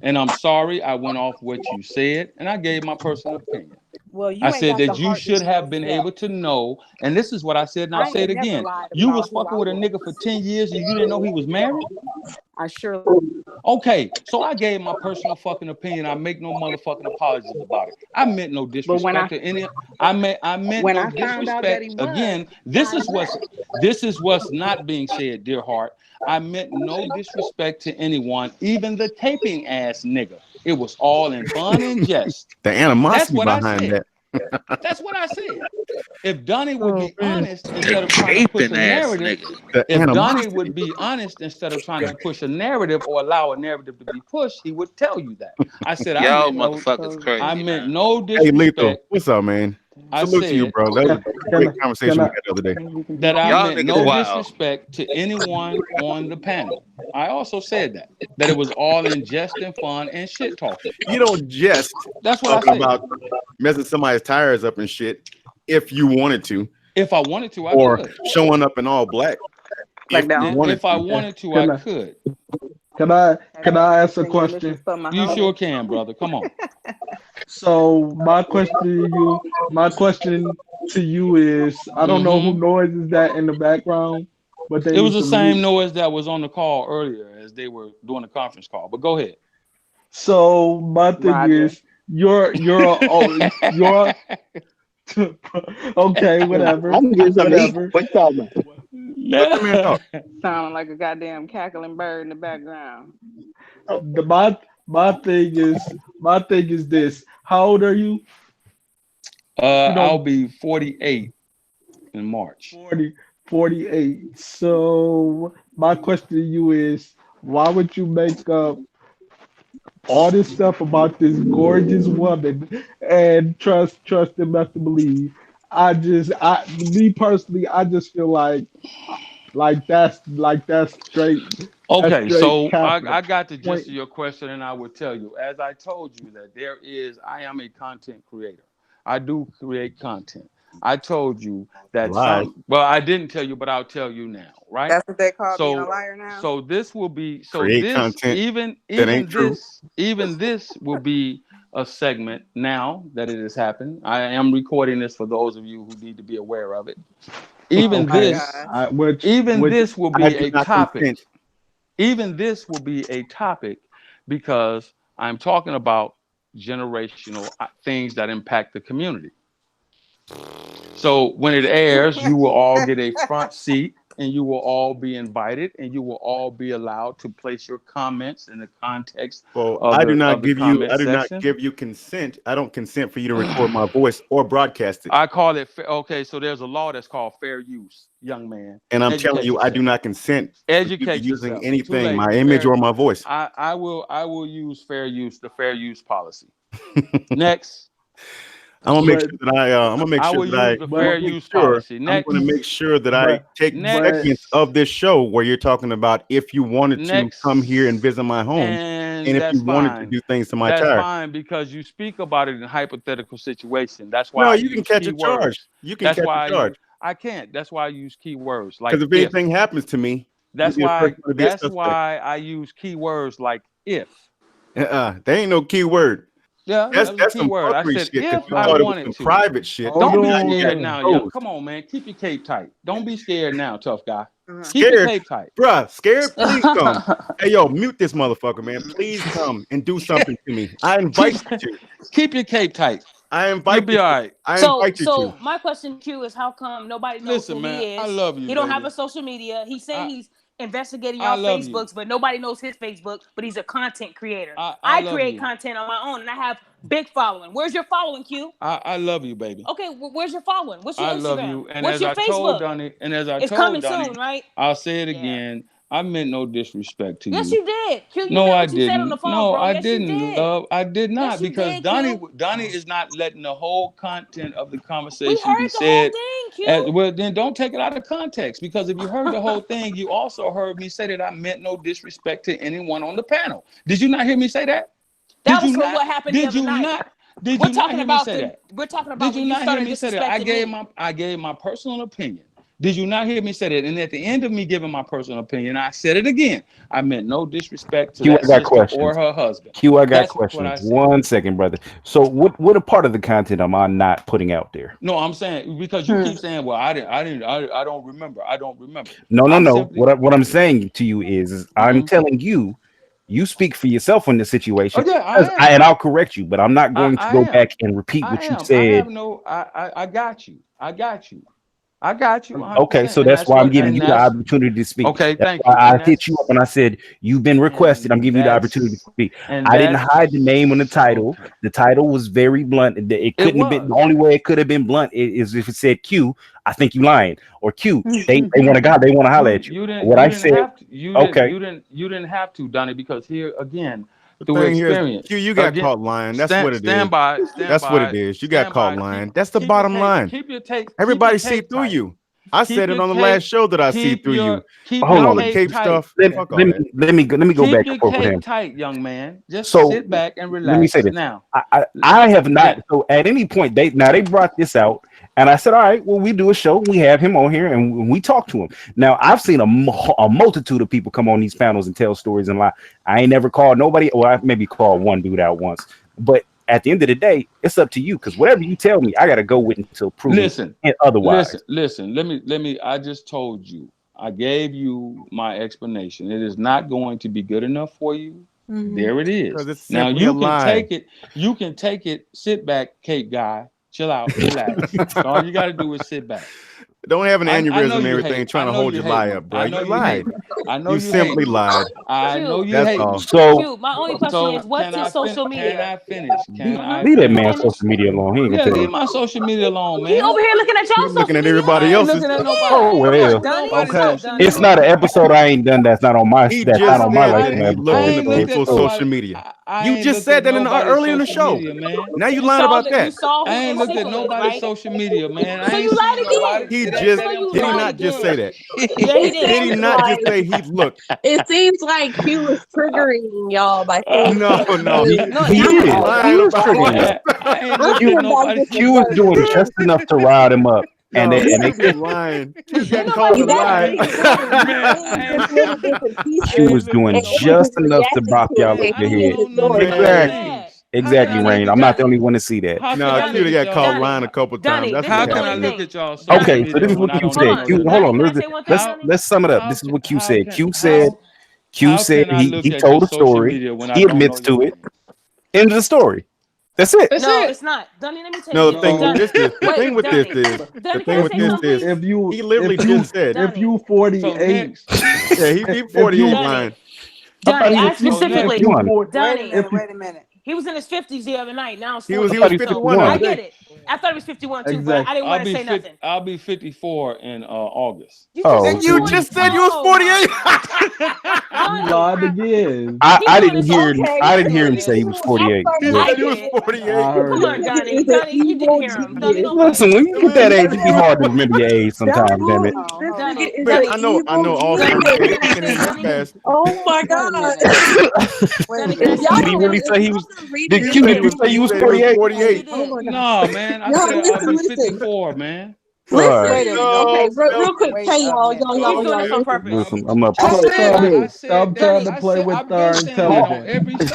And I'm sorry I went off what you said, and I gave my personal opinion. Well, I said that you should have been able to know, and this is what I said, and I'll say it again. You was fucking with a nigga for 10 years and you didn't know he was married? I sure. Okay, so I gave my personal fucking opinion. I make no motherfucking apologies about it. I meant no disrespect to any. I meant no disrespect. Again, this is what's not being said, dear heart. I meant no disrespect to anyone, even the taping ass nigga. It was all in fun and jest. The animosity behind that. That's what I said. If Donnie would be honest instead of trying to push a narrative, or allow a narrative to be pushed, he would tell you that. I said, y'all motherfuckers crazy. I meant no disrespect. Hey, Lethal, what's up, man? Salute to you, bro. That was a great conversation we had the other day. That I meant no disrespect to anyone on the panel. I also said that it was all in jest and fun and shit talking. You don't jest. That's what I said. About messing somebody's tires up and shit. If you wanted to. If I wanted to, I could. Or showing up in all black. If I wanted to, I could. Can I ask a question? You sure can, brother. Come on. So my question to you is, I don't know who noise is that in the background, but it was the same noise that was on the call earlier as they were doing the conference call. But go ahead. So my thing is, you're okay, whatever. I'm getting something to eat. What you talking about? Sounding like a goddamn cackling bird in the background. My thing is this. How old are you? I'll be 48 in March. 48. So my question to you is, why would you make up all this stuff about this gorgeous woman and trust them not to believe? Me personally, I just feel like that's straight. Okay, so I got the gist of your question, and I would tell you, as I told you, that I am a content creator. I do create content. I told you that. I didn't tell you, but I'll tell you now, right? That's what they call being a liar now. So this will be content even this will be a segment now that it has happened. I am recording this for those of you who need to be aware of it. Even this will be a topic. Consent. Even this will be a topic because I'm talking about generational things that impact the community. So when it airs, you will all get a front seat, and you will all be invited, and you will all be allowed to place your comments in the context. I do not give you consent. I don't consent for you to record my voice or broadcast it. I call it okay. So there's a law that's called fair use, young man. And I'm telling you, I do not consent. Educate using anything, my image or my voice. I will use fair use, the fair use policy. Next. I'm gonna make sure that I take segments of this show where you're talking about if you wanted to come here and visit my home, and if you wanted to do things to my tire. That's fine because you speak about it in hypothetical situation. That's why. No, you can catch a charge. You can catch a charge. I can't. That's why I use keywords like. Because if anything happens to me, that's why I use keywords like if. There ain't no keyword. Yeah, that's some word. I said shit. If I wanted to. Private shit. Don't be scared now, yo. Come on, man. Keep your cape tight. Don't be scared now, tough guy. Keep your Scared, cape tight. bruh. Scared, please come. Hey, yo, mute this motherfucker, man. Please come and do something to me. I invite you. Keep your cape tight. I invite You'll be all right. I So, invite you so to. my question, Q, is how come nobody knows Listen, who man, he is? I love you, He don't have baby. a social media. He's saying he's investigating I y'all love you. Facebooks, but nobody knows his Facebook. But he's a content creator. I love create you. content on my own, and I have big following. Where's your following, Q? I love you, baby. Okay, where's your following? What's your I Instagram? love you. And What's as your I Facebook? told Donnie, It's told coming Donnie, soon, right? I'll say it again. I meant no disrespect to Yes, you. you did. Q, you No, know I what you said on didn't. the phone, No, bro. I Yes, you didn't, did. love. I did not Yes, you because did, Donnie Q. is not letting the whole content of the We conversation heard be the whole said. thing, Q. Well, then don't take it out of context, because if you heard the whole thing, you also heard me say that I meant no disrespect to anyone on the panel. Did you not hear me say that? That Did was you for not? what happened the Did other you night. not? Did We're you not talking hear me about say that? We're talking about Did when you you not hear started me say that? disrespecting I gave my personal opinion. Did you not hear me say that? And at the end of me giving my personal opinion, I said it again. I meant no disrespect to Q, I that got sister questions. or her husband. Q, I got That's what I questions. said. 1 second, brother. So, what a part of the content am I not putting out there? No, I'm saying because you keep saying, "Well, I don't remember. I don't remember." No. Simply, What I'm saying to you is I'm telling you, you speak for yourself in this situation. Oh, yeah, I am. And I'll correct you, but I'm not going to I go am. back and repeat I what you am. I said. have no. I got you. I got you. I got you. 100%. Okay, so And that's why I'm giving you the that's opportunity to speak. okay. That's Thank why you. I And hit you up and I said, you've been requested. I'm giving you the opportunity to speak. and I didn't that's hide the name on the title. okay. The title was very blunt. It couldn't have been, the only way it could have been blunt is if it said Q, I think you lying. Or Q, they want to holler at you. You didn't. What You I didn't said, have to. You okay. You didn't have to, Donnie, because here again, The through thing here is, experience. Q, you got Again, caught lying. That's what it is. Stand by. That's what it is. You got caught lying. That's the bottom line. Keep your tape. Everybody see through you. I said it on the last show that I see through you. Hold All on. the cape stuff. Fuck all that. Let me go back and forth with him. Keep tight, young man. Just So, sit back and relax. let me say this. Now, I have not. So at any point, they brought this out, and I said, all right, well, we do a show. We have him on here, and we talk to him. Now, I've seen a multitude of people come on these panels and tell stories and lie. I ain't never called nobody. Well, I maybe called one dude out once, but at the end of the day, it's up to you, because whatever you tell me, I got to go with until proven otherwise. Listen. Let me. I just told you. I gave you my explanation. It is not going to be good enough for you. There it is. Now you can take it. You can take it. Sit back, Cape guy. Chill out. Relax. All you got to do is sit back. Don't have an aneurysm and everything hate. trying to hold your lie up, bro. You lied. I know you simply lied. I know you That's hate. all. So, Q, my only question is, what's his social media? Can I finish? Leave that man's social media alone. He ain't gonna tell leave you. my social media alone, man. He over here looking at y'all social looking at media. everybody else's. Looking at nobody. Oh well. It's not an episode I ain't done that's not on my He that's just not on my said life. that he looked at people's social media. You just said that earlier in the show. Now you lying about that. I ain't looked at nobody's social media, man. I So ain't you lied seen again. nobody. He just did he not just say that? Yeah, he did. Did he not just say he looked? It seems like Q was triggering y'all by saying No. He is. Lying He is about triggering. I ain't looked at nobody's. Q was doing just enough to rile him up. And No, they he lying. He got called a lie. Q was doing just enough to bop y'all with your head. Exactly, Rain. I'm not the only one to see that. No, Q got called lying a couple times. That's How what can I happened. look at y'all? Okay, so this is what Q said. Q, hold on, let's sum it up. This is what Q said. Q said he told a story. He admits to it. End of the story. That's it. No, it's not. Dunny, let me tell No, you. the thing with this is, if you he literally if you, just said, if you 48, yeah, he 48 lying. Donnie, ask specifically. Donnie, Wait a minute. He was in his 50s the other night. Now it's He was 48. 51. I get it. I thought he was 51 too, but I didn't want to say nothing. I'll be 54 in August. And you just said you was 48. you lied again. I didn't hear him say he was 48. He said he was 48. Come on, Donnie. Donnie, you didn't hear him. Donnie, don't Listen, when you get that age, it be hard to remember your age sometimes, damn it. Man, I know all Oh my God. Did he really say he was? Did Q really say you was 48? 48. No, man. I said I'll be 54, man. Listen, okay, real quick, hey y'all. Listen, I'm up. I'm trying to play with our intelligence. every show.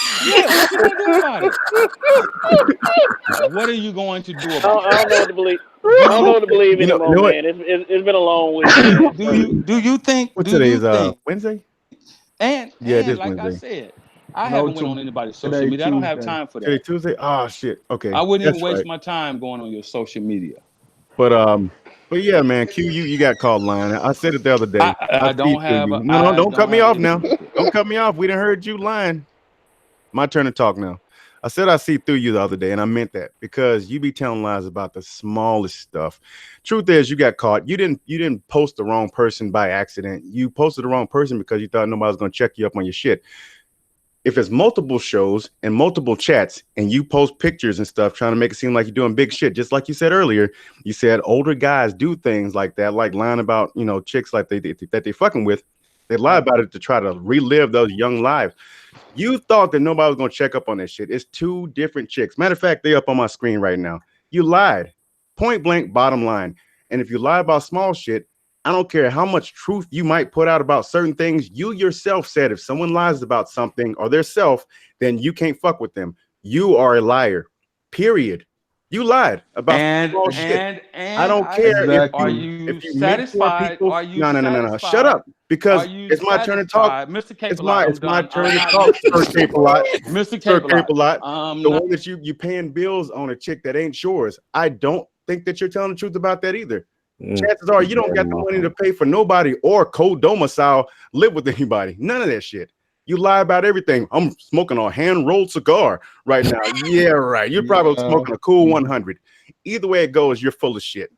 Yeah, what you gonna do about it? What are you going to do I about don't know what to believe. I it? don't know what to believe You know anymore, what? man. It's been a long week. Man. Do you think? What Do today you is think? Wednesday? And Yeah, it is like I Wednesday. said, I No, haven't went on anybody's social today media. I don't have Tuesday. time for Today that. Tuesday. Oh shit. Okay, I wouldn't even that's waste right. my time going on your social media. But yeah, man, Q, you got called lying. I said it the other day. I see don't it through have. you. A, No, I don't don't cut me have off an now. issue with it. Don't cut me off. We done heard you lying. My turn to talk now. I said I see through you the other day, and I meant that because you be telling lies about the smallest stuff. Truth is, you got caught. You didn't post the wrong person by accident. You posted the wrong person because you thought nobody was gonna check you up on your shit. If it's multiple shows and multiple chats, and you post pictures and stuff, trying to make it seem like you're doing big shit, just like you said earlier, you said older guys do things like that, like lying about chicks like that they fucking with. They lie about it to try to relive those young lives. You thought that nobody was going to check up on that shit. It's two different chicks. Matter of fact, they up on my screen right now. You lied. Point blank, bottom line. And if you lie about small shit, I don't care how much truth you might put out about certain things. You yourself said if someone lies about something or their self, then you can't fuck with them. You are a liar. Period. You lied about small shit. I don't care if you satisfied. Are you no. Shut up. Because it's my turn to talk. Mr. It's my turn to talk, Sir Cape-a-Lot. Mr. Sir Cape-a-Lot. The one that you paying bills on a chick that ain't yours. I don't think that you're telling the truth about that either. Chances are you don't got the money to pay for nobody or co-domicile, live with anybody. None of that shit. You lie about everything. I'm smoking a hand-rolled cigar right now. Yeah, right. You're probably smoking a Cool 100. Either way it goes, you're full of shit.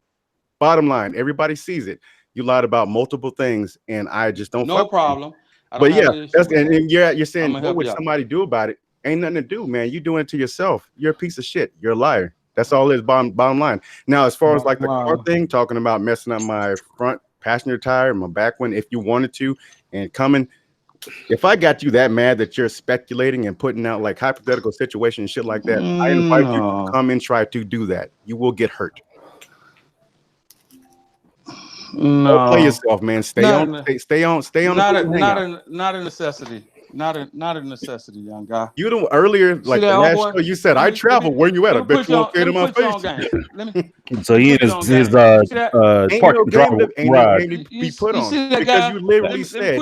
Bottom line, everybody sees it. You lied about multiple things, and I just don't. No problem. But yeah, and you're saying what would somebody do about it? Ain't nothing to do, man. You doing it to yourself. You're a piece of shit. You're a liar. That's all it is. Bottom line. Now, as far as like the car thing, talking about messing up my front passenger tire, my back one, if you wanted to, and coming. If I got you that mad that you're speculating and putting out like hypothetical situations and shit like that, I invite you to come and try to do that. You will get hurt. No, don't play yourself, man. Stay on. Not a necessity. Not a necessity, young guy. You know, earlier, like the last show, you said I travel. Where you at? I bet you won't fit in my face. So he is his parking driver ride. Be put on because you literally said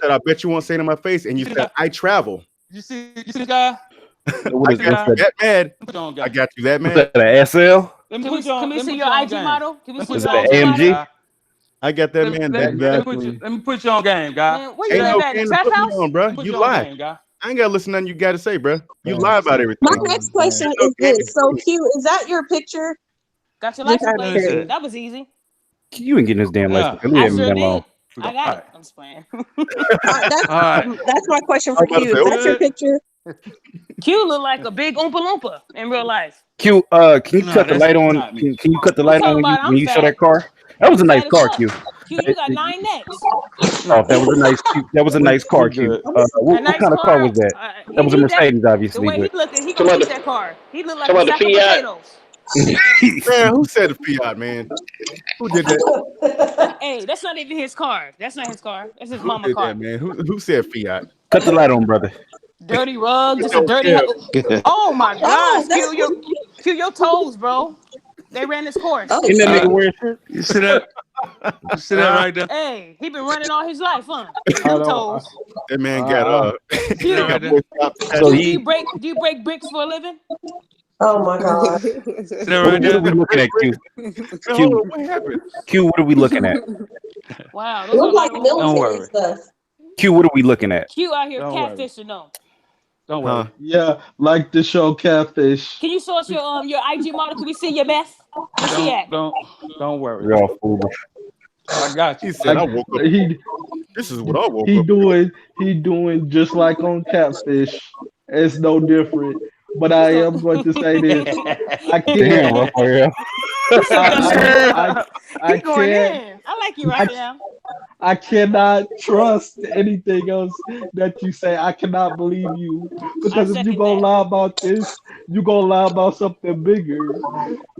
I bet you won't say it in my face, and you said I travel. You see the guy? I got you that mad. I got you that mad. Was that an SL? Can we see your IG model? Can we see Was your that an AMG? I got that man. Let me put you on game, guy. Man, where you at? Ain't Trap house? on, bro. You lie. I ain't gotta listen to nothing you gotta say, bro. You lie about everything. My next question is this. So, Q, is that your picture? Got your license plate? That was easy. You ain't getting this damn license. I sure did. I got it. I'm just playing. That's my question for Q. Is that your picture? Q look like a big Oompa Loompa in real life. Q, can you cut the light on? Can you cut the light on when you show that car? That was a nice car, Q. Q, you got 9 necks. Oh, that was a nice car, Q. What kind of car was that? That was a Mercedes, obviously. The way he looking, he gonna keep that car. He look like a sack of potatoes. Man, who said the Fiat, man? Who did that? Hey, that's not even his car. That's not his car. That's his mama's Who did car. that, man? Who said Fiat? Cut the light on, brother. Dirty rug, just a dirty. Oh my gosh, Q your toes, bro. They ran this course. Ain't that nigga wearing shirt? You see that? You see that right there? Hey, he been running all his life, huh? Toes. That man got Do you break bricks for a living? Oh my God. What are we looking at, Q? What happened? Q, what are we looking at? Wow. It looks like Don't military worry. stuff. Q, what are we looking at? Q out here Don't worry. catfishing though. Don't worry. Yeah, like the show Catfish. Can you show us your IG model? Can we see your best? Where's she at? Don't worry. You're all foolish. I got you. He said, I woke up. This is what I woke up. He doing just like on Catfish. It's no different. But I am going to say this. I Damn, can't. Raphael. I Going can't. in. I like you right now. I cannot trust anything else that you say. I cannot believe you. Because if you're going to lie about this, you're going to lie about something bigger.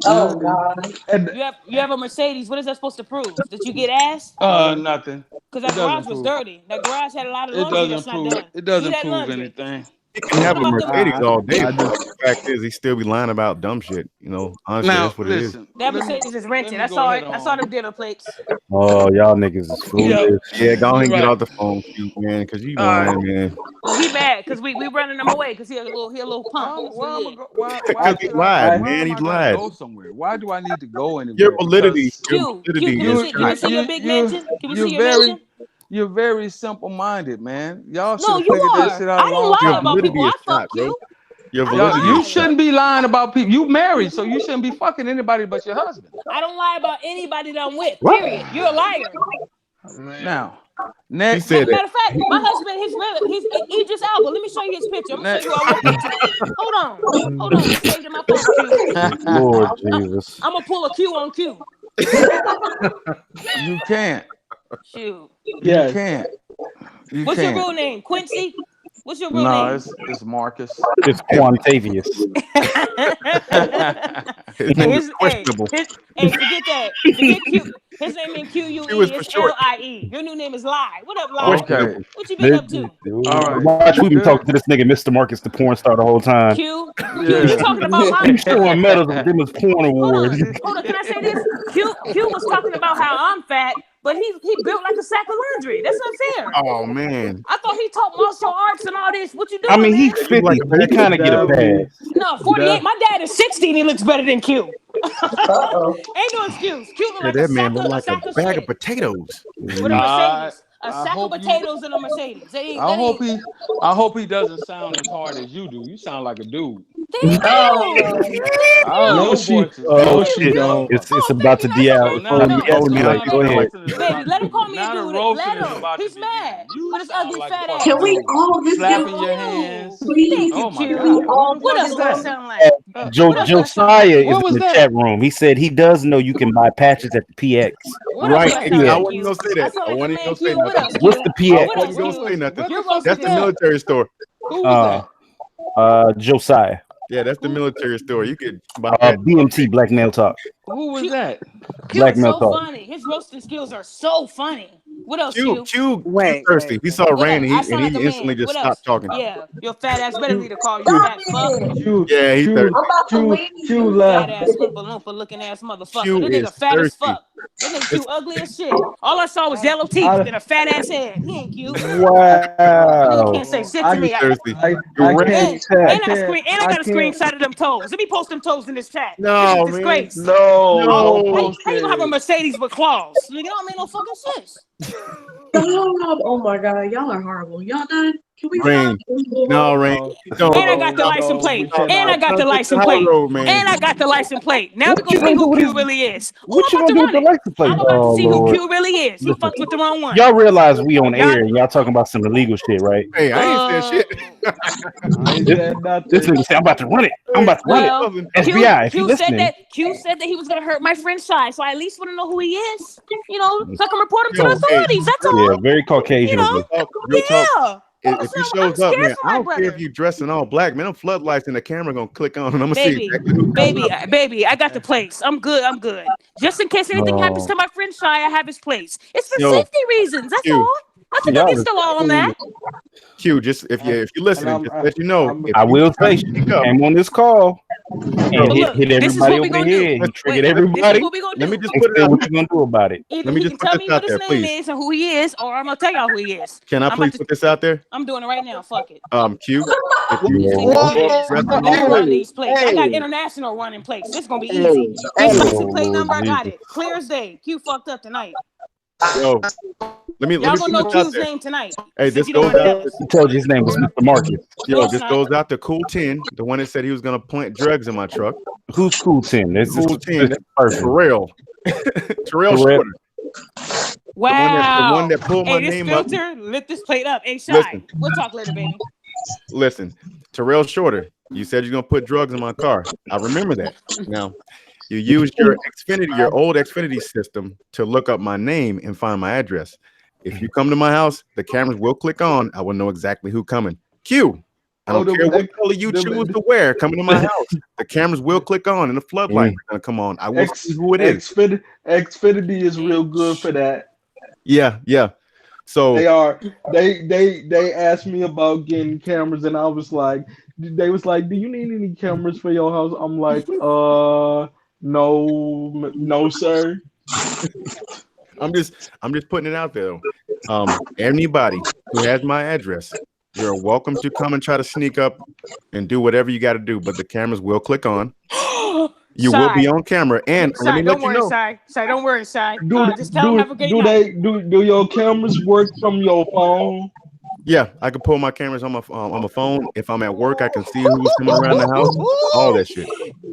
Oh, God. And You have a Mercedes. What is that supposed to prove? Did you get ass? Nothing. Because that garage was dirty. That garage had a lot of laundry that's not done. It doesn't Do that prove laundry. anything. He can have a Mercedes all day. But the fact is, he still be lying about dumb shit. You know, honestly, Now, that's what it is. listen. That Mercedes is rented. let I me saw go it. ahead I saw them dinner plates. Oh, y'all niggas is foolish. Yeah, go ahead and get Right. off the phone, man, because you lying, man. Well, he mad because we running him away because he a little punk. Why Because he lied, man. He am I gonna lied. go somewhere? Why do I need to go anywhere? Your validity. Q, can we see your big mansion? Can we see your mansion? You're very simple-minded, man. Y'all should No, have you figured that are. shit out I a don't long lie time. about validity people. I is fuck shot, bro. you. Your I don't validity You lie. is shot. shouldn't be lying about people. You married, so you shouldn't be fucking anybody but your husband. I don't lie about anybody that I'm with. What? Period. You're a liar. Now, He next, said that. Matter of fact, my husband, he's Idris Elba. Let me show you his picture. I'm gonna show you who I woke up to. Hold on. It's saved in my phone, Q. Lord Jesus. I'm gonna pull a Q on Q. you can't. Shoot. Yes. You can't. You What's can't. your real name? Quincy? What's your real No, name? it's Marcus. It's Quantavius. His name is His, questionable. forget that. Forget Q. His name ain't Q-U-E. Q is for It's short. L-I-E. Your new name is Lie. What up, Lie? Okay. What you been up to? All right. Watch, we've been Good. talking to this nigga, Mr. Marcus, the porn star, the whole time. Q, you Yeah. talking about my... He's showing medals of them as porn awards. Hold on, can I say this? Q was talking about how I'm fat, but he built like a sack of laundry. That's unfair. Oh man. I thought he taught martial arts and all this. What you doing, I mean, he's man? 50, like so he kind of get a pass. No, 48. My dad is 60 and he looks better than Q. Ain't no excuse. Q look like That a man sack look of, like a sack a of bag shit of potatoes. with a Mercedes. A I sack of hope you- potatoes and a Mercedes. I hope he doesn't sound as hard as you do. You sound like a dude. Thank you. No, she Shit. don't. It's about to So now deactivate. Go ahead. Baby, let him call me a Now the dude. roasting Let is him. about to He's begin. mad. You With his sound ugly like a fat fucking ass. Can we dude. all just Slapping get your hands. Thank you, Oh my Q. God. What else is do I that? sound like? What else do I sound Josiah like? is in was the that? chat room. He said he does know you can buy patches at the PX. What else do I sound I like, wasn't Q? gonna say I that. sound I like a wasn't man, gonna say Q. What nothing. else, What's Q? the PX? What I else, wasn't gonna say Q? nothing. You're That's roasted the bad. military store. Who was Josiah. Yeah, that's the military store. You could buy BMT Black Male Talk. that? Who was that? Q Black is Male so Talk. funny. His roasting skills are so funny. What else, Q Q? thirsty. He saw What Rain else? and I sound like a he instantly man. just What else? stopped talking. Yeah, your fat ass better leave the call, you fat fuck. Yeah, he thirsty. Q Fat left. ass Oompa Loompa looking ass motherfucker. Q That nigga is fat as thirsty. fuck. That nigga Q ugly as shit. All I saw was yellow teeth and a fat ass head. He ain't cute. Nigga Wow. can't say shit I- to me. Thirsty. I Direct can't. And I got a screenshot of them toes. Let me post them toes in this chat. No, This is a man. disgrace. No, don't How post you gonna have a it. Mercedes with claws? Nigga, don't make no fucking sense. Stop. Oh my God. Y'all are horrible. Y'all done? Can we Rain. No, Rain. And I got the license plate. And I got the license plate. And I got the license plate. Now we're gonna see who Q really is. What you gonna do with the license plate? I'm about to see who Lord. Q really is. He fucked with the wrong one. Y'all realize we on air and y'all talking about some illegal shit, right? Hey, I ain't said shit. I ain't said nothing. This nigga say I'm about to run it. I'm about to run Well, it. FBI, if you listening. Q said that he was gonna hurt my friend Shy, so I at least want to know who he is. You know, so I can report him to the authorities. That's all. Yeah, very Caucasian. You know? Real talk. Yeah. If he shows up, scared man, for my I don't care brother. if you dressing all black, man. Them floodlights in the camera gonna click on, and I'm gonna see Baby, exactly who comes up. baby, I got the place. I'm good. Just in case anything happens to my friend Shy, I have his place. It's for Yo, safety reasons. That's Q. all. Nothing Y'all against the law on that. Q, just if you listening, just let you know. I will say, she came on this call and Look, hit this is everybody what we over the gonna do. head. He Wait, triggered this is everybody. what we gonna Let me do. just And put it said out. what you gonna do about it. Either Let me he just can put tell this me what out his there, name please. is and who he is, or I'm gonna tell y'all who he is. Can I please put this out there? I'm doing it right now. Fuck it. Q, if His you name is Q. dress I'm gonna run normal, these plates. I got international running plates. This is gonna be easy. This license plate number, I got it. Clear as day. Q fucked up tonight. yo, let me Y'all put gonna know this out Q's there. name tonight. Hey, Since this he the goes one that out. knows. He told you his name was Mr. Marcus. Yo, No, it's this not. goes out to Cool 10, the one that said he was gonna plant drugs in my truck. Who's Cool 10? This is Cool 10, this person. Terrell. Terrell Terrell. Shorter. Wow. The one that pulled my Hey, this name up. filter, lift this plate up. Hey, Shy. Listen. We'll talk later, baby. Listen, Terrell Shorter, you said you're gonna put drugs in my car. I remember that. Now, you used your old Xfinity system to look up my name and find my address. If you come to my house, the cameras will click on. I will know exactly who coming. Q. I don't care what color you choose to wear. Coming to my house, the cameras will click on, and the floodlights are gonna come on. I will see who it is. Xfinity is real good for that. Yeah. So They are. They asked me about getting cameras, and I was like, they was like, "Do you need any cameras for your house?" I'm like, no, sir. I'm just putting it out there. Anybody who has my address, you're welcome to come and try to sneak up and do whatever you got to do, but the cameras will click on. You will be on camera, and let me Don't let you worry, know. Shy. Don't worry, Shy. Just tell him have a great do night. do your cameras work from your phone? Yeah, I can pull my cameras on my phone. If I'm at work, I can see who's coming around the house. All that shit.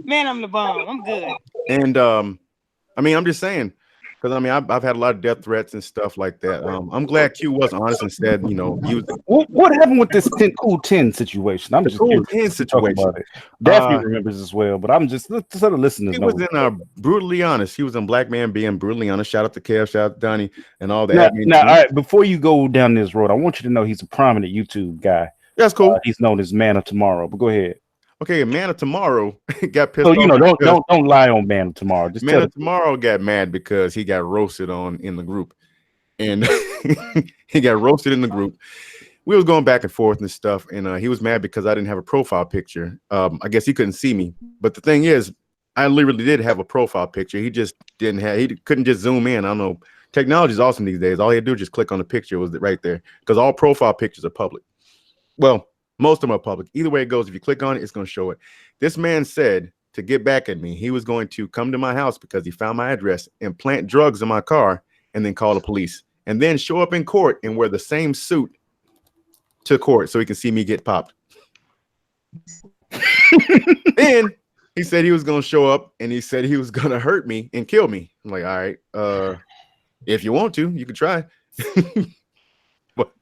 Man, I'm the bomb. I'm good. And I mean, I'm just saying, because I mean, I've had a lot of death threats and stuff like that. I'm glad Q was honest and said, you know, what happened with this Cool 10 situation? I'm just Cool curious 10 to talk situation. about it. Daphne remembers as well, but I'm just let the listeners He know. was in Brutally Honest. He was in Black Man Being Brutally Honest. Shout out to Kev, shout out to Donnie, and all the admins. Now, all right, before you go down this road, I want you to know he's a prominent YouTube guy. That's cool. He's known as Man of Tomorrow. But go ahead. Okay, Man of Tomorrow got pissed So off. you know, don't lie on Man of Tomorrow. Just Man tell of Tomorrow got mad because he got roasted in the group, and he got roasted in the group. We was going back and forth and stuff, and he was mad because I didn't have a profile picture. I guess he couldn't see me, but the thing is, I literally did have a profile picture. He just didn't have. He couldn't just zoom in. I don't know. Technology is awesome these days. All he had to do was just click on the picture. It was right there because all profile pictures are public. Well, most of them are public. Either way it goes, if you click on it, it's going to show it. This man said to get back at me, he was going to come to my house because he found my address and plant drugs in my car and then call the police and then show up in court and wear the same suit to court so he can see me get popped. Then he said he was going to show up and he said he was going to hurt me and kill me. I'm like, all right, if you want to, you can try. But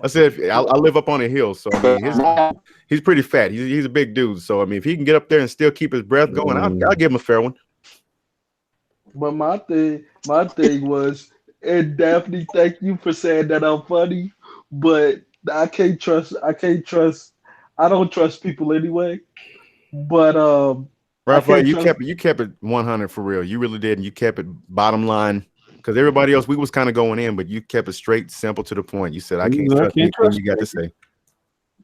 I said, I live up on a hill, so I mean, he's pretty fat. He's a big dude, so I mean, if he can get up there and still keep his breath going, I'll give him a fair one. But my thing was, and Daphne, thank you for saying that I'm funny, but I don't trust people anyway. But Raphael, you kept it 100 for real. You really did, and you kept it bottom line. Because everybody else, we was kind of going in, but you kept it straight, simple to the point. You said, "I can't trust anything you got to say."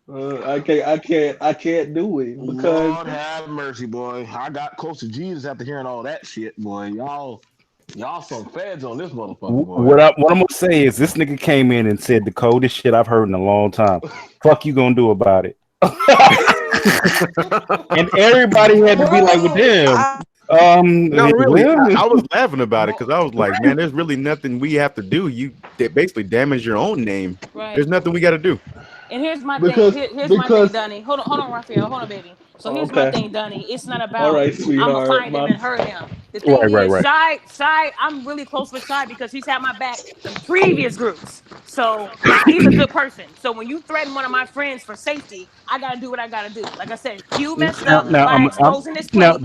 I can't do it because Lord have mercy, boy. I got close to Jesus after hearing all that shit, boy. Y'all some feds on this motherfucker, boy. What I'm gonna say is this nigga came in and said the coldest shit I've heard in a long time. Fuck you gonna do about it? And everybody had to be like, "With them." No, really, I was laughing about it because I was like, man, there's really nothing we have to do. You basically damage your own name. Right. There's nothing we got to do. And here's my thing. Here's my thing, Donnie. Hold on, Raphael. Hold on, baby. So here's my thing, Donnie. It's not about all right, I'm sweetheart. gonna find him and hurt him. The thing is, Right. Shy, I'm really close with Shy because he's had my back in previous groups. So he's a good person. So when you threaten one of my friends for safety, I gotta do what I gotta do. Like I said, Q messed up by exposing his plate.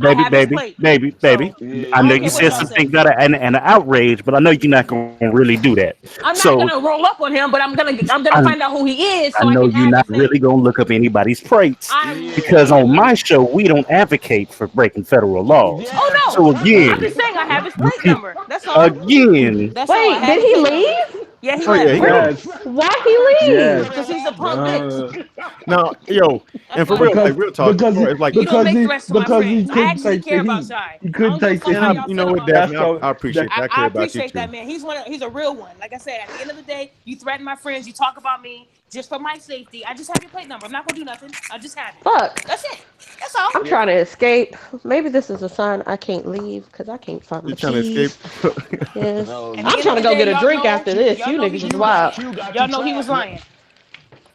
Baby. I know you said something got an outrage, but I know you're not gonna really do that. I'm not gonna roll up on him, but I'm gonna find out who he is. So I know you're not really gonna look up anybody's plates because on my show we don't advocate for breaking federal laws. Oh no! So again, I'm just saying I have his plate number. That's all. Again, That's all I have. Did he leave? Yeah, he left. Yes. Why he leave? Because he's a punk bitch. No, yo, and for real, like real talk, it's like You don't make threats to my because friends. he I actually couldn't care take about the Shy. he couldn't take the you know what, Daphne, I appreciate that. I care I about you appreciate too. that, man. He's a real one. Like I said, at the end of the day, you threaten my friends, you talk about me just for my safety. I just have your plate number. I'm not gonna do nothing. I just have it. Fuck. That's it. That's all. I'm trying to escape. Maybe this is a sign I can't leave because I can't find my You trying to keys. escape? Yes. And I'm trying to go get a drink after this. You niggas is wild. Y'all know he was lying.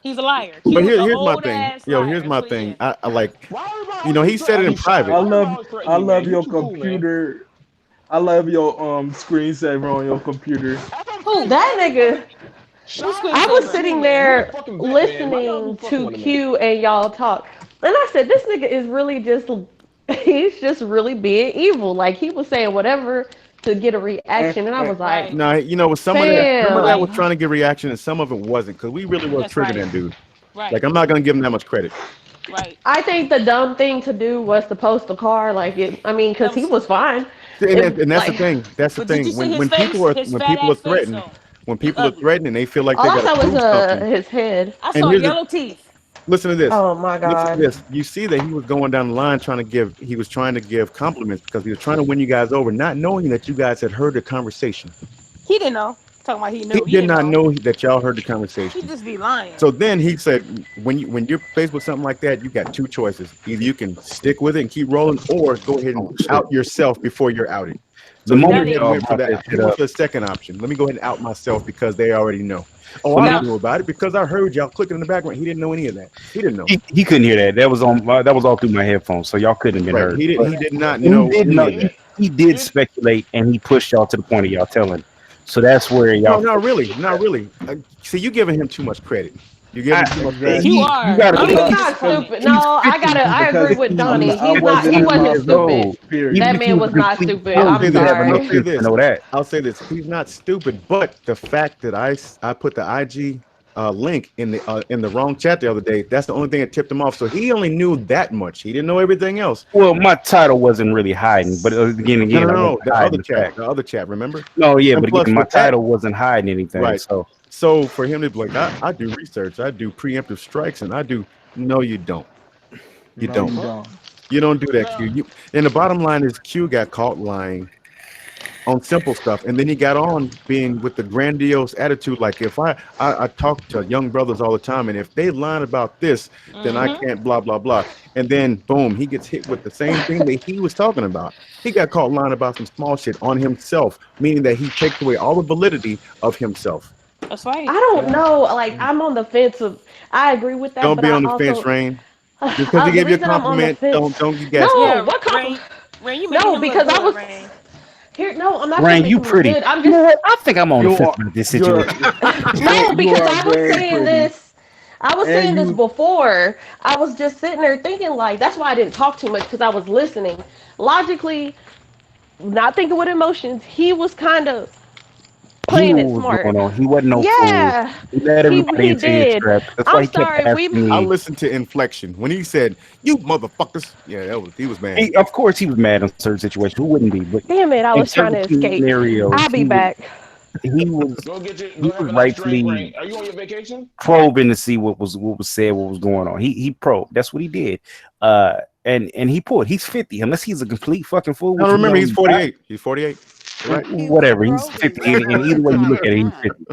He's a liar. But here's my thing. Yo, here's my thing. I like, you know, he said it in private. I love your computer. I love your screensaver on your computer. Who? That nigga. I was sitting there listening to Q and y'all talk, and I said, "This nigga is really he's just really being evil." Like he was saying whatever to get a reaction, and I was like, "No, you know, some of that was trying to get reaction, and some of it wasn't, because we really was triggering that dude. Right. Like I'm not gonna give him that much credit. Right. I think the dumb thing to do was to post the car, like it. I mean, because he was fine. And that's the thing. That's the thing. When people are threatened. When people are threatening, they feel like they got to prove something. His head. I saw yellow teeth. Listen to this. Oh my God. Listen to this. You see that he was going down the line trying to give compliments because he was trying to win you guys over, not knowing that you guys had heard the conversation. He didn't know. Talking about he knew. He did not know that y'all heard the He conversation. just be lying. So then he said, when you're faced with something like that, you got two choices. Either you can stick with it and keep rolling, or go ahead and out yourself before you're outed. So The he moment went y'all for brought that. that He shit went up, for the second option. Let me go ahead and out myself because they already know. Oh, So I now- don't know about it because I heard y'all clicking in the background. He didn't know any of that. He didn't know. he couldn't hear that. That was on. That was all through my headphones, so y'all couldn't have been Right. heard. He did. But He did not he know did any know. of that. He did speculate, and he pushed y'all to the point of y'all telling. So that's where No, y'all. not really. Not really. See, you giving him too much credit. You're giving him too much credit. You are. gotta I'm be- really He's not disappointed. stupid. No, I agree with Donnie. He wasn't stupid. That man was not stupid. I'm sorry. I'll say this. He's not stupid, but the fact that I put the IG link in the wrong chat the other day, that's the only thing that tipped him off. So he only knew that much. He didn't know everything else. Well, my title wasn't really hiding, but again, I No, wasn't the hiding other the chat, fact. the other chat. Remember? No, yeah, And but plus again, my with that- title wasn't hiding anything. Right. So for him to be like, I do research, I do preemptive strikes, and I do. No, you don't. You No, don't. you don't. You don't do that, Q. And the bottom line is Q got caught lying on simple stuff, and then he got on being with the grandiose attitude. Like if I talk to young brothers all the time, and if they line about this, then I can't blah blah blah. And then boom, he gets hit with the same thing that he was talking about. He got caught lying about some small shit on himself, meaning that he takes away all the validity of himself. That's right. I don't know. Like I'm on the fence of. I agree with that. Don't but be I on the also, fence, Rain. Just because he the gave you a reason I'm on the compliment, fence. don't get gassed. No, Yeah, what compliment? Rain, you making No, him because look I good, was Rain. here. No, I'm not Rain, saying you make him pretty. look good. I'm You know just what? I think I'm on the fence with this situation. no, because I was very saying pretty. this. I was And saying this you- before. I was just sitting there thinking like that's why I didn't talk too much because I was listening. Logically, not thinking with emotions. He was kind of He playing knew it what was smart. going on. He wasn't no Yeah, fool. He let everybody he into his did. trap. That's why I'm he kept sorry. asking me. I listened to inflection when he said, "You motherfuckers." Yeah, he was mad. Of course, he was mad in certain situations. Who wouldn't be? But Damn it! I in was trying to certain escape. scenarios, I'll be he was back. he was Go get your. he Go have was a nice drink, Rain. rightfully Are you on your vacation? probing to see what was said, what was going on. He probed. That's what he did. And he pulled. He's 50. Unless he's a complete fucking fool. No, which remember we know he's 48. He's 48. Right? Whatever. He's 50. And either way you look at it, he's 50.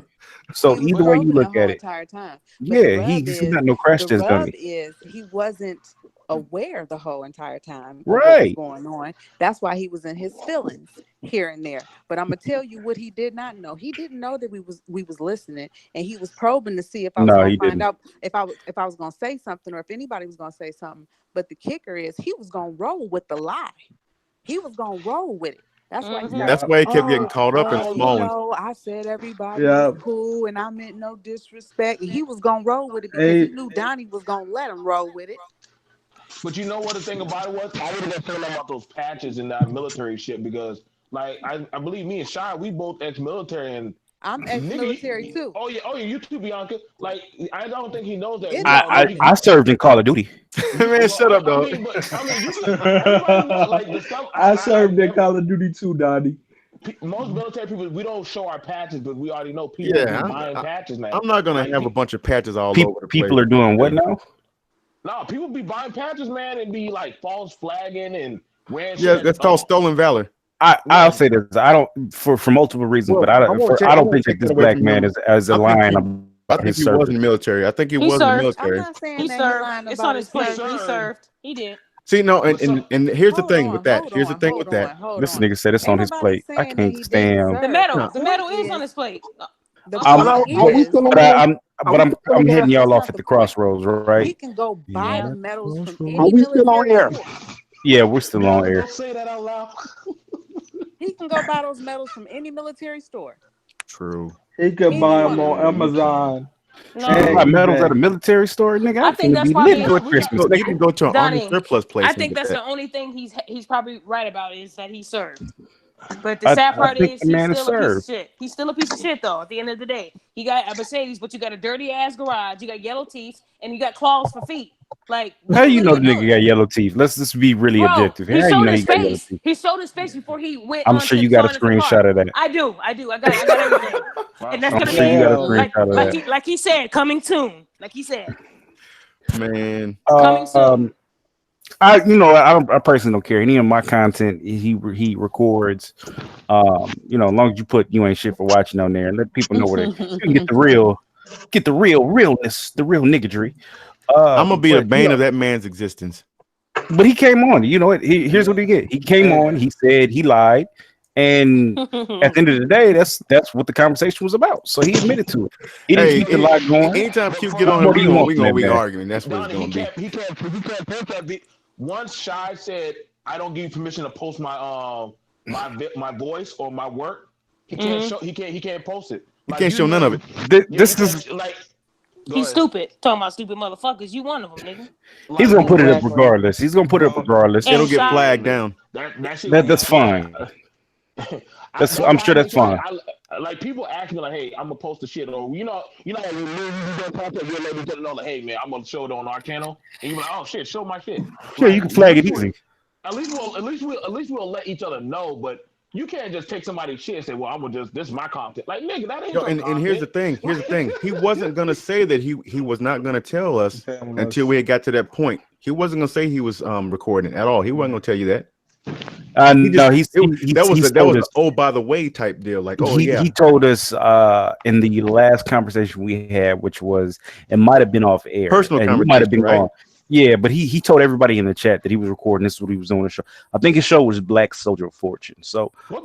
So He was either way you probing look the at whole it, entire time. But yeah, he's not no crash the test rub dummy. is he wasn't aware the whole entire time of Right. what was going on. That's why he was in his feelings here and there. But I'm gonna tell you what he did not know. He didn't know that we was listening, and he was probing to see if I was No, gonna he find didn't. out if I was gonna say something or if anybody was gonna say something. But the kicker is he was gonna roll with the lie. He was gonna roll with it. That's why he started, That's why he kept getting caught up in you small ones. know, I said everybody Yeah. was cool and I meant no disrespect. And he was gonna roll with it because he Hey. knew Donnie was gonna let him roll with it. But you know what the thing about it was? I would have been feeling about those patches and that military shit because, like, I believe me and Shy, we both ex-military and I'm ex-military too. Oh yeah, you too, Bianca. Like, I don't think he knows that. It We all know I served in Call of Duty. Man, shut up, I dog. mean, you can, everybody know, like the stuff. I served in Call of Duty too, Donnie. Most military people, we don't show our patches, but we already know people Yeah, be buying patches now. I'm not gonna have a bunch of patches all over the place. People are doing what now? No, people be buying patches, man, and be like false flagging and wearing Yeah, shit. that's called stolen valor. I'll say this. I don't for multiple reasons, Well, but I don't think that this black man is a lion. I think he was in the military. I think he was in the military. I'm not saying He that served. lying It's about on his his plate. He served. He did. See, no, and here's the thing with that. hold Here's the on, thing hold with that. on. This nigga said it's on his plate. I saying that he can't didn't stand. serve. The medal. The The medal point is is- on his plate. The I'm, point but is, I'm heading y'all off at the crossroads, he right? can go buy the medals from Are any we still on military air? store. Yeah, we're still on air. Don't say that out loud. He can go buy those medals from any military store. True. He could buy them on Amazon. No. Buy medals at a military store, nigga. I think that's why lit for Christmas. You can go to an army Donnie, surplus place. I and think get that's that. the only thing he's probably right about is that he served. But the I sad part think is the he's man is still a piece of served. shit. He's still a piece of shit though. At the end of the day, he got a Mercedes, but you got a dirty ass garage. You got yellow teeth, and you got claws for feet. Like How you know the nigga got yellow teeth? Let's just be really bro, objective. he How you showed know his he got yellow face. teeth? He showed his face before he went. I'm on sure to you got a showing us the screenshot car. of that. I do. I got everything. And that's I'm gonna sure you got a be like, screenshot of that. like he said, coming soon. Like he said. Man. Coming soon. I personally don't care. Any of my content he records. As long as you put you ain't shit for watching on there and let people know where you can get the realness, the real niggadry. I'm gonna be the bane of that man's existence. But he came on. You know what? Here's what he did. He came on. He said he lied, and at the end of the day, that's what the conversation was about. So he admitted to it. He didn't keep the lie going. Anytime Q get on here, we gonna be arguing. That's what it's gonna be. He can't post that. Once Shy said, "I don't give you permission to post my my voice or my work," he can't show. He can't post it. He can't show none of it. This is like. He's stupid. Talking about stupid motherfuckers. You one of them, nigga. He's gonna put it up regardless. He's gonna put it up regardless. It'll get flagged down. That's fine. I'm sure that's fine. Like people ask me like, "Hey, I'm gonna post the shit," or you know, you don't contact your lady, put it on like, "Hey man, I'm gonna show it on our channel," and you're like, "Oh shit, show my shit." Sure, you can flag it easy. At least we'll let each other know, but. You can't just take somebody's shit and say, "Well, I'm gonna this is my content." Like, nigga, that ain't. And here's the thing. He wasn't gonna say that he was not gonna tell us until we had got to that point. He wasn't gonna say he was recording at all. He wasn't gonna tell you that. That was a, oh, by the way type deal. Like, oh yeah. He told us in the last conversation we had, which was it might have been off air. Personal conversation, might have been right? gone. Yeah, but he told everybody in the chat that he was recording. This is what he was doing the show. I think his show was Black Soldier of Fortune. So he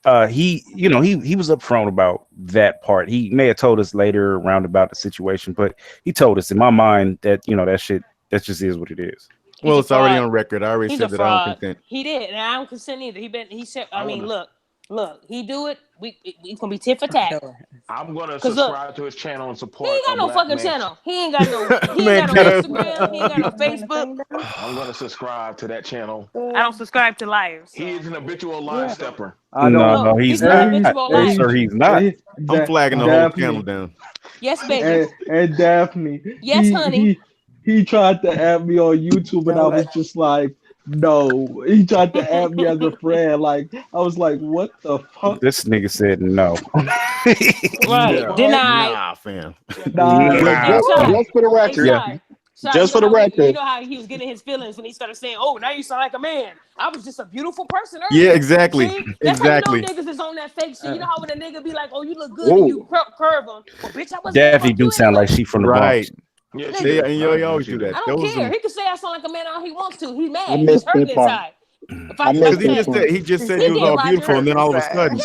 was upfront about that part. He may have told us later around about the situation, but he told us in my mind that that shit that just is what it is. Well, it's already on record. I already said that I don't consent. He did, and I don't consent either. He said, I mean, look, he do it. It's gonna be tit for tat. I'm gonna subscribe to his channel and support. He ain't got no fucking channel. He ain't got no. He ain't got no Instagram. He ain't got no Facebook. I'm gonna subscribe to that channel. I don't subscribe to liars. He is an habitual lie stepper. No, he's not. Sir, he's not. I'm flagging the whole channel down. Yes, baby. And Daphne. Yes, honey. He tried to add me on YouTube, and I was just like, no. He tried to add me as a friend. Like, I was like, what the fuck? This nigga said no. Right. Denied. Nah, fam. Just for the record. Yeah. Just for the record. You know how he was getting his feelings when he started saying, "Oh, now you sound like a man." I was just a beautiful person earlier. Yeah, exactly. See? That's exactly. how you know niggas is on that fake shit. You know how when a nigga be like, "Oh, you look good," and you curve him. Well, bitch, I wasn't. Daphne do sound like she from the Bronx. Yeah, and you always do that. I don't care. He can say I sound like a man all he wants to. He's mad. I He's missed hurting that part. inside. Because he just said you was all beautiful, and then all of a sudden,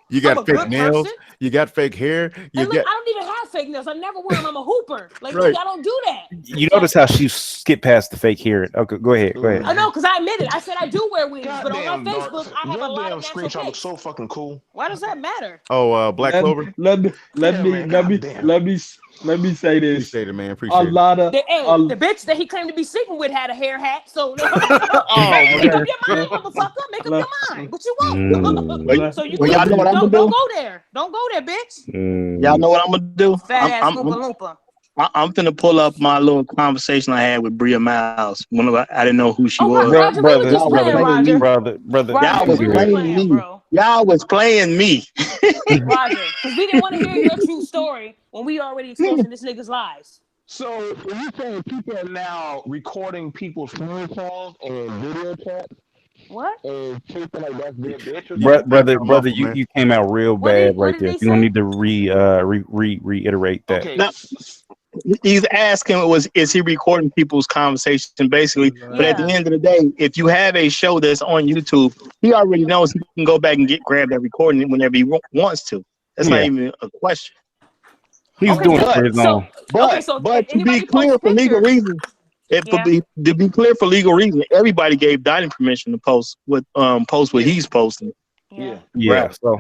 you got fake nails, you got fake hair, I don't even have fake nails. I never wear them. I'm a hooper. Like, Right. I don't do that. You notice how she skipped past the fake hair. Okay, go ahead. I know, because I admit it. I said I do wear wigs, but on my Goddamn, Facebook, I have a lot of natural screenshot looks pics. so fucking cool. Why does that matter? Oh, Black Clover. Let me say this. Appreciate it, man. A Appreciate it. lot of The bitch that he claimed to be sleeping with had a hair hat, so make up okay. your mind, motherfucker. Make up your mind. What you want? So you Well, y'all know what I'm don't gonna do? go there. Don't go there, bitch. Y'all know what I'm gonna do? Fat ass Oompa Loompa. I'm finna pull up my little conversation I had with Bria Miles. Whenever I didn't know who she was. Roger, we were just playing, Roger. brother. Y'all was playing me. Y'all was playing me. Roger, because we didn't want to hear your true story when we already exposing this nigga's lies. So when you saying people are now recording people's phone calls and video chats? What? And people like that's their bitch. Brother, you came out real bad right there. You don't need to reiterate that. Okay. Now, he's asking is he recording people's conversation basically? But at the end of the day, if you have a show that's on YouTube, he already knows he can go back and grab that recording whenever he wants to. That's not even a question. He's doing it for his own. But to be clear for legal reasons, to be clear for legal reasons, everybody gave Donnie permission to post what he's posting. Yeah. Right. So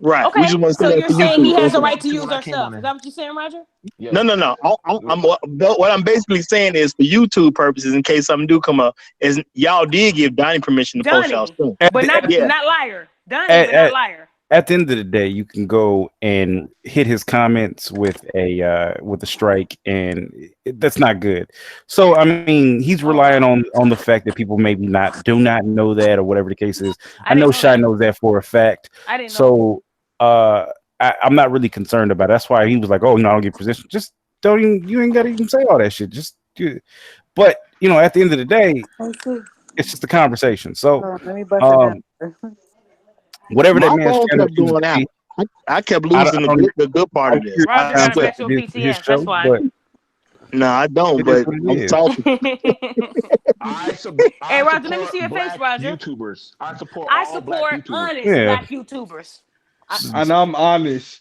right. Okay. We just want to So say you're saying he has a right to use our stuff? Is that what you're saying, Roger? No. What I'm basically saying is for YouTube purposes, in case something do come up, is y'all did give Donnie permission to post y'all stuff. But not liar. Donnie, but not liar. At the end of the day, you can go and hit his comments with a strike, and that's not good. So I mean, he's relying on the fact that people maybe do not know that, or whatever the case is. I know Shy knows that for a fact. I didn't know. So I'm not really concerned about it. That's why he was like, "Oh, I don't get position. Just don't even. You ain't got to even say all that shit. Just do it." But you know, at the end of the day, it's just a conversation. So, let me bust it down. whatever My that man's phone channel kept going chooses to out. be, I kept I losing don't the good part of this. Roger I got swear. special his PTS. show, That's why. but No, I don't. it is But what I'm it is. talking. Hey, Roger, let me see your face, black Roger. YouTubers. I support I all black support YouTubers. honest Yeah. black YouTubers. And I'm honest.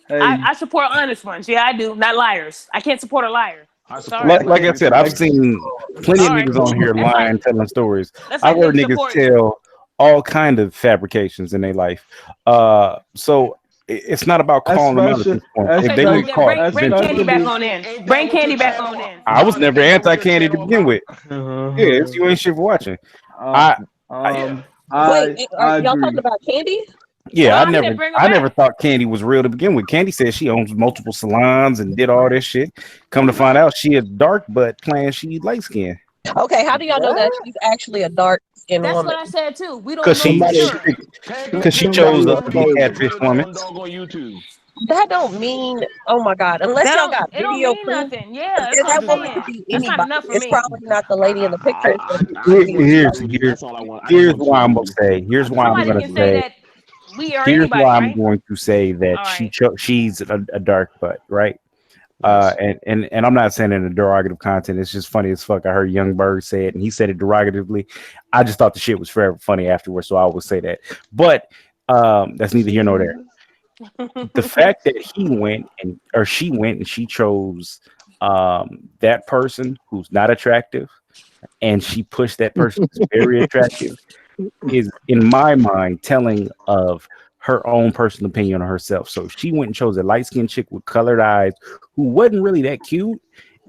Hey, I support honest ones. Yeah, I do. Not liars. I can't support a liar. I support Sorry. Like I said, I've seen plenty of All right. niggas on here That's lying, like- telling stories. That's I've like heard niggas niggas supporting. tell all kind of fabrications in their life. So it's not about calling them out at this point. If they Okay, get caught, bring eventually- Candy back on in. Bring Candy back on in. I was never anti-candy to begin with. Yeah, you ain't shit for watching. I Wait, I y'all agree. talking about Candy? Yeah, Well, I said bring her I never back. thought Candy was real to begin with. Candy said she owns multiple salons and did all this shit. Come to find out, she a dark butt playing she light skin. Okay, how do y'all know that she's actually a dark skinned That's woman? what I said too. We don't Because know she, for sure. because she chose to be a catfish woman. on YouTube. That don't mean, oh my God, unless That y'all don't- got it don't video mean proof. nothing. Yeah, that's what That I'm woman saying. could be That's not anybody. enough for It's me. probably not the lady in the picture. Here's why I'm gonna say. Here's why I'm Somebody gonna can say say. that we are Here's anybody, why I'm right? going to say that All she's a dark butt, right? And I'm not saying it in a derogative content. It's just funny as fuck. I heard Young Bird say it, and he said it derogatively. I just thought the shit was forever funny afterwards, so I would say that. But that's neither here nor there. The fact that she went and she chose that person who's not attractive, and she pushed that person who's very attractive, is in my mind telling of her own personal opinion on herself. So she went and chose a light-skinned chick with colored eyes who wasn't really that cute,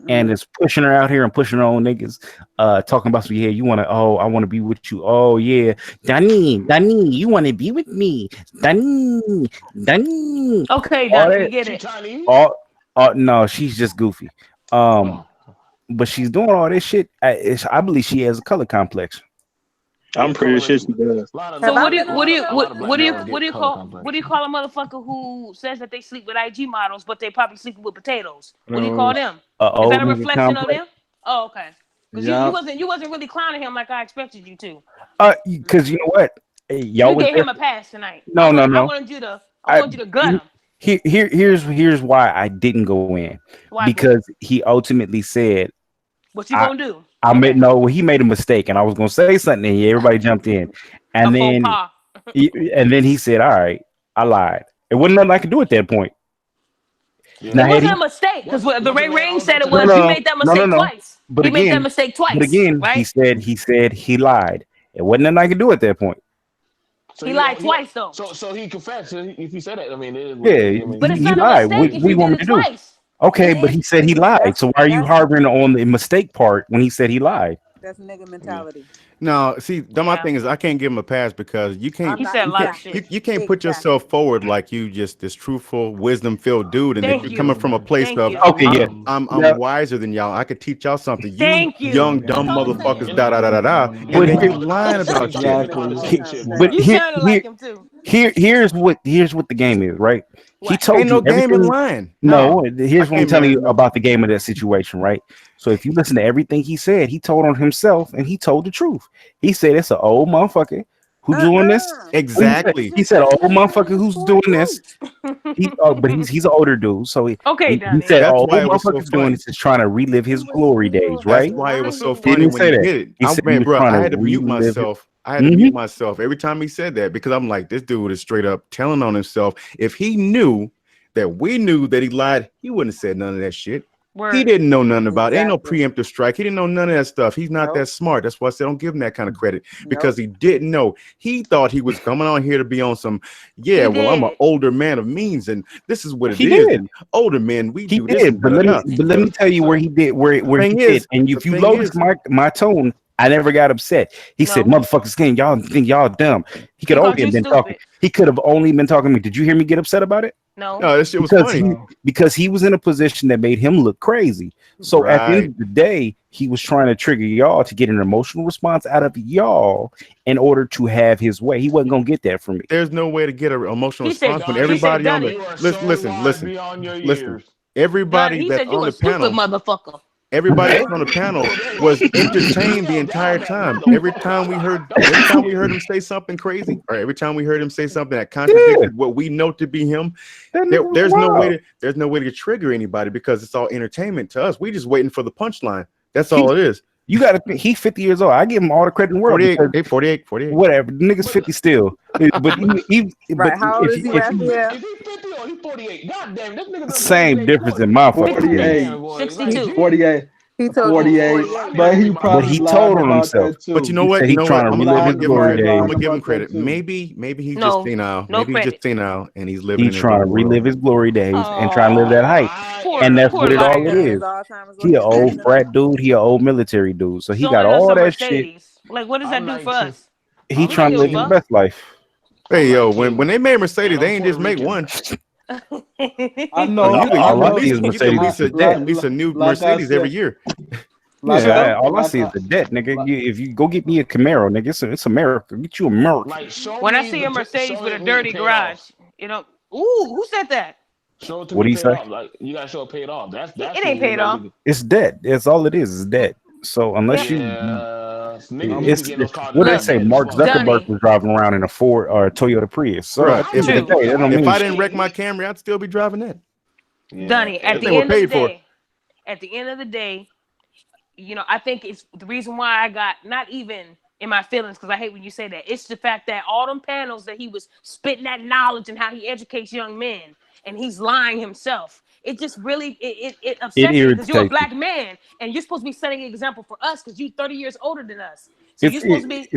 and is pushing her out here and pushing her own niggas, talking about some, yeah, you want to, oh, I want to be with you. Oh yeah, Danny, you want to be with me, Danny. Okay, All Donnie, we that- get it. no, she's just goofy. But she's doing all this shit. I believe she has a color complex. I'm pretty sure she does. So what do you call a motherfucker who says that they sleep with IG models, but they probably sleeping with potatoes? What do you call them? Is old that a nigga reflection of complex. them? Oh, okay. Because you wasn't really clowning him like I expected you to. Because you know what, y'all You was gave him a pass tonight. No. I wanted you to gut him. Here's why I didn't go in. Why because he ultimately said, what you gonna do? He made a mistake, and I was gonna say something, and everybody jumped in, and then he said, all right, I lied. It wasn't nothing I could do at that point. It wasn't a mistake because the Ray Rain said it was. You made that mistake twice. But He again, made that mistake twice. But again, right? he said he lied. It wasn't nothing I could do at that point. So he lied twice though. So he confessed. If he said that, I mean, it is Yeah, but it's he not lied. a mistake if We you want did him it to do. twice. Okay, but he said he lied. So why are you harboring on the mistake part when he said he lied? That's nigga mentality. No, see, my thing is I can't give him a pass because you can't. He said a lot of shit. You can't put yourself forward like you just this truthful, wisdom-filled dude, and Thank then you're you. coming from a place Thank of you. Okay, yeah. I'm Yeah. wiser than y'all. I could teach y'all something. You Thank you. young dumb motherfuckers, da da da da da. And But then here- you lying about shit. But You sounded like him too. here's what the game is, right? He told Ain't you no game in everything- lying. No, I here's what I'm came telling here- you about the game of that situation, right? So if you listen to everything he said, he told on himself and he told the truth. He said it's an old motherfucker who's doing this. Exactly. He said an old motherfucker who's doing this. But he's an older dude, so he Donnie. said That's old why it was so motherfucker's doing funny. this is trying to relive his glory days, right? That's why it was so He funny didn't when say he that. did it. He I'm said man, he was bro, trying I to had to mute relive it. myself. I had to mute myself every time he said that because I'm like, this dude is straight up telling on himself. If he knew that we knew that he lied, he wouldn't have said none of that shit. Word. He didn't know nothing about it. Ain't no preemptive strike. He didn't know none of that stuff. He's not that smart. That's why I said don't give him that kind of credit because he didn't know. He thought he was coming on here to be on some, I'm an older man of means, and this is what it He is. did. And older men, we He do this. did, but let me tell you where he did where he thing did. is- And the if you thing notice is- my tone, I never got upset. He said, "Motherfuckers, can y'all think y'all dumb?" He could He have called you only been stupid. talking. He could have only been talking to me. Did you hear me get upset about it? No. No, that shit was because funny. because he was in a position that made him look crazy. So at the end of the day, he was trying to trigger y'all to get an emotional response out of y'all in order to have his way. He wasn't gonna get that from me. There's no way to get an emotional He said- response when he said, everybody on "Donnie, the listen. Everybody Donnie, he that's said you on a the stupid panel. motherfucker. everybody else on the panel was entertained the entire time. Every time we heard him say something crazy, or every time we heard him say something that contradicted what we know to be him, there's no way to trigger anybody because it's all entertainment to us. We just waiting for the punchline. That's all it is. You got to think he's 50 years old. I give him all the credit in the world. 48. Whatever. The nigga's 50 still. But Right. How old is he, Raphael? Is he 50 or he 48? God damn, this nigga same difference in my fucking 48. 62. 48. He told 48. But he probably told on about himself. that too. But you know what? He's trying to relive his glory days. I'm gonna give him credit. Maybe he's just senile. Maybe he's just senile and he's living. He's trying to relive his glory days and trying to live that hype. And that's what it all is. He an old frat dude. He an old military dude. So he got all that shit. Like, what does that do for us? He trying to live his best life. Hey yo, when they made Mercedes, they ain't just make one. I know. You can lease a new Mercedes every year. Yeah, all I see is the debt, nigga. If you go get me a Camaro, nigga, it's America. Get you a America. When I see a Mercedes with a dirty garage, ooh, who said that? Show it to What do me you say? paid off. Like, you gotta show it paid off. That's It ain't paid off. It's debt. That's all it is debt. So unless what did I say? Mark Zuckerberg was driving around in a Ford or a Toyota Prius. So Right. If I I didn't wreck my Camry, I'd still be driving that. Dunny, at the end of the day, I think it's the reason why I got not even in my feelings, because I hate when you say that. It's the fact that all them panels that he was spitting that knowledge and how he educates young men, and he's lying himself. It just really it upsets me because you're a black man and you're supposed to be setting an example for us because you're 30 years older than us. So you're supposed to be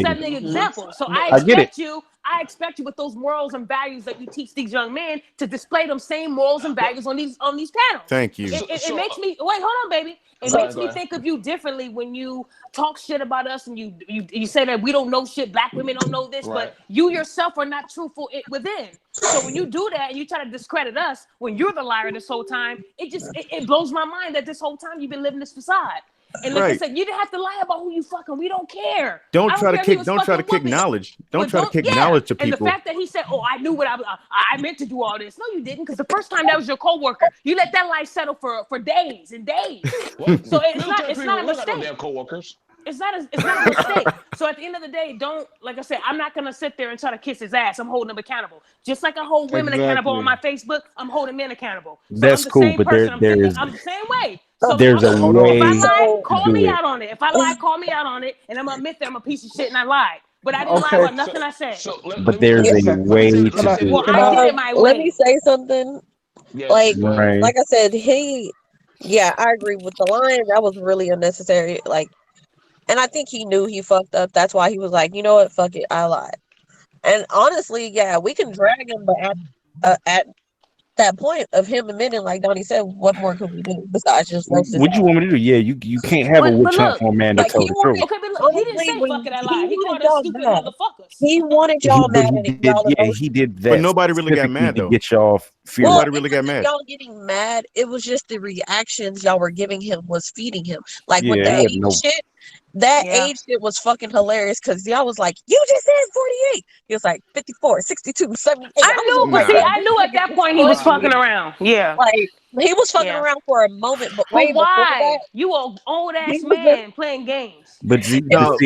setting an example. So I expect you with those morals and values that you teach these young men to display them same morals and values on these panels. Thank you. It makes me hold on, baby. It makes me think of you differently when you talk shit about us and you say that we don't know shit, black women don't know this, but you yourself are not truthful within. So when you do that and you try to discredit us when you're the liar this whole time, it blows my mind that this whole time you've been living this facade. And like I said, you didn't have to lie about who you fucking. We don't care. Don't try to kick knowledge. Don't try to kick knowledge to people. And the fact that he said, "Oh, I knew what I meant to do all this." No, you didn't, because the first time that was your coworker. You let that life settle for days and days. So it's not a mistake. Damn coworkers. It's not a mistake. So at the end of the day, like I said, I'm not gonna sit there and try to kiss his ass. I'm holding him accountable. Just like I hold women accountable on my Facebook, I'm holding men accountable. So that's cool, but I'm the same way. So there's a way. If I lie, call me out on it. If I lie, call me out on it, and I'm gonna admit that I'm a piece of shit and I lied. But I didn't lie about nothing I said. But there's a way to do it. Well, I did it my way. Let me say something. Like I said, I agree with the line. That was really unnecessary. And I think he knew he fucked up. That's why he was like, you know what, fuck it, I lied. And honestly, we can drag him, but at that point of him admitting, like Donnie said, what more could we do besides just roast his What you want me to do? Yeah, you can't have a witch hunt for a man that told the truth. Okay, but look, he didn't say fuck it, I lied. He called us stupid motherfuckers. He wanted y'all mad at him. He did that. But nobody really got mad though. Get y'all fear. Nobody really got mad. Y'all getting mad. It was just the reactions y'all were giving him was feeding him. Like with the age shit. That age shit was fucking hilarious because y'all was like, you just said 48. He was like 54, 62, 78. I knew at that point he was fucking around. Yeah. Like he was fucking around for a moment, but why? That, you an old ass man playing games. But ladies on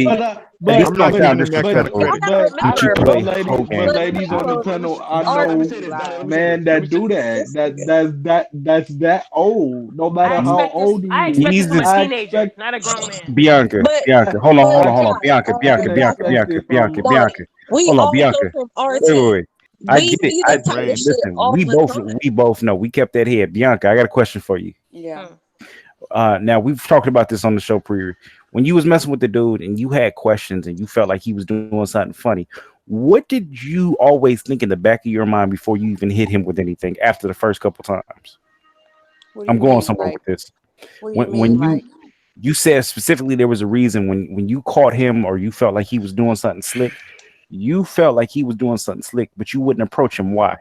the panel, I know, man, that do that. That's that old. No matter how old he is. He's a teenager, not a grown man. Bianca, hold on. Bianca. Hold on, Bianca. Wait. I get it. Listen, we both know. We kept that head. Bianca, I got a question for you. Yeah. Now we've talked about this on the show prior. When you was messing with the dude and you had questions and you felt like he was doing something funny, what did you always think in the back of your mind before you even hit him with anything after the first couple times? I'm going somewhere with this. When you said specifically there was a reason when you caught him or you felt like he was doing something slick, but you wouldn't approach him. Why?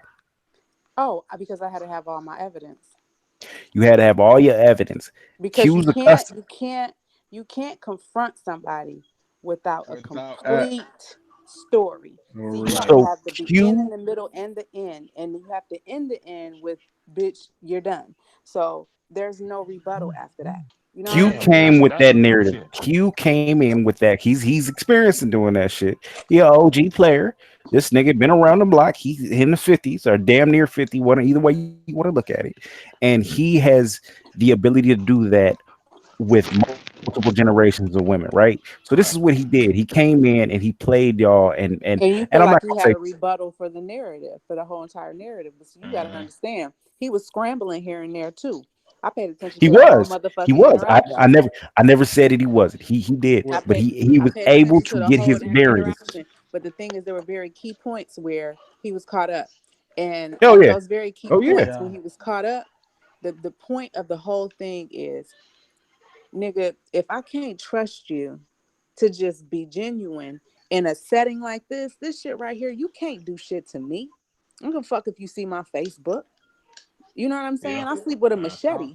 Oh, because I had to have all my evidence. You had to have all your evidence. Because you can't confront somebody without a complete story. See, you have to So have the beginning, the middle, and the end, and you have to end the end with "bitch, you're done." So there's no rebuttal after that. You know what Q I'm saying? came with That's that some real narrative. shit. Q came in with that. He's experiencing doing that shit. He an OG player. This nigga been around the block. He's in the 50s or damn near 50, either way you want to look at it. And he has the ability to do that with multiple generations of women, right? So this is what he did. He came in and he played y'all, And you and feel I'm like not he gonna had say a rebuttal for the narrative, for the whole entire narrative. But you got to understand, he was scrambling here and there too. I paid attention he to the whole was. He motherfucking was. interaction. I never said that he wasn't. He did, but he I was paid able attention to to the get whole his bearings. interaction. But the thing is, there were very key points where he was caught up, and Oh at yeah. those very key Oh yeah. points when he was caught up, the point of the whole thing is, nigga, if I can't trust you to just be genuine in a setting like this shit right here, you can't do shit to me. I'm gonna fuck if you see my Facebook. You know what I'm saying? I sleep with a machete.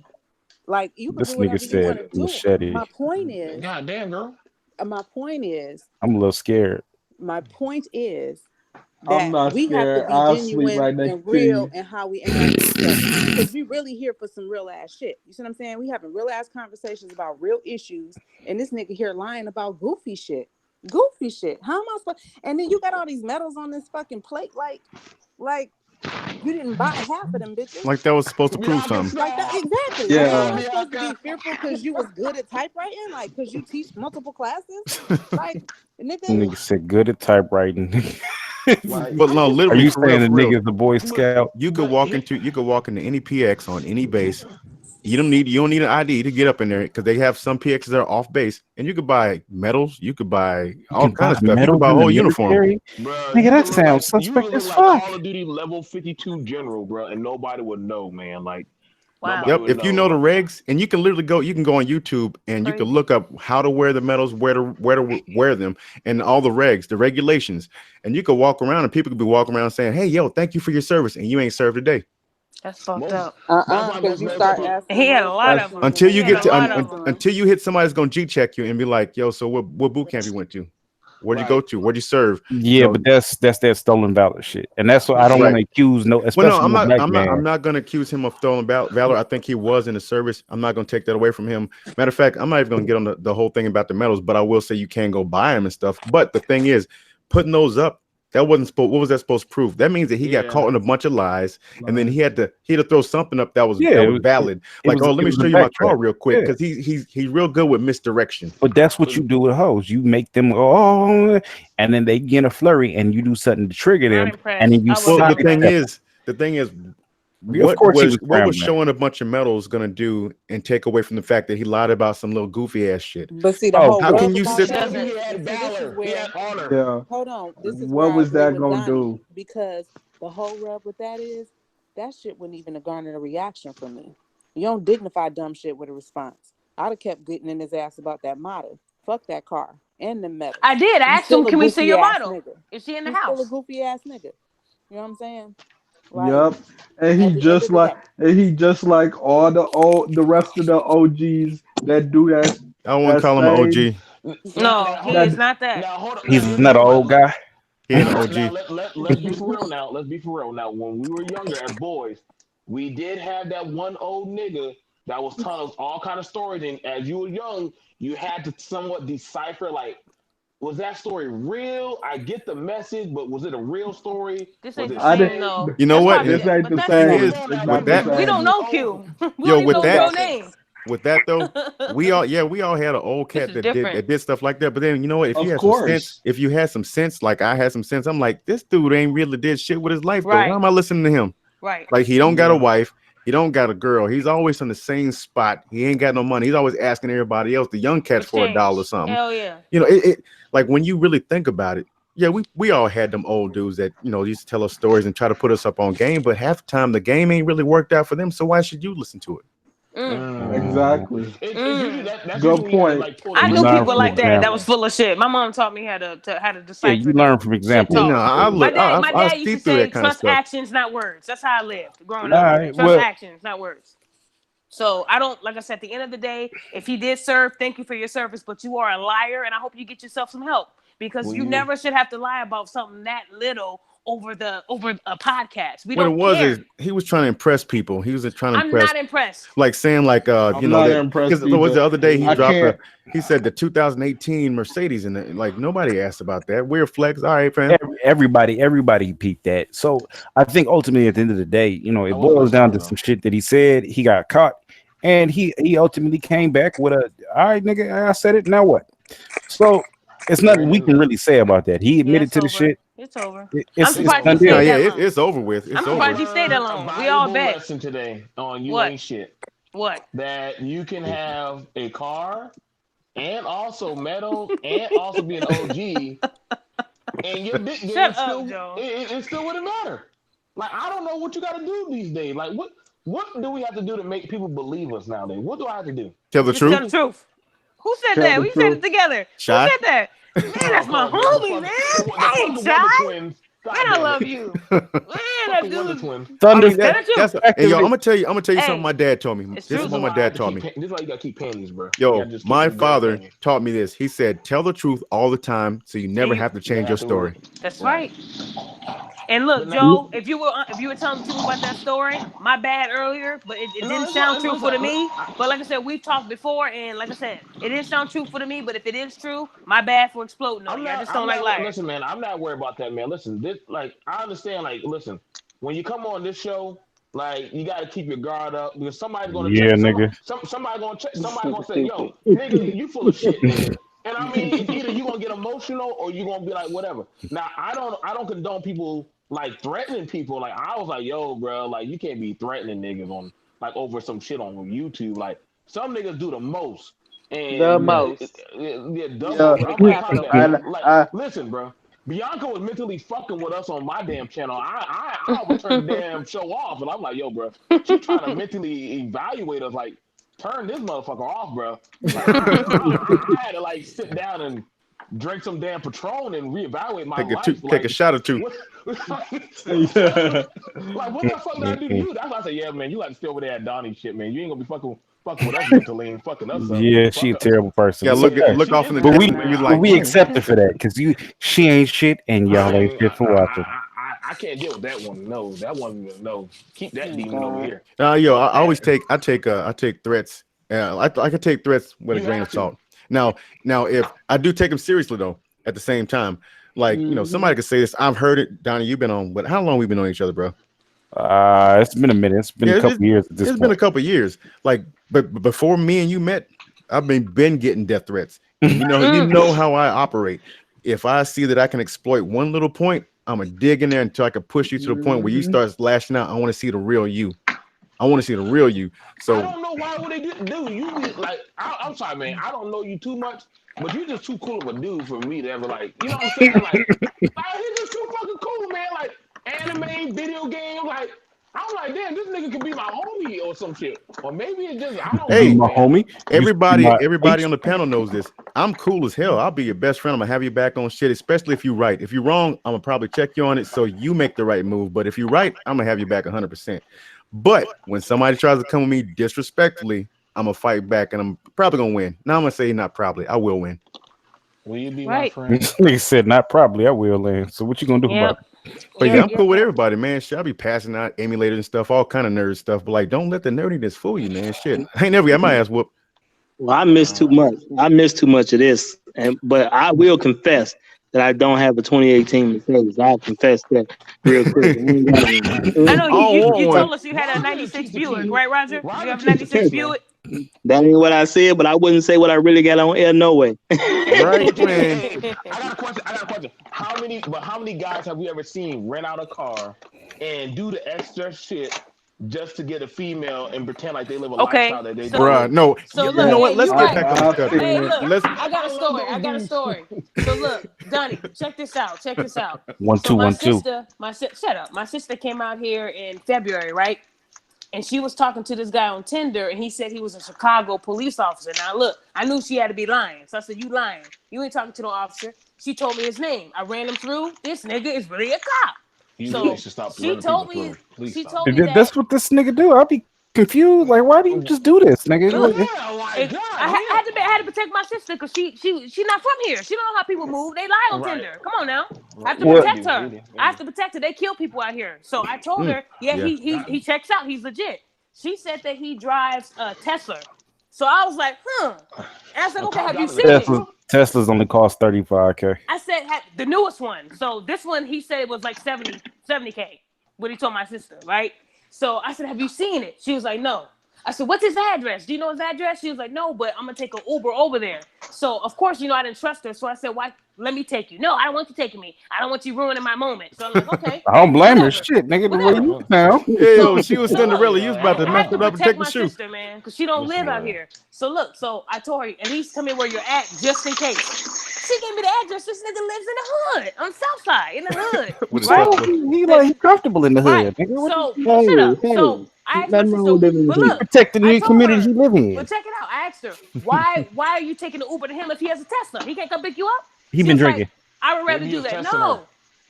Like, you can do This nigga whatever you want said to do. machete. My point is, God damn, girl. my point is, I'm a little scared. my point is I'm that not we have to scared. be I'll sleep genuine right next and to real you. in how we interact with each other. Because we really here for some real ass shit. You see what I'm saying? We having real ass conversations about real issues, and this nigga here lying about goofy shit. Goofy shit. How am I supposed? And then you got all these medals on this fucking plate, like you didn't buy half of them bitches. Like that was supposed to prove something. Like that, exactly. Like, how am I Yeah. supposed to be fearful because you was good at typewriting? Like, because you teach multiple classes? Like, nigga. Nigga said good at typewriting. Like, But no, Are literally you for saying the real. nigga's the Boy Scout? You could walk into any PX on any base. You don't need an ID to get up in there because they have some PXs that are off base, and you could buy medals, you could buy all kind of stuff. You could buy a whole uniform. Bruh, Nigga, you that could look sounds like you could suspect look as like fuck. Call of Duty level 52 general, bro, and nobody would know, man. Like, Wow. nobody Yep. would If you know the regs, and you can literally go on YouTube and you can Crazy. look up how to wear the medals, where to wear them, and all the regs, the regulations, and you could walk around and people could be walking around saying, "Hey, yo, thank you for your service," and you ain't served a day. That's fucked Most, up. Because you start asking He had a real lot of questions them. and Until then you He had get a to lot of them. until you hit somebody that's gonna G check you and be like, "Yo, so what boot camp you went to? Where'd you go to? Where'd you serve?" Yeah, but that's that stolen valor shit, and that's what I don't want to accuse no, Well, especially no, no black man. I'm not gonna accuse him of stolen valor. I think he was in the service. I'm not gonna take that away from him. Matter of fact, I'm not even gonna get on the whole thing about the medals, but I will say you can go buy them and stuff. But the thing is, putting those up, that wasn't supposed. What was that supposed to prove? That means that he got caught in a bunch of lies, and then he had to throw something up that was valid. Like, oh, let me show you my car real quick, because he's real good with misdirection. But that's what you do with hoes. You make them go, oh, and then they get in a flurry, and you do something to trigger them, and then you Well, the thing is, of course he was what was scrambling. showing a bunch of medals gonna do and take away from the fact that he lied about some little goofy ass shit? But see, the whole how rub can you about sit? that He is, had see, this is valor. He where, had honor. Yeah. hold on, this is What where I was agree that with gonna Donnie, do? because the whole rub with that is, that shit wouldn't even have garnered a reaction from me. You don't dignify dumb shit with a response. I'd have kept getting in his ass about that model. Fuck that car and the medals. I did. I You asked him, still a can we see goofy your ass model? nigga. Is she in the He's still a house? goofy ass nigga. You know what I'm saying? Like, Yep. And at he the end just of the like all the rest of the OGs that do that. I wouldn't call him an OG. No, he is not that. Now hold on. He's Now, not an old guy. He ain't an now, OG. now let's be for real now. Let's be for real. Now, when we were younger as boys, we did have that one old nigga that was telling us all kind of stories. And as you were young, you had to somewhat decipher, like, was that story real? I get the message, but was it a real story? This Was ain't it the I same did, though. You know That's what? probably this ain't but the that's Thing same. is, It's with not the that, we don't same. know Q. We yo, don't even with know his real that, name. with that though, we all had an old This cat is that different. did stuff like that. But then you know what? If you Of had some sense, course. if you had some sense, like I had some sense, I'm like, this dude ain't really did shit with his life though. Why Right. am I listening to him? Right. Like, he don't got a Yeah. wife, he don't got a girl, he's always in the same spot, he ain't got no money, he's always asking everybody else, the young cats, for $1 or Exchange. something. Hell yeah. You know, it like when you really think about it, yeah, we all had them old dudes that, you know, used to tell us stories and try to put us up on game, but half the time the game ain't really worked out for them, so why should you listen to it? Exactly. It's usually that's Good usually when you point. like pull I the You knew money learn people out. from like that. That example. was full of shit. My mom taught me how to Yeah, decipher you learn from shit example. You know, talk. I look, My I dad used see to through say, that kind of trust stuff. actions, not words. That's how I lived growing All up. right, Trust well, actions, not words. So I don't, like I said, at the end of the day, if he did serve, thank you for your service, but you are a liar, and I hope you get yourself some help because you never should have to lie about something that little over a podcast. We what don't it was care. is he was trying to impress people. He was trying to I'm impress. not impressed. Like saying like I'm not impressed because was the other day he I dropped can't. he said the 2018 Mercedes and like nobody asked about that. Weird flex. All right, fam. Everybody peeped that. So I think ultimately at the end of the day, you know, it boils down to some shit that he said. He got caught, and he ultimately came back with a, all right, nigga, I said it. Now what? So it's nothing we can really say about that. He admitted to the shit. It's over. I'm surprised done he deal. stayed Yeah, that long. it's over with. It's I'm over surprised with. he stayed that long. We A all valuable bet. lesson today on you What? ain't shit. What? That you can have a car and also metal and also be an OG, and your dick game Shut still up, Joe. it still wouldn't matter. Like I don't know what you got to do these days. Like what do we have to do to make people believe us nowadays? What do I have to do? Tell the Just truth. tell the truth. Who said Tell that? the We said truth. it together. Shy? Who said that? Man, that's my homie, man. Thanks, Shy. Man, I love you. Man, that dude. Thunder. I mean, that's and yo, I'm gonna tell you Hey, something my dad taught me. it's This is true. what my dad taught me. This is why you gotta keep paying these, bro. Yo, You gotta just keep my them father pennies. taught me this. He said, tell the truth all the time so you never have to change your story. That's right. And look, Joe, if you were telling the truth about that story, my bad earlier, but it didn't sound truthful to me. But like I said, we've talked before, and like I said, it didn't sound truthful to me. But if it is true, my bad for exploding on you. I just don't like liars. Listen, man, I'm not worried about that, man. Listen, this like I understand. Like, listen, when you come on this show, like you gotta keep your guard up because somebody's gonna Yeah, check. nigga. Somebody's gonna check. Somebody's gonna say, "Yo, nigga, you full of shit, nigga." And I mean, it's either you gonna get emotional or you gonna be like, whatever. Now, I don't condone people like threatening people. Like I was like, yo, bro, like you can't be threatening niggas on like over some shit on YouTube. Like some niggas do the most. And The most. Yeah, Yeah. listen, bro. Bianca was mentally fucking with us on my damn channel. I would turn the damn show off, and I'm like, yo, bro, she trying to mentally evaluate us. Like, turn this motherfucker off, bro. Like, I had to like sit down and drink some damn Patron and reevaluate my life. Take a shot or two. Like, what the fuck did I do to you? That's why I say, yeah, man, you got to stay over there at Donnie shit, man. You ain't gonna be fucking with us mentally and fucking us up. Yeah, she a terrible person. Yeah, It's look okay. off in the But distance and be like, we accept her for that because she ain't shit and y'all ain't shit for watching. I can't deal with that one. No, that one. No, keep that demon over here. Yo, I always take threats. I can take threats with a grain of salt. Now, if I do take them seriously though, at the same time, like you know, somebody could say this. I've heard it, Donnie. You've been on, but how long we been on each other, bro? It's been a minute. It's been a couple years at this point. It's been a couple years. Like, but before me and you met, I've been getting death threats. You know how I operate. If I see that I can exploit one little point, I'm gonna dig in there until I can push you to the point where you start lashing out. I want to see the real you. I want to see the real you. So I don't know why would they do you like I'm sorry, man. I don't know you too much, but you're just too cool of a dude for me to ever like. You know what I'm saying? Like he's just too fucking cool, man. Like anime, video game, like. I'm like, damn, this nigga could be my homie or some shit. Or maybe it's just, I don't know. My homie. Everybody on the panel knows this. I'm cool as hell. I'll be your best friend. I'm gonna have you back on shit, especially if you're right. If you're wrong, I'm gonna probably check you on it so you make the right move. But if you're right, I'm gonna have you back 100%. But when somebody tries to come with me disrespectfully, I'm gonna fight back and I'm probably gonna win. Now I'm gonna say not probably. I will win. Will you be right. my friend? Nigga said not probably. I will, Lance. So what you gonna do about it? But yeah, I'm cool with everybody, man. Shit, I be passing out emulators and stuff, all kind of nerd stuff. But like, don't let the nerdiness fool you, man. Shit, I ain't never got my ass whooped. Well, I miss too much. I miss too much of this, but I will confess that I don't have a 2018 Mercedes. I'll confess that real quick. I know you told us you had a 96 Buick, right, Roger? You have a 96 Buick? That ain't what I said, but I wouldn't say what I really got on air no way. Right, man. I got a question. How many guys have we ever seen rent out a car and do the extra shit just to get a female and pretend like they live a lifestyle that they do? Bruh, no. So you look, know what? Let's you're get right. back on the Hey, look, subject. I got a story. So look, Donnie, check this out. One, two. Shut up. My sister came out here in February, right? And she was talking to this guy on Tinder, and he said he was a Chicago police officer. Now, look, I knew she had to be lying. So I said, you lying. You ain't talking to no officer. She told me his name. I ran him through. This nigga is really a cop. You really should stop she told me Please she stop. told me that. That's what this nigga do. I'll be confused. Like, why do you just do this, nigga? Look, I had to protect my sister because she not from here. She don't know how people move. They lie on Tinder. Come on now. I have to protect her. I have to protect her. They kill people out here. So I told her, he checks out. He's legit. She said that he drives a Tesla. So I was like, And I said, okay, have you seen it? Tesla's only cost $35K. I said the newest one. So this one he said was like 70K. What he told my sister, right? So I said, have you seen it? She was like, no. I said, what's his address? Do you know his address? She was like, no, but I'm gonna take an Uber over there. So of course, I didn't trust her. So I said, why? Let me take you. No, I don't want you taking me. I don't want you ruining my moment. So I'm like, okay. I don't blame her. Shit, nigga. The way you now. Yo, she was Cinderella. You was about to mess it up and take the shoe. Sister, man, because she don't live out here. So look, I told her, at least tell me where you're at, just in case. She gave me the address. This nigga lives in the hood, on the south side, in the hood. Right? He comfortable in the hood. Right. So shut up. So I asked my sister, but look, protecting the community he live in. But check it out. I asked her, why are you taking the Uber to him if he has a Tesla? He can't come pick you up? He been drinking. Like, I would rather do that. No.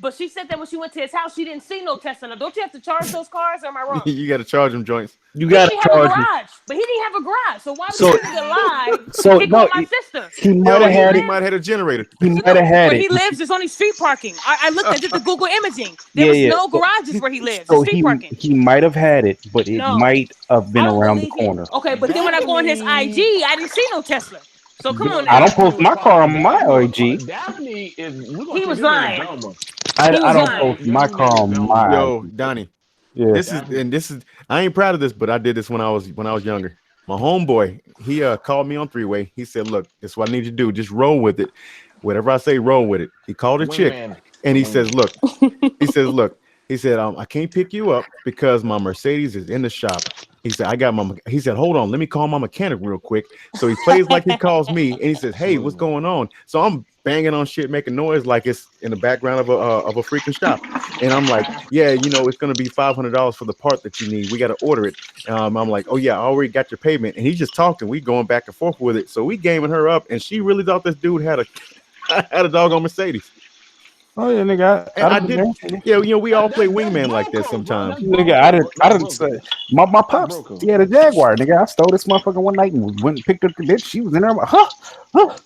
But she said that when she went to his house, she didn't see no Tesla. Don't you have to charge those cars, or am I wrong? You got to charge them joints. You got to charge them. But he didn't have a garage. So why would he lie so pick up my sister? He might have had a generator. He might have had where it. he lives is only street parking. I looked at the Google imaging. There was no garages where he lives. So street parking. He might have had it, but it might have been around the corner. Okay, but then when I go on his IG, I didn't see no Tesla. So come on now. I don't post my car on my IG. Daphne is. He was lying. I don't post my car on my. Yo, Donnie. Yeah. This is. I ain't proud of this, but I did this when I was younger. My homeboy, he called me on three-way. He said, "Look, this is what I need you to do. Just roll with it. Whatever I say, roll with it." He called a chick, and he says, "Look," he said, I can't pick you up because my Mercedes is in the shop. He said, he said, hold on, let me call my mechanic real quick. So he plays like he calls me, and he says, hey, what's going on? So I'm banging on shit, making noise like it's in the background of a freaking shop. And I'm like, yeah, it's going to be $500 for the part that you need. We got to order it. I'm like, oh yeah, I already got your payment. And he just talking. We going back and forth with it. So we gaming her up, and she really thought this dude had a doggone Mercedes. Oh yeah, nigga. I did. Yeah, we all play wingman like that sometimes. Nigga, I didn't say my pops. He had a Jaguar. Nigga, I stole this motherfucker one night and went and picked up the bitch. She was in there. I'm like,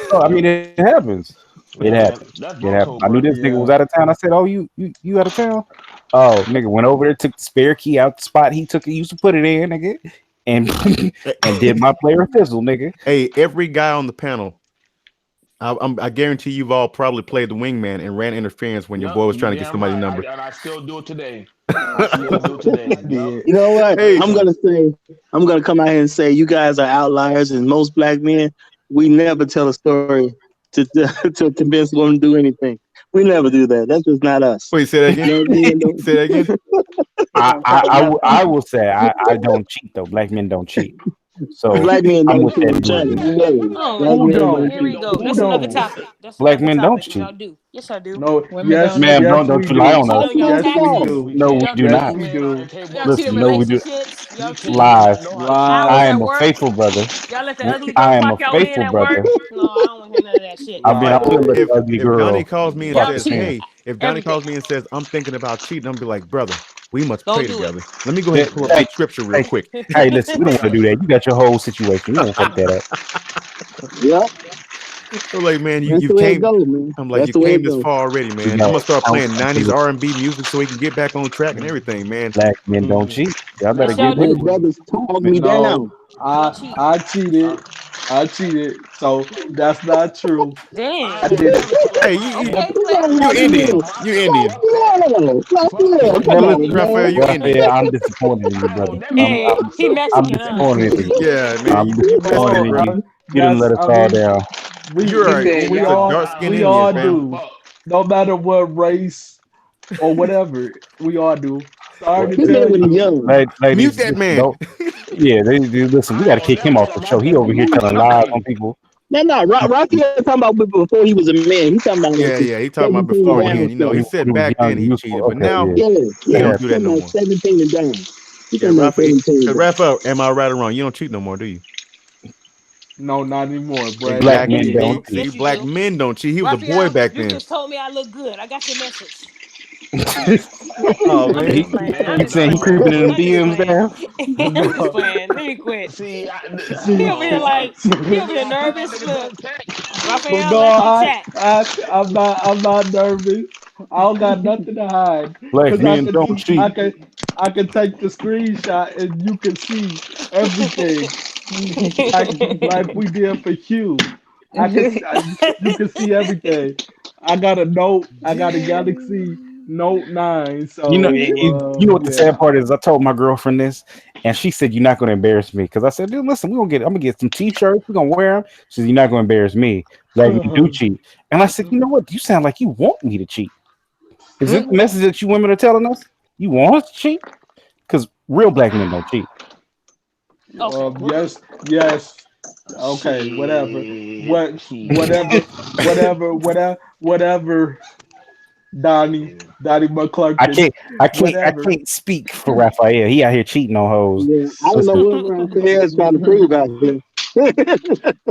So, I mean, it happens. It happens. I knew this nigga was out of town. I said, "Oh, you out of town?" Oh, nigga went over there, took the spare key out the spot he used to put it in, nigga, and did my player fizzle, nigga. Hey, every guy on the panel. I guarantee you've all probably played the wingman and ran interference when your boy was trying to get somebody's number. And I still do it today. You know what? Hey. I'm gonna come out here and say you guys are outliers, and most black men, we never tell a story to convince women to do anything. We never do that. That's just not us. Wait, say that again. Say that again. I will say I don't cheat though. Black men don't cheat. So black men don't cheat. Here we go. That's another topic. Black men don't cheat. Y'all do. Yes, I do. No, yes, ma'am. Don't you lie on us. Yes, we do. No, we do not. We do. Listen, no, we do. Lies. I am a faithful brother. Y'all let the ugly I am a girl clock y'all in faithful at brother. work? No, I don't want to hear none of that shit. I mean, I will let the ugly If girl. Donnie calls me and Y'all says, cheat. "Hey," if Donnie calls me and says, "I'm thinking about cheating," I'm be like, "Brother, we must Don't pray do it. together." Let me go ahead and pull up the scripture real quick. Hey, listen, we don't want to do that. You got your whole situation. You don't fuck that up. Yeah. So like, man, That's you the way it came. goes, man. I'm like, That's you the way came it this goes. far already, man. No, I'm gonna start playing I don't- 90s R&B music so we can get back on track and everything, man. Black men don't cheat. Y'all better Y'all get do. with it. Brothers talk me No, down. I cheated. I cheated. So that's not true. Damn. I did it. Hey, you Indian. You Indian. Now, listen, Raphael, you Indian. Raphael, I'm disappointed in you, brother. Hey, he I'm Mexican, huh? disappointed in you. Yeah, man. I'm disappointed in you. You didn't let us I all mean, down. You're right. we He's a all, dark-skinned we Indian, all fam. do. No matter what race or whatever, we all do. Sorry to He tell did when you. he's young. Ladies, Mute that listen, man. don't- Yeah, they listen. We got to kick him off the show. He over here telling lies on people. No. Rocky talking about before he was a man. He talking about Yeah. He talking about before then. He said back then he cheated, but now Okay, he Yeah. don't He's do that talking no about more. 17 and down. He Yeah, talking about 17 and down. Raphael, am I right or wrong? You don't cheat no more, do you? No, not anymore, bro. Black men See, don't see, Yes, you black do. men don't cheat. He was a boy Raphael, back you then. just told me I look good. I got your message. Oh man, he saying he creeping in the DMs now. I'm just playing. Let me quit. See, He over here like he over here nervous. Look, Raphael, No, let's chat. I'm not nervous. I don't got nothing to hide. Black 'Cause men don't cheat. I can take the screenshot and you can see everything. like we did for Hugh. You can see everything. I got a Note. I got a Galaxy Note 9. So You know what the sad part is? I told my girlfriend this, and she said, "You're not going to embarrass me." Because I said, "Dude, listen, I'm gonna get some T-shirts. We're gonna wear them." She said, "You're not going to embarrass me. Like you do cheat." And I said, "You know what? You sound like you want me to cheat. Is this the message that you women are telling us? You want us to cheat? Because real black men don't cheat." Yes. Okay, whatever. Whatever. Donnie McClurkin. I can't speak for Raphael. He out here cheating on hoes. Yeah, I don't know what Raphael's trying to prove out here.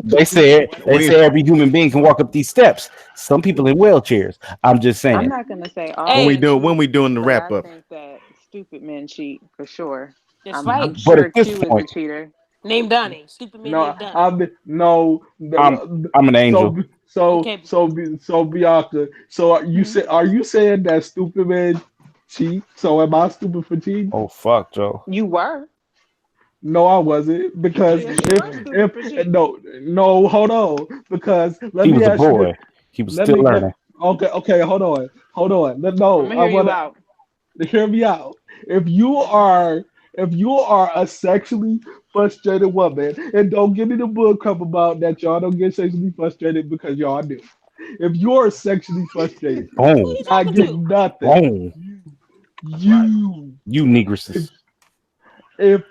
They said every human being can walk up these steps. Some people in wheelchairs. I'm just saying. I'm not gonna say all. When we doing the wrap up. I think that stupid men cheat for sure. That's I'm right. sure But at this Q point- is a cheater. Name Donnie. Stupid man named Donnie. I'm an angel. So Bianca. So are you saying that stupid men cheat? So am I stupid for cheating? Oh fuck, Joe. You were. No, I wasn't, because no, hold on, because He was a boy. He was still learning. Okay, hold on. No, I'm gonna hear you out. Hear me out. If you are a sexually frustrated woman, and don't give me the bull crap about that y'all don't get sexually frustrated, because y'all do. If you're sexually frustrated, I get nothing. You negresses. If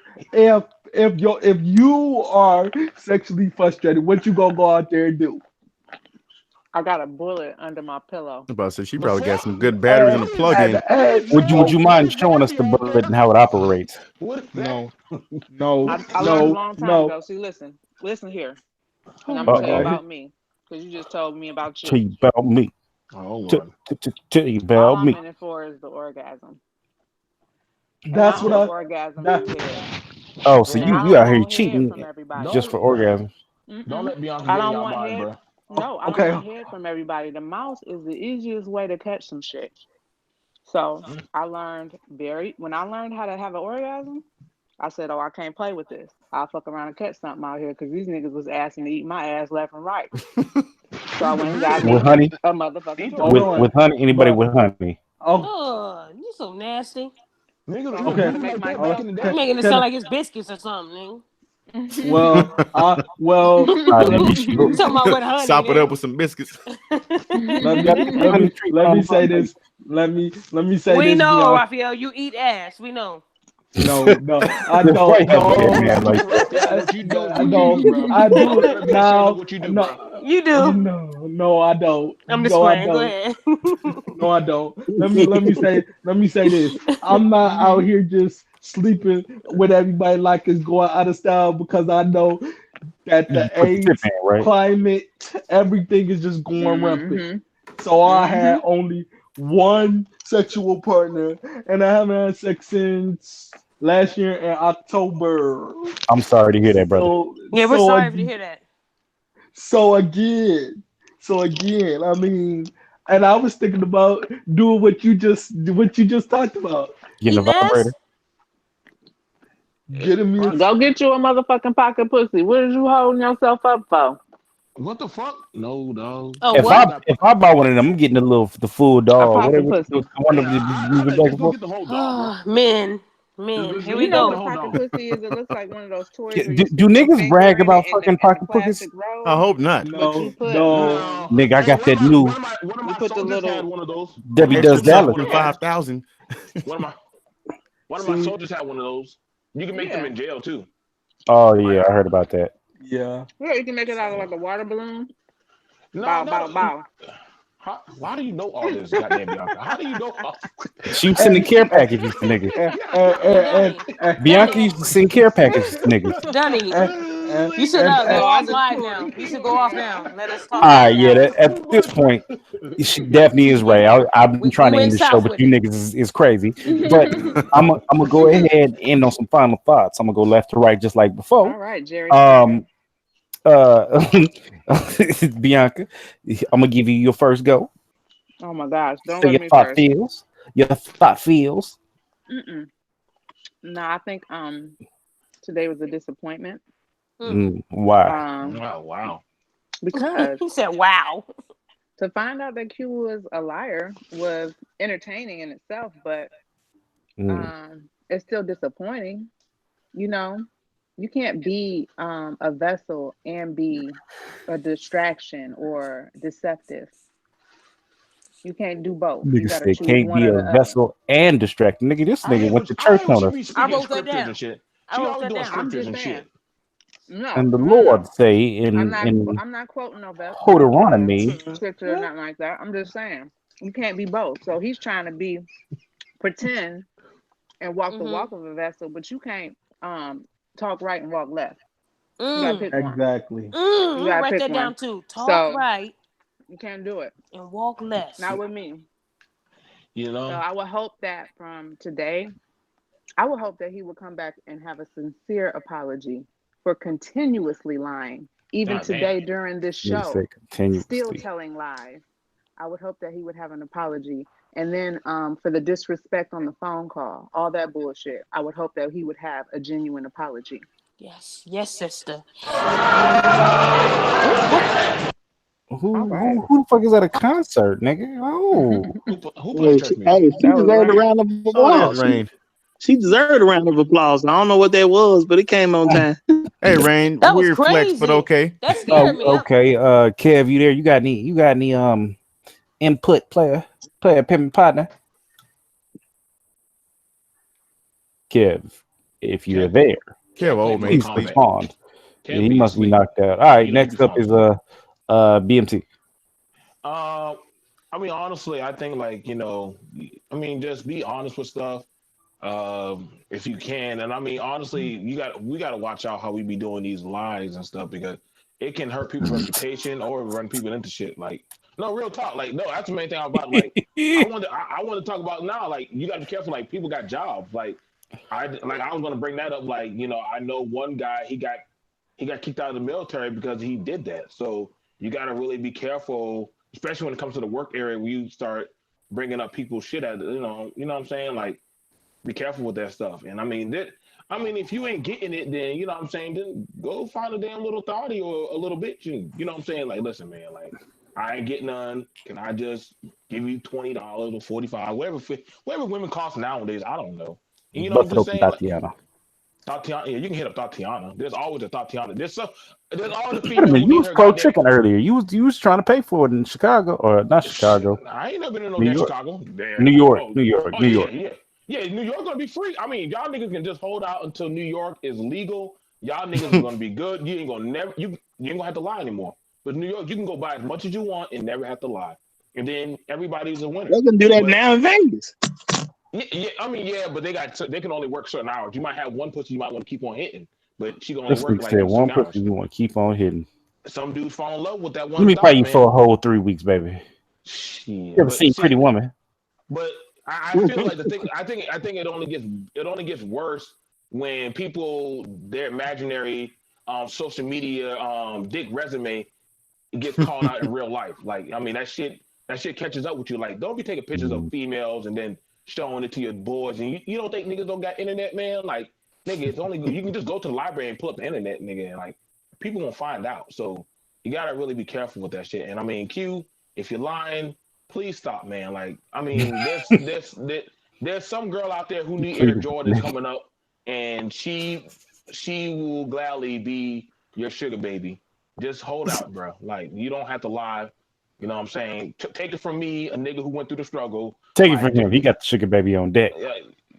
you are sexually frustrated, what you gonna go out there and do? I got a bullet under my pillow. I'm about to say she probably got some good batteries and a plug-in. Would you mind showing us the bullet and how it operates? No. I learned a long time ago. See, listen here, and I'm gonna tell you about me, because you just told me about you. Tell you about me. Oh, Tell you about me. All I'm in it for is the orgasm. That's what I. Orgasm. Oh, so you out here cheating just for orgasm? Don't let Bianca I get in don't your want mind, head. bro. No, I don't want head from everybody. The mouth is the easiest way to catch some shit. So I learned when I learned how to have an orgasm, I said, "Oh, I can't play with this. I'll fuck around and catch something out here," because these niggas was asking to eat my ass left and right. So I went and got With honey? a motherfucking With honey? Anybody with honey? Oh, you so nasty. Niggas, Okay. You're making it sound like it's biscuits or something, nigga. Well, Talking about with honey. Sop it up with some biscuits. let me say this. Let me say We this. know, Raphael, you eat ass. We know. No, I don't. I do it now. You do. No, I don't. I'm just playing. Go ahead. No, I don't. Let me say this. I'm not out here just sleeping with everybody like it's going out of style, because I know that the AIDS climate, everything is just going rampant. So I had only one sexual partner, and I haven't had sex since last year in October. I'm sorry to hear that, brother. Yeah, we're sorry to hear that. So again, I mean, and I was thinking about doing what you just talked about. Getting a vibrator. Go get you a motherfucking pocket pussy. What are you holding yourself up for? What the fuck? No, dog. Oh, if I buy one of them, I'm getting the full dog. pocket Whatever. pussy. One of the Men, here we go. Pocket pussy is. It looks like one of those toys. Do niggas brag about fucking pocket pussies? I hope not. No. Nigga, I got that new. One of my soldiers had one of those. Debbie does Dallas. 5,000. One of my soldiers had one of those. You can make them in jail too. Oh yeah, I heard about that. Yeah, you can make it out of like a water balloon. Bow. Why do you know all this, goddamn Bianca? How do you know all this? She sending care packages to niggas. Bianca used to send care packages to niggas. Donnie, You should and, go and, off live now. You should go off now. Let us talk All about right, yeah. that. At this point, she definitely is right. I've been trying We to end went the show, south but with you it. niggas is crazy. But I'm gonna go ahead and end on some final thoughts. I'm gonna go left to right, just like All before. right, Jerry Springer. Bianca, I'm gonna give you your first go. Oh my gosh, don't So go to your me thought first. feels. Your thought feels. Mm-mm. No, I think today was a disappointment. Why? Oh wow. Because He said, "Wow." to find out that Q was a liar was entertaining in itself, but it's still disappointing. You know, you can't be a vessel and be a distraction or deceptive. You can't do both. You Nigga got to said choose can't one be or a the other. vessel and distracted. Nigga, this I nigga hate went when to church on she us. be I speaking wrote that scriptures down. and shit. I She wrote always that doing down. I'm scriptures just and saying. shit. No, And the no. Lord say I'm in not quoting no Deuteronomy, scripture or nothing like that. I'm just saying you can't be both. So he's trying to pretend and walk the walk of a vessel, but you can't talk right and walk left. You gotta pick one. exactly. You I'm gonna gotta write pick that down one. too. Talk So right you can't do it. and walk left. Not with me. You So know? I would hope that from today, I would hope that he would come back and have a sincere apology for continuously lying. Even God damn. today during this nigga show, said still continuously. telling lies. I would hope that he would have an apology. And then for the disrespect on the phone call, all that bullshit, I would hope that he would have a genuine apology. Yes, sister. Who the fuck is at a concert, nigga? Oh, Who playing church music? Hey, she That was deserved a right. round of Oh, that applause. Rain. She deserved a round of applause. I don't know what that was, but it came on time. Hey, Rain. That was Weird flex, but crazy. okay. That scared me. okay. Kev, you there? You got any input, player pimp partner? Kev, if you're there, Kev, old man, please sleep. respond. Kev Yeah, he be must be asleep. knocked out. All right, He next don't up be is falling. BMT. I mean, honestly, I think just be honest with stuff. If you can. And I mean, honestly, we gotta watch out how we be doing these lies and stuff because it can hurt people's reputation or run people into shit. Like, no, real talk. Like, no, that's the main thing I'm about. Like, I want to talk about now. Like, you gotta be careful. Like, people got jobs. Like, I was gonna bring that up. Like, I know one guy he got kicked out of the military because he did that. So you gotta really be careful, especially when it comes to the work area where you start bringing up people's shit at you know what I'm saying? Like, be careful with that stuff. And I mean, if you ain't getting it, then you know what I'm saying, then go find a damn little thotty or a little bitch, and you know what I'm saying. Like, listen, man, like I ain't getting none. Can I just give you $20 or $45, whatever women cost nowadays? I don't know. And, you know what I'm just saying? Tatiana. Tatiana, yeah, you can hit up Tatiana. There's always a Tatiana. There's all the Wait a females minute, who you get was her pro goddamn. chicken earlier. You was trying to pay for it in Chicago or not Chicago? I ain't never been in no New damn York. Chicago. Damn. New York, Oh, New York, oh New yeah, York. yeah. Yeah, New York gonna be free. I mean, y'all niggas can just hold out until New York is legal. Y'all niggas is gonna be good. You ain't gonna have to lie anymore. But New York, you can go buy as much as you want and never have to lie. And then everybody's a winner. They can do that now in Vegas. Yeah, I mean, yeah, but they can only work certain hours. You might have one pussy you might want to keep on hitting, but she can only This work nigga like said them one certain hours. pussy you want to keep on hitting. Some dudes fall in love with that Let one me pay thought, you man. for a whole 3 weeks, baby. Shit, You ever but seen Pretty Woman? But I feel like I think it only gets worse when people their imaginary social media dick resume gets called out in real life. Like, I mean, that shit catches up with you. Like, don't be taking pictures of females and then showing it to your boys. And you don't think niggas don't got internet, man? Like, nigga, it's only you can just go to the library and pull up the internet, nigga, and like people won't find out. So you gotta really be careful with that shit. And I mean, Q, if you're lying, please stop, man. Like, I mean, there's some girl out there who need Air Jordans coming up, and she will gladly be your sugar baby. Just hold out, bro. Like, you don't have to lie. You know what I'm saying? Take it from me, a nigga who went through the struggle. Take it from him. He got the sugar baby on deck.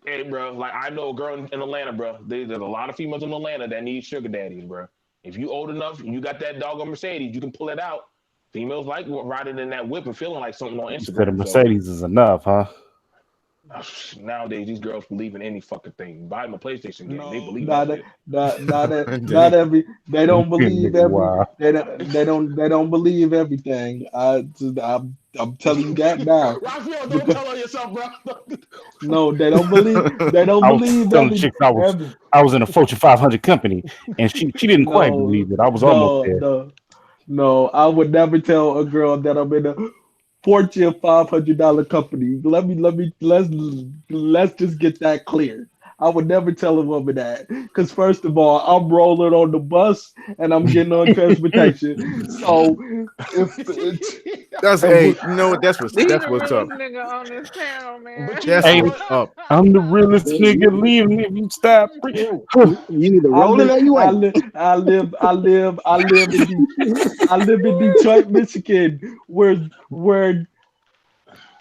Hey, bro. Like, I know a girl in Atlanta, bro. There's a lot of females in Atlanta that need sugar daddies, bro. If you old enough and you got that doggone Mercedes, you can pull it out. Females like riding in that whip and feeling like something on Instagram. Said a Mercedes is enough, huh? Nowadays, these girls believe in any fucking thing. Buy them a PlayStation game, they No, believe that shit. not every. They don't believe every. Wow. They don't believe everything. I'm telling you that now. Raphael, don't Because tell on yourself, bro. no, they don't believe. They don't I was believe telling chicks every. I was in a Fortune 500 company, and she didn't quite No, believe it. I was almost no, there. no, no. I would never tell a girl that I'm in a Fortune $500 company. Let's just get that clear. I would never tell a woman that because first of all, I'm rolling on the bus and I'm getting on transportation. So That's if you know what? That's He that's the what's up. realest nigga on this panel, man. But you That's Hey, know what's what? up. I'm the realest nigga living. If you stop, You either rolling or you ain't. I live in Detroit, Michigan, where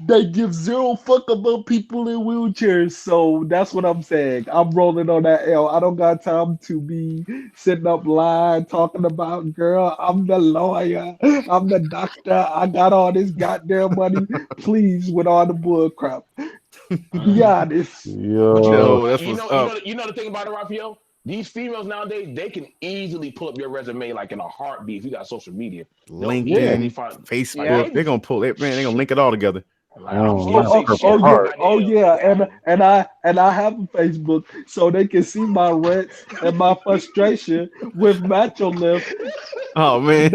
they give zero fuck about people in wheelchairs. So that's what I'm saying. I'm rolling on that L. I don't got time to be sitting up lying, talking about girl. I'm the lawyer. I'm the doctor. I got all this goddamn money. Please, with all the bull crap. Be honest. But you know yo, what? That's what's up. You know the thing about it, Raphael. These females nowadays, they can easily pull up your resume like in a heartbeat if you got social media. They'll yeah. easily LinkedIn, find like Facebook, Yep. they they're gonna pull it, man. They're gonna link it all together. like I'm My still say Purple shit. Heart. Yeah, Goddamn. and I have a Facebook so they can see my rants and my frustration with Macho Lift. Oh man.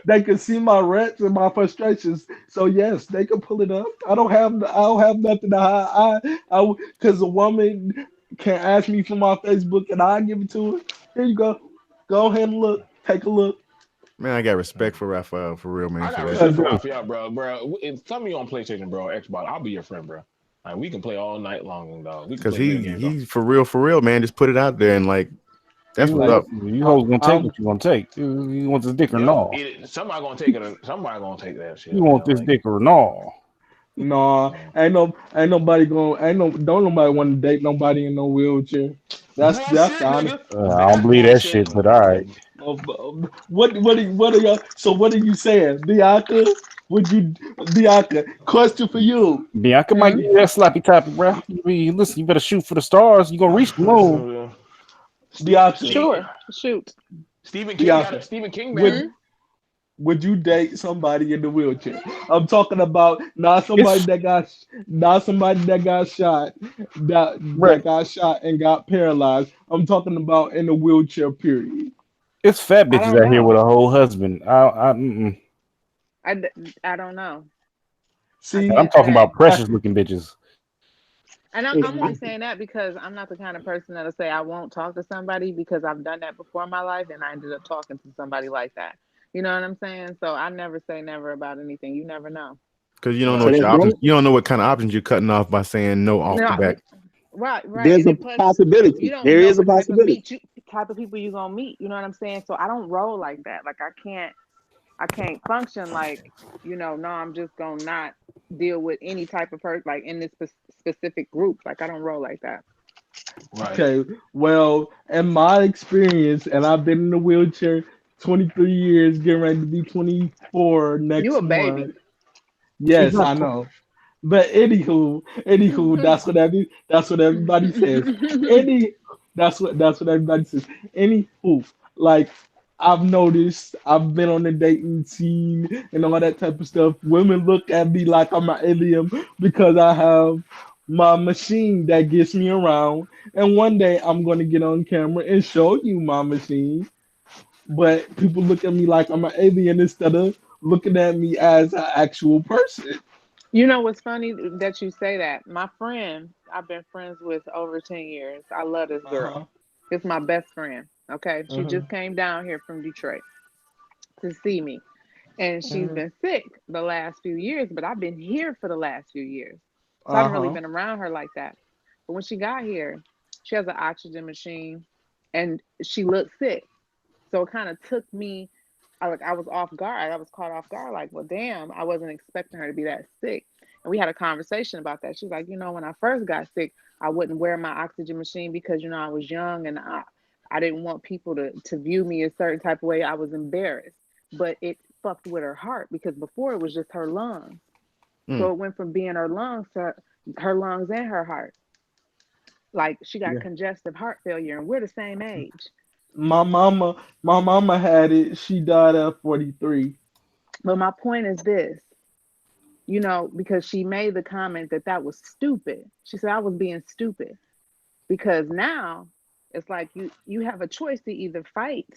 They can see my rants and my frustrations. So yes, they can pull it up. I don't have nothing to hide. Because a woman can ask me for my Facebook and I give it to her. Here you go. Go ahead and look. Take a look. Man, I got respect for Raphael for real, man, I for got that. respect for Because Raphael, bro. If tell me on PlayStation, bro, Xbox, I'll be your friend, bro. Like we can play all night long, dog. We can Cause play video games. he's for real, man. Just put it out there and like that's what's like up. You hoes gonna take I'm what you gonna take. You want this dick or Yep. no? Somebody gonna take it. Somebody gonna take that shit, You want man. this Like dick or no? no, ain't nobody going don't nobody want to date nobody in no wheelchair. That's bullshit, the honest. nigga. I don't That's believe that bullshit. shit, but all right. What are y'all? So what are you saying, Bianca? Bianca? Question for you. Bianca might Hmm? give you that slappy tappy, bro. Listen, you better shoot for the stars. You gonna reach the moon. Listen, Bianca, Steve, Sure. Shoot. Stephen King got it. Bianca, Stephen King, would man. Hmm? would you date somebody in the wheelchair? I'm talking about not somebody It's that got shot, right. that got shot and got paralyzed. I'm talking about in a wheelchair. Period. It's fat I bitches don't out here know. with a whole husband. I don't know. I See, I'm can't talking about say. that, precious looking bitches. And I'm only if, saying that because I'm not the kind of person that'll say I won't talk to somebody because I've done that before in my life and I ended up talking to somebody like that. You know what I'm saying? So I never say never about anything. You never know. Because you don't know So what Right. that's your right. options. You don't know what kind of options you're cutting off by saying no off the No, back. right. There's And a then plus you possibility. don't There know is a what possibility. type of people you're gonna meet. You know what I'm saying? So I don't roll like that. Like I can't function like, no, I'm just gonna not deal with any type of person like in this specific group. Like I don't roll like that. Right. okay, well, in my experience, and I've been in a wheelchair 23 years, getting ready to be 24 You a next baby. month. She's Yes, not. I know. But anywho, that's what everybody says. Any that's what everybody says. Anywho, like I've noticed, I've been on the dating scene and all that type of stuff. Women look at me like I'm an alien because I have my machine that gets me around. And one day I'm gonna get on camera and show you my machine. But people look at me like I'm an alien instead of looking at me as an actual person. You know what's funny that you say that? My friend, I've been friends with over 10 years. I love this Uh-huh. girl. It's my best friend. Okay. She Uh-huh. just came down here from Detroit to see me. And she's Uh-huh. been sick the last few years, but I've been here for the last few years. So I haven't really Uh-huh. been around her like that. But when she got here, she has an oxygen machine and she looked sick. So it kind of took me, I was off guard. I was caught off guard, like, well, damn, I wasn't expecting her to be that sick. And we had a conversation about that. She's like, when I first got sick, I wouldn't wear my oxygen machine because, I was young and I didn't want people to view me a certain type of way. I was embarrassed. But it fucked with her heart because before it was just her lungs. Mm. So it went from being her lungs her lungs and her heart. Like she got Yeah. congestive heart failure, and we're the same age. My mama had it. She died at 43. But my point is this, because she made the comment that was stupid. She said I was being stupid because now it's like you have a choice to either fight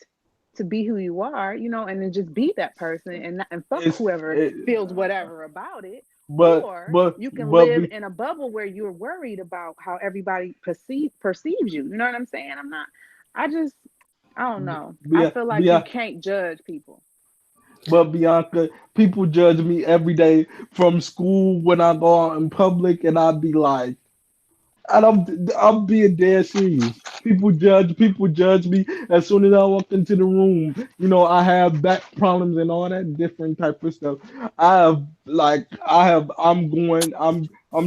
to be who you are, and then just be that person and fuck It's whoever it, feels whatever about it, but or but you can but live in a bubble where you're worried about how everybody perceives you. You know what I'm saying? I don't know. I feel like you can't judge people. But Bianca, people judge me every day from school when I go out in public, and I'd be like, and I'm being dead serious. People judge me as soon as I walk into the room. I have back problems and all that different type of stuff. I'm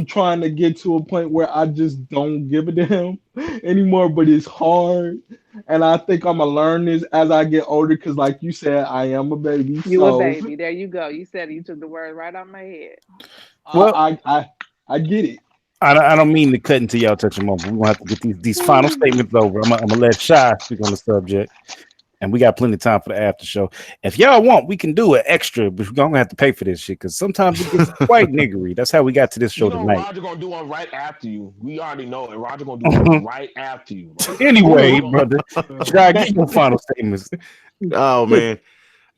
trying to get to a point where I just don't give a damn anymore, but it's hard. And I think I'm gonna learn this as I get older, because like you said, I am a baby. You a So baby. There you go. You said it. You took the word right out my head. Well, I get it. I don't mean to cut into y'all touching moment. We're gonna have to get these final statements over. I'm gonna let Shy speak on the subject, and we got plenty of time for the after show. If y'all want, we can do an extra, but we're gonna have to pay for this shit because sometimes it gets quite niggery. That's how we got to this show tonight. Roger gonna do one right after you. We already know it. Roger gonna do one right after you. Anyway, brother, Shy, get your final statements. Oh man,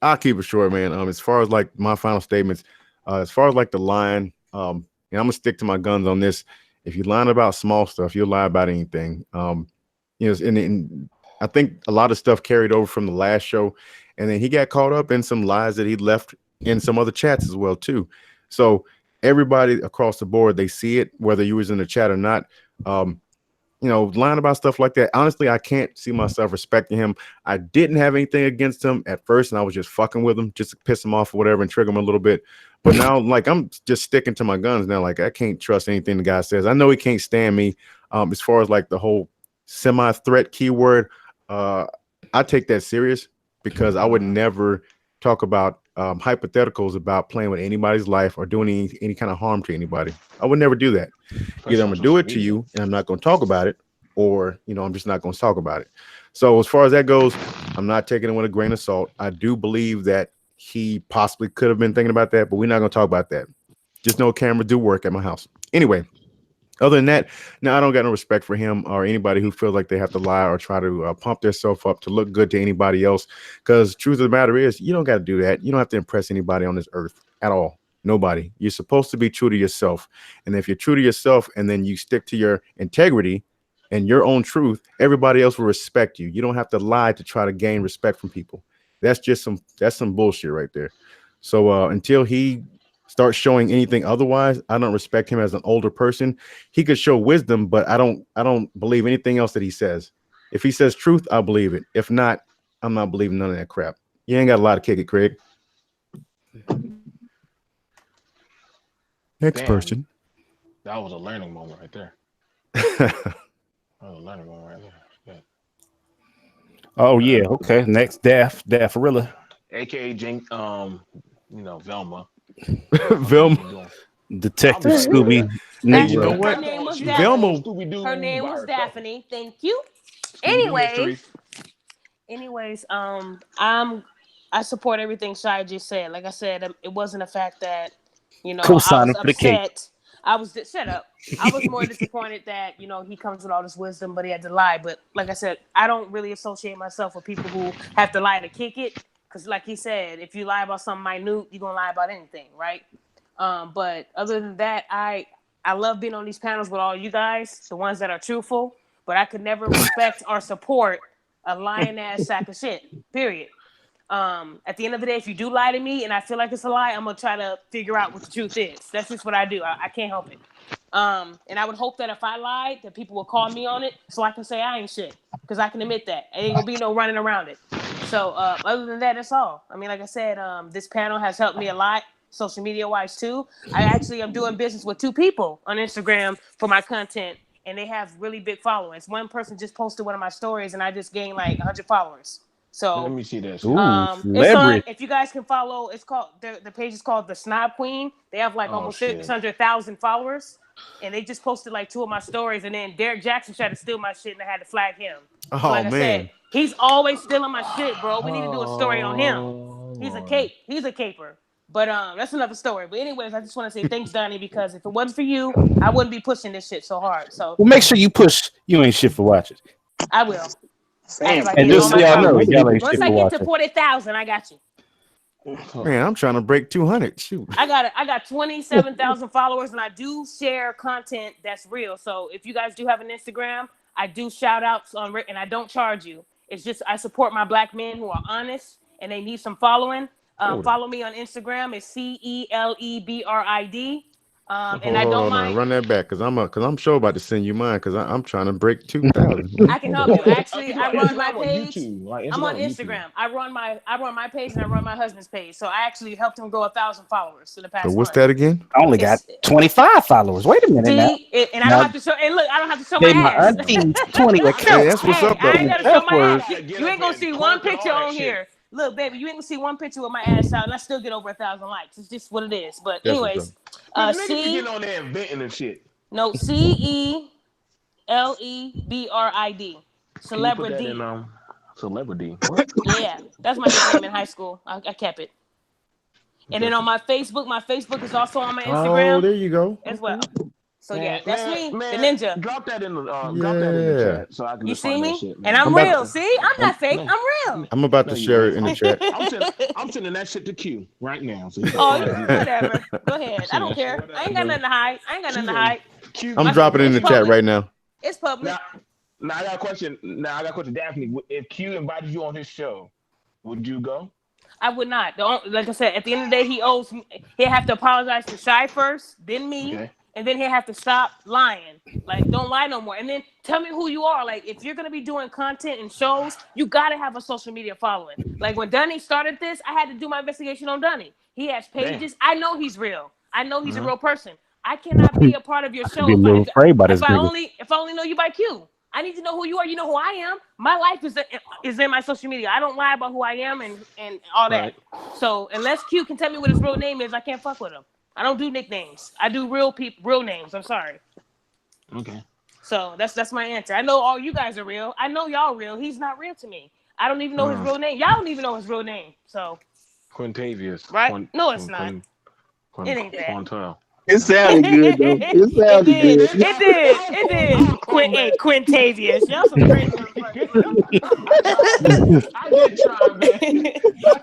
I'll keep it short, man. As far as like my final statements, as far as like the line, I'm gonna stick to my guns on this. If you lie about small stuff, you'll lie about anything. And I think a lot of stuff carried over from the last show, and then he got caught up in some lies that he left in some other chats as well too. So everybody across the board, they see it, whether you was in the chat or not. Lying about stuff like that. Honestly, I can't see myself respecting him. I didn't have anything against him at first, and I was just fucking with him just to piss him off or whatever and trigger him a little bit. But now, like, I'm just sticking to my guns now. Like, I can't trust anything the guy says. I know he can't stand me. As far as like the whole semi-threat keyword, I take that serious because I would never talk about hypotheticals about playing with anybody's life or doing any kind of harm to anybody. I would never do that. Either I'm gonna do it to you and I'm not gonna talk about it, or I'm just not gonna talk about it. So as far as that goes, I'm not taking it with a grain of salt. I do believe that he possibly could have been thinking about that, but we're not gonna talk about that. Just know cameras do work at my house. Anyway, other than that, now I don't got no respect for him or anybody who feels like they have to lie or try to pump themselves up to look good to anybody else. Because truth of the matter is, you don't got to do that. You don't have to impress anybody on this earth at all. Nobody. You're supposed to be true to yourself. And if you're true to yourself and then you stick to your integrity and your own truth, everybody else will respect you. You don't have to lie to try to gain respect from people. That's some bullshit right there. So until he start showing anything otherwise, I don't respect him as an older person. He could show wisdom, but I don't believe anything else that he says. If he says truth, I'll believe it. If not, I'm not believing none of that crap. You ain't got a lot to kick it, Craig. Next person. That was a learning moment right there. That was a learning moment right there. Yeah. Oh yeah, okay. Next, Daffarilla. AKA Jink, Velma. Velma. Detective Scooby. You know what? Her name was Daphne. Scooby-Doo Her name was Daphne. Thank you. Anyways, I support everything Shai just said. Like I said, it wasn't a fact that I was upset. Shut up. I was more disappointed that he comes with all this wisdom, but he had to lie. But like I said, I don't really associate myself with people who have to lie to kick it. Because like he said, if you lie about something minute, you're going to lie about anything, right? But other than that, I love being on these panels with all you guys, the ones that are truthful, but I could never respect or support a lying ass sack of shit, period. At the end of the day, if you do lie to me and I feel like it's a lie, I'm going to try to figure out what the truth is. That's just what I do. I can't help it. And I would hope that if I lied, that people will call me on it so I can say I ain't shit, because I can admit that. It ain't going to be no running around it. So other than that, that's all. I mean, like I said, this panel has helped me a lot, social media wise too. I actually am doing business with 2 people on Instagram for my content, and they have really big followings. One person just posted one of my stories, and I just gained like 100 followers. So let me see this. It's on. If you guys can follow, it's called the page is called The Snob Queen. They have like almost 600,000 followers, and they just posted like 2 of my stories. And then Derek Jackson tried to steal my shit, and I had to flag him. Oh so like man, I said, he's always stealing my shit, bro. We need to do a story on him. He's a cape. He's a caper. But that's another story. But anyways, I just want to say thanks, Donnie, because if it wasn't for you, I wouldn't be pushing this shit so hard. So well, make sure you push. You ain't shit for watching. I will. And just so y'all know, y'all ain't once shit I for get watching. to 40,000, I got you. Man, I'm trying to break 200. Shoot. I got 27,000 followers, and I do share content that's real. So if you guys do have an Instagram, I do shout outs on, and I don't charge you. It's just I support my black men who are honest and they need some following. Follow me on Instagram. It's CELEBRID. And I don't mind. Run that back, cause I'm sure about to send you mine, cause I'm trying to break 2,000. I can help you. Actually, I run my page. I'm on Instagram. I run my page and I run my husband's page. So I actually helped him grow 1,000 followers in the past. So what's month. that again? I only got 25 followers. Wait a minute now. And I don't have to show. And look, I don't have to show my my ass. auntie 20 accounts. Hey, that's what's up, I though. ain't gotta show my ass. You ain't gonna see one picture on here. Look, baby, you ain't gonna see one picture with my ass out, and I still get over 1,000 likes. It's just what it is. But anyways, get on there inventing and shit. No, CELEBRID. Celebrity. Celebrity. Yeah, that's my nickname in high school. I kept it. And then on my Facebook is also on my Instagram. Oh, there you go. As well. So Man, that's man, me, man, the ninja. Drop that in the chat so I can You just see find me? that shit, And I'm real. See, I'm not fake. I'm real. I'm about to share it in the chat. I'm sending that shit to Q right now. So whatever. Go ahead. I don't care. I ain't got nothing to hide. I'm dropping it in the chat right now. It's public. Now I got a question. Daphne, if Q invited you on his show, would you go? I would not. Like I said, at the end of the day, he owes me. He'll have to apologize to Shy first, then me. Okay. And then he'll have to stop lying. Like, don't lie no more. And then tell me who you are. Like, if you're gonna be doing content and shows, you gotta have a social media following. Like when Dunny started this, I had to do my investigation on Dunny. He has pages. I know he's real. I know he's a real person. I cannot be a part of your show if I only know you by Q. I need to know who you are. You know who I am. My life is in my social media. I don't lie about who I am and all that. Right. So unless Q can tell me what his real name is, I can't fuck with him. I don't do nicknames. I do real names. I'm sorry. Okay. So that's my answer. I know all you guys are real. I know y'all real. He's not real to me. I don't even know his real name. Y'all don't even know his real name. So. Quintavious. Right? No, it's not. It ain't that. Quantel. It sounded good though. It sounded good. It did. Quintavious. Y'all some crazy motherfuckers. I did try, man.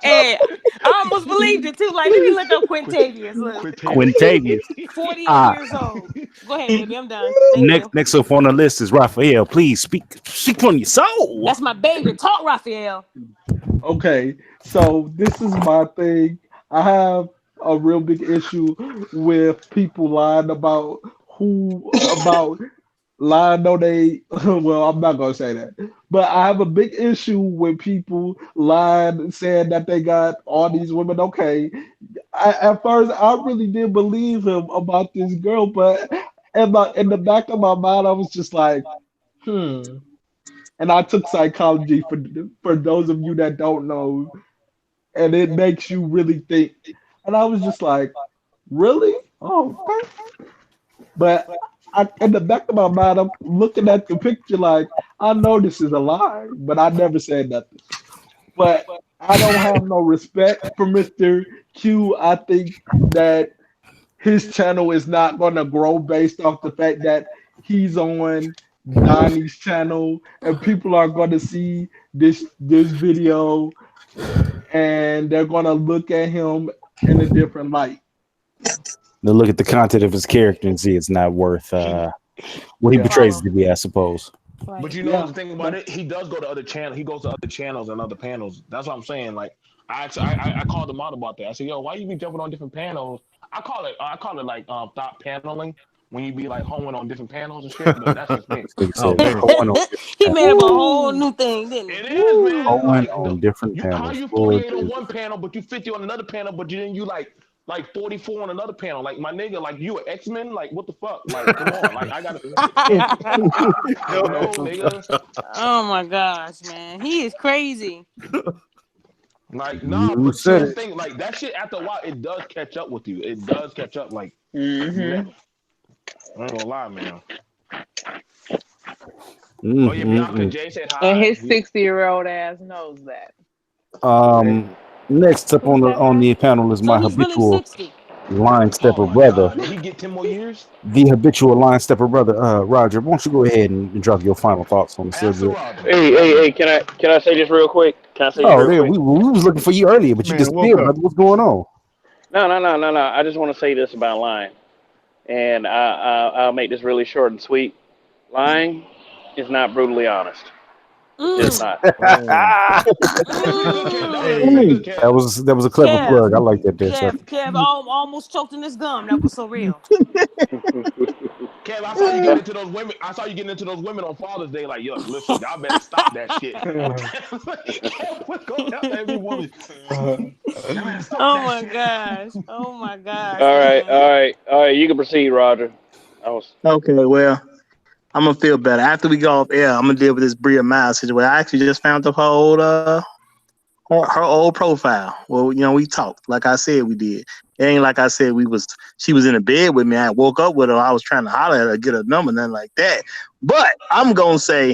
Hey, I almost believed it too. Like, let me look up Quintavious. Look. Quintavious. 48 years old. Go ahead, baby. I'm done. Next up on the list is Raphael. Please speak from your soul. That's my baby. Talk, Raphael. Okay, so this is my thing. I have a real big issue with people lying about lying on they well, I'm not gonna say that, but I have a big issue with people lying, saying that they got all these women. Okay, at first I really did believe him about this girl, but in the back of my mind I was just like, and I took psychology for those of you that don't know, and it makes you really think. And I was just like, really? Oh, okay. But in the back of my mind, I'm looking at the picture like, I know this is a lie, but I never said nothing. But I don't have no respect for Mr. Q. I think that his channel is not going to grow based off the fact that he's on Donnie's channel, and people are going to see this video, and they're going to look at him in a different light. They'll look at the content of his character and see it's not worth what he portrays to be, I suppose. But you know the thing about it, he does go to other channels. He goes to other channels and other panels. That's what I'm saying. Like I called him out about that. I said, yo, why you be jumping on different panels? I call it like thought paneling. When you be like hoeing on different panels and shit, but that's just me. He made up a whole new thing, didn't he? It is, man. Hoeing on different panels. How you 48 on one panel, but you 50 on another panel, but then you like like 44 on another panel. Like my nigga, like you an X-Men? Like what the fuck? Like come on, like I gotta nigga. Oh my gosh, man. He is crazy. Like nah, You but said the it. thing, like that shit after a while, it does catch up with you. It does catch up. Like I ain't gonna lie, man. Oh yeah, Bianca, Jay said hi. And his 60-year-old ass knows that. Next up on the panel is my So he's really habitual 60. line stepper Oh my brother. God, did he get 10 more years? The habitual line stepper brother, Roger. Why don't you go ahead and drop your final thoughts on the subject? Hey, can I say this real quick? Can I say this Oh, real there quick? we was looking for you earlier, but you Man, disappeared, woke up. brother. What's going on? No. I just want to say this about lying, and I'll make this really short and sweet. Lying is not brutally honest. It's not. That was a clever Kev, plug. I like that there, sir. Kev almost choked in his gum. That was so real. Kev, I saw you getting into those women. I saw you getting into those women on Father's Day. Like, yo, listen, y'all better stop that shit. Kev, what's going on, every woman? Oh my gosh. Oh my gosh. All man. right. You can proceed, Roger. Okay, well, I'm gonna feel better after we go off air. I'm gonna deal with this Bria Miles situation. I actually just found up her old her old profile. Well, you know, we talked like I said we did. It ain't like I said she was in a bed with me. I woke up with her. I was trying to holler at her, get her number, nothing like that. But I'm gonna say,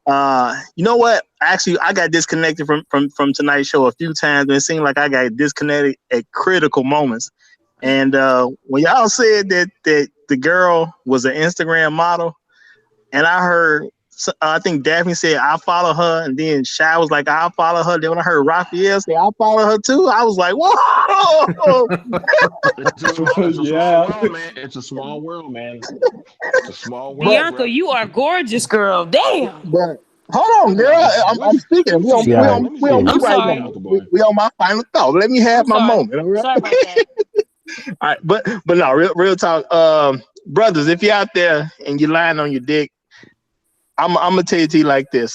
you know what? Actually, I got disconnected from tonight's show a few times, and it seemed like I got disconnected at critical moments. And when y'all said that the girl was an Instagram model, and I heard, I think Daphne said I follow her, and then Shy was like I follow her. Then when I heard Raphael say I follow her too, I was like, whoa! It's a small world, man. It's a small world, man. It's a small world. Bianca, bro. you are gorgeous, girl. Damn. But hold on, girl. I'm speaking. We on me I'm right sorry. now. We on my final thought. Let me have my moment. All right? Sorry about that. All right, but no, real talk. Brothers, if you're out there and you're lying on your dick, I'm gonna tell you like this.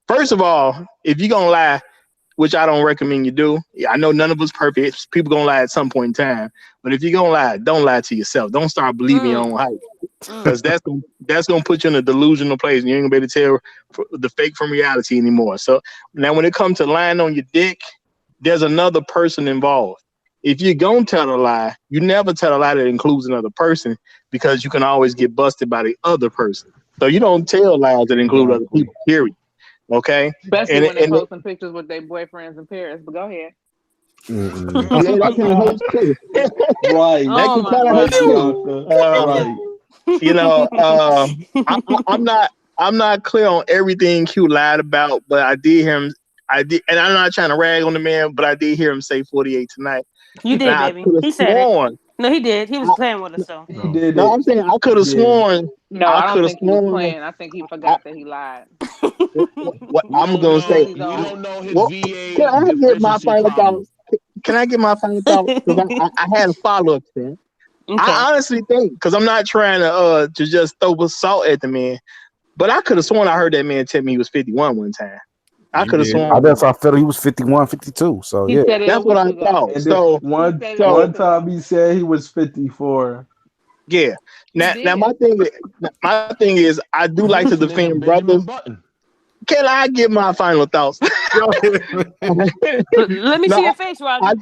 First of all, if you're gonna lie, which I don't recommend you do. I know none of us perfect. People gonna lie at some point in time. But if you're gonna lie, don't lie to yourself. Don't start believing your own hype. Because that's gonna put you in a delusional place and you ain't gonna be able to tell the fake from reality anymore. So now when it comes to lying on your dick, there's another person involved. If you're gonna tell a lie, you never tell a lie that includes another person because you can always get busted by the other person. So you don't tell lies that include other people, period. Okay? Especially when they're posting pictures with their boyfriends in Paris. But go ahead. Yeah, that can hurt too. Right. That can kind of hurt too. You know, I'm not clear on everything Q lied about, but I did hear him. And I'm not trying to rag on the man, but I did hear him say 48 tonight. You did, now, baby. He said it. No, he did. He was playing with us, so. He did No, I'm saying I could have sworn. No, I don't think he was playing. I think he forgot that he lied. What I'm gonna say. We don't know his VA. Can I get my final thought? Can I get my final thought? Because I had a follow up there. Okay. I honestly think, because I'm not trying to just throw salt at the man, but I could have sworn I heard that man tell me he was 51 one time. I could have sworn. I guess I felt he was 51, 52. So yeah, that's what I thought. And so one time he said he was 54. Yeah. Now my thing is I do like to defend brothers. Can I give my final thoughts? Let me see your face, Roger.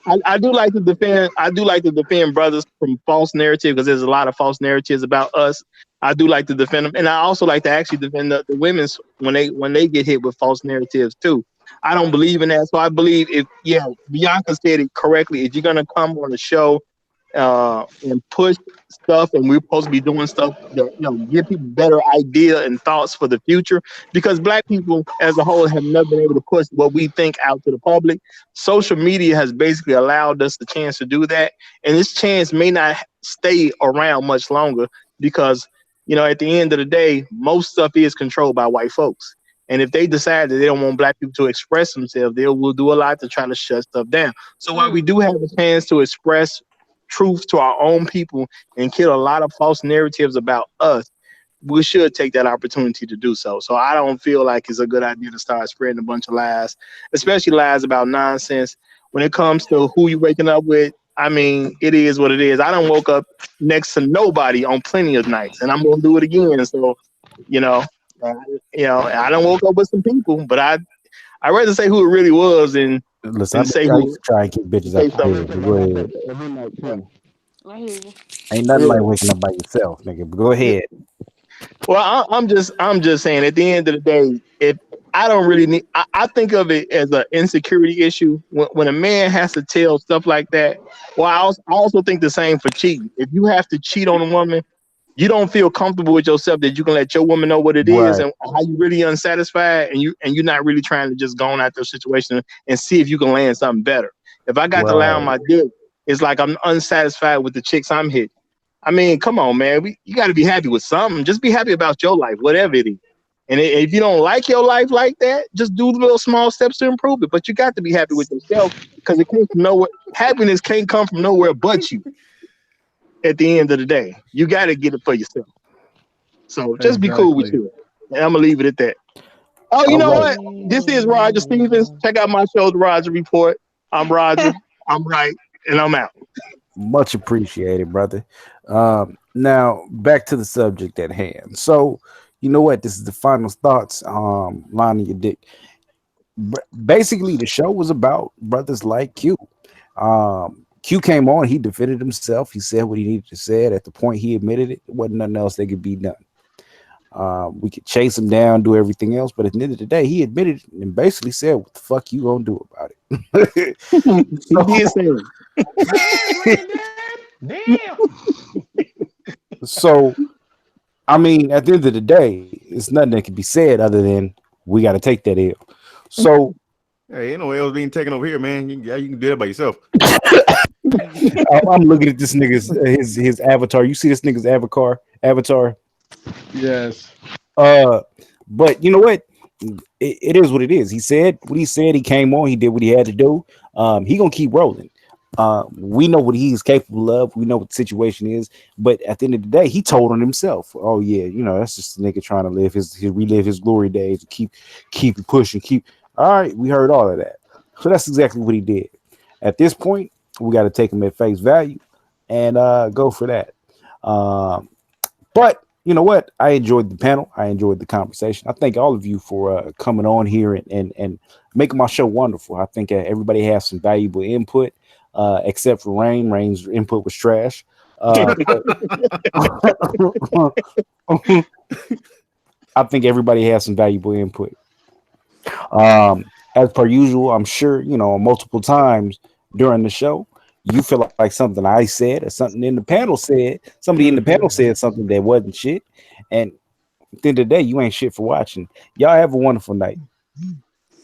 I do like to defend brothers from false narrative because there's a lot of false narratives about us. I do like to defend them, and I also like to actually defend the women's when they get hit with false narratives too. I don't believe in that, so I believe Bianca said it correctly. If you're gonna come on the show and push stuff, and we're supposed to be doing stuff that give people better idea and thoughts for the future, because Black people as a whole have never been able to push what we think out to the public. Social media has basically allowed us the chance to do that, and this chance may not stay around much longer because at the end of the day, most stuff is controlled by white folks. And if they decide that they don't want Black people to express themselves, they will do a lot to try to shut stuff down. So while we do have a chance to express truth to our own people and kill a lot of false narratives about us, we should take that opportunity to do so. So I don't feel like it's a good idea to start spreading a bunch of lies, especially lies about nonsense when it comes to who you waking up with, I mean, it is what it is. I don't woke up next to nobody on plenty of nights, and I'm gonna do it again. So, you know, I don't woke up with some people, but I'd rather say who it really was and say I who. used to try and keep bitches out the bed. But go ahead. I hear you. Ain't nothing like waking up by yourself, nigga. But go ahead. Well, I'm just saying. At the end of the day, if I don't really need, I think of it as an insecurity issue. When a man has to tell stuff like that, well, I also think the same for cheating. If you have to cheat on a woman, you don't feel comfortable with yourself that you can let your woman know what it is and how you really unsatisfied, and you're not really trying to just go on out the situation and see if you can land something better. If I got to lie on my dick, it's like I'm unsatisfied with the chicks I'm hitting. I mean, come on, man. You got to be happy with something. Just be happy about your life, whatever it is. And if you don't like your life like that, just do the little small steps to improve it. But you got to be happy with yourself because it can't from nowhere. Happiness can't come from nowhere but you. At the end of the day, you got to get it for yourself. So just be cool with you. And I'm gonna leave it at that. Oh, you know what? This is Roger Stevens. Check out my show, The Roger Report. I'm Roger. I'm right, and I'm out. Much appreciated, brother. Now back to the subject at hand. So, you know what? This is the final thoughts. Lining your dick. Basically, the show was about brothers like Q. Q came on. He defended himself. He said what he needed to say. At the point he admitted it, wasn't nothing else that could be done. We could chase him down, do everything else, but at the end of the day, he admitted it and basically said, "What the fuck you gonna do about it?" So, I mean, at the end of the day, it's nothing that can be said other than we got to take that L. So, hey, ain't no L's being taken over here, man. You can do that by yourself. I'm looking at this nigga's his avatar. You see this nigga's avatar? Yes. But you know what? It is what it is. He said what he said. He came on. He did what he had to do. He gonna keep rolling. We know what he's capable of. We know what the situation is. But at the end of the day, he told on himself. Oh yeah, you know that's just a nigga trying to relive his glory days. Keep pushing. All right, we heard all of that. So that's exactly what he did. At this point, we got to take him at face value and go for that. But you know what? I enjoyed the panel. I enjoyed the conversation. I thank all of you for coming on here and making my show wonderful. I think everybody has some valuable input, except for Rain. Rain's input was trash. I think everybody has some valuable input. As per usual, I'm sure, multiple times during the show, you feel like something I said or something in the panel said, somebody in the panel said something that wasn't shit. And at the end of the day, you ain't shit for watching. Y'all have a wonderful night.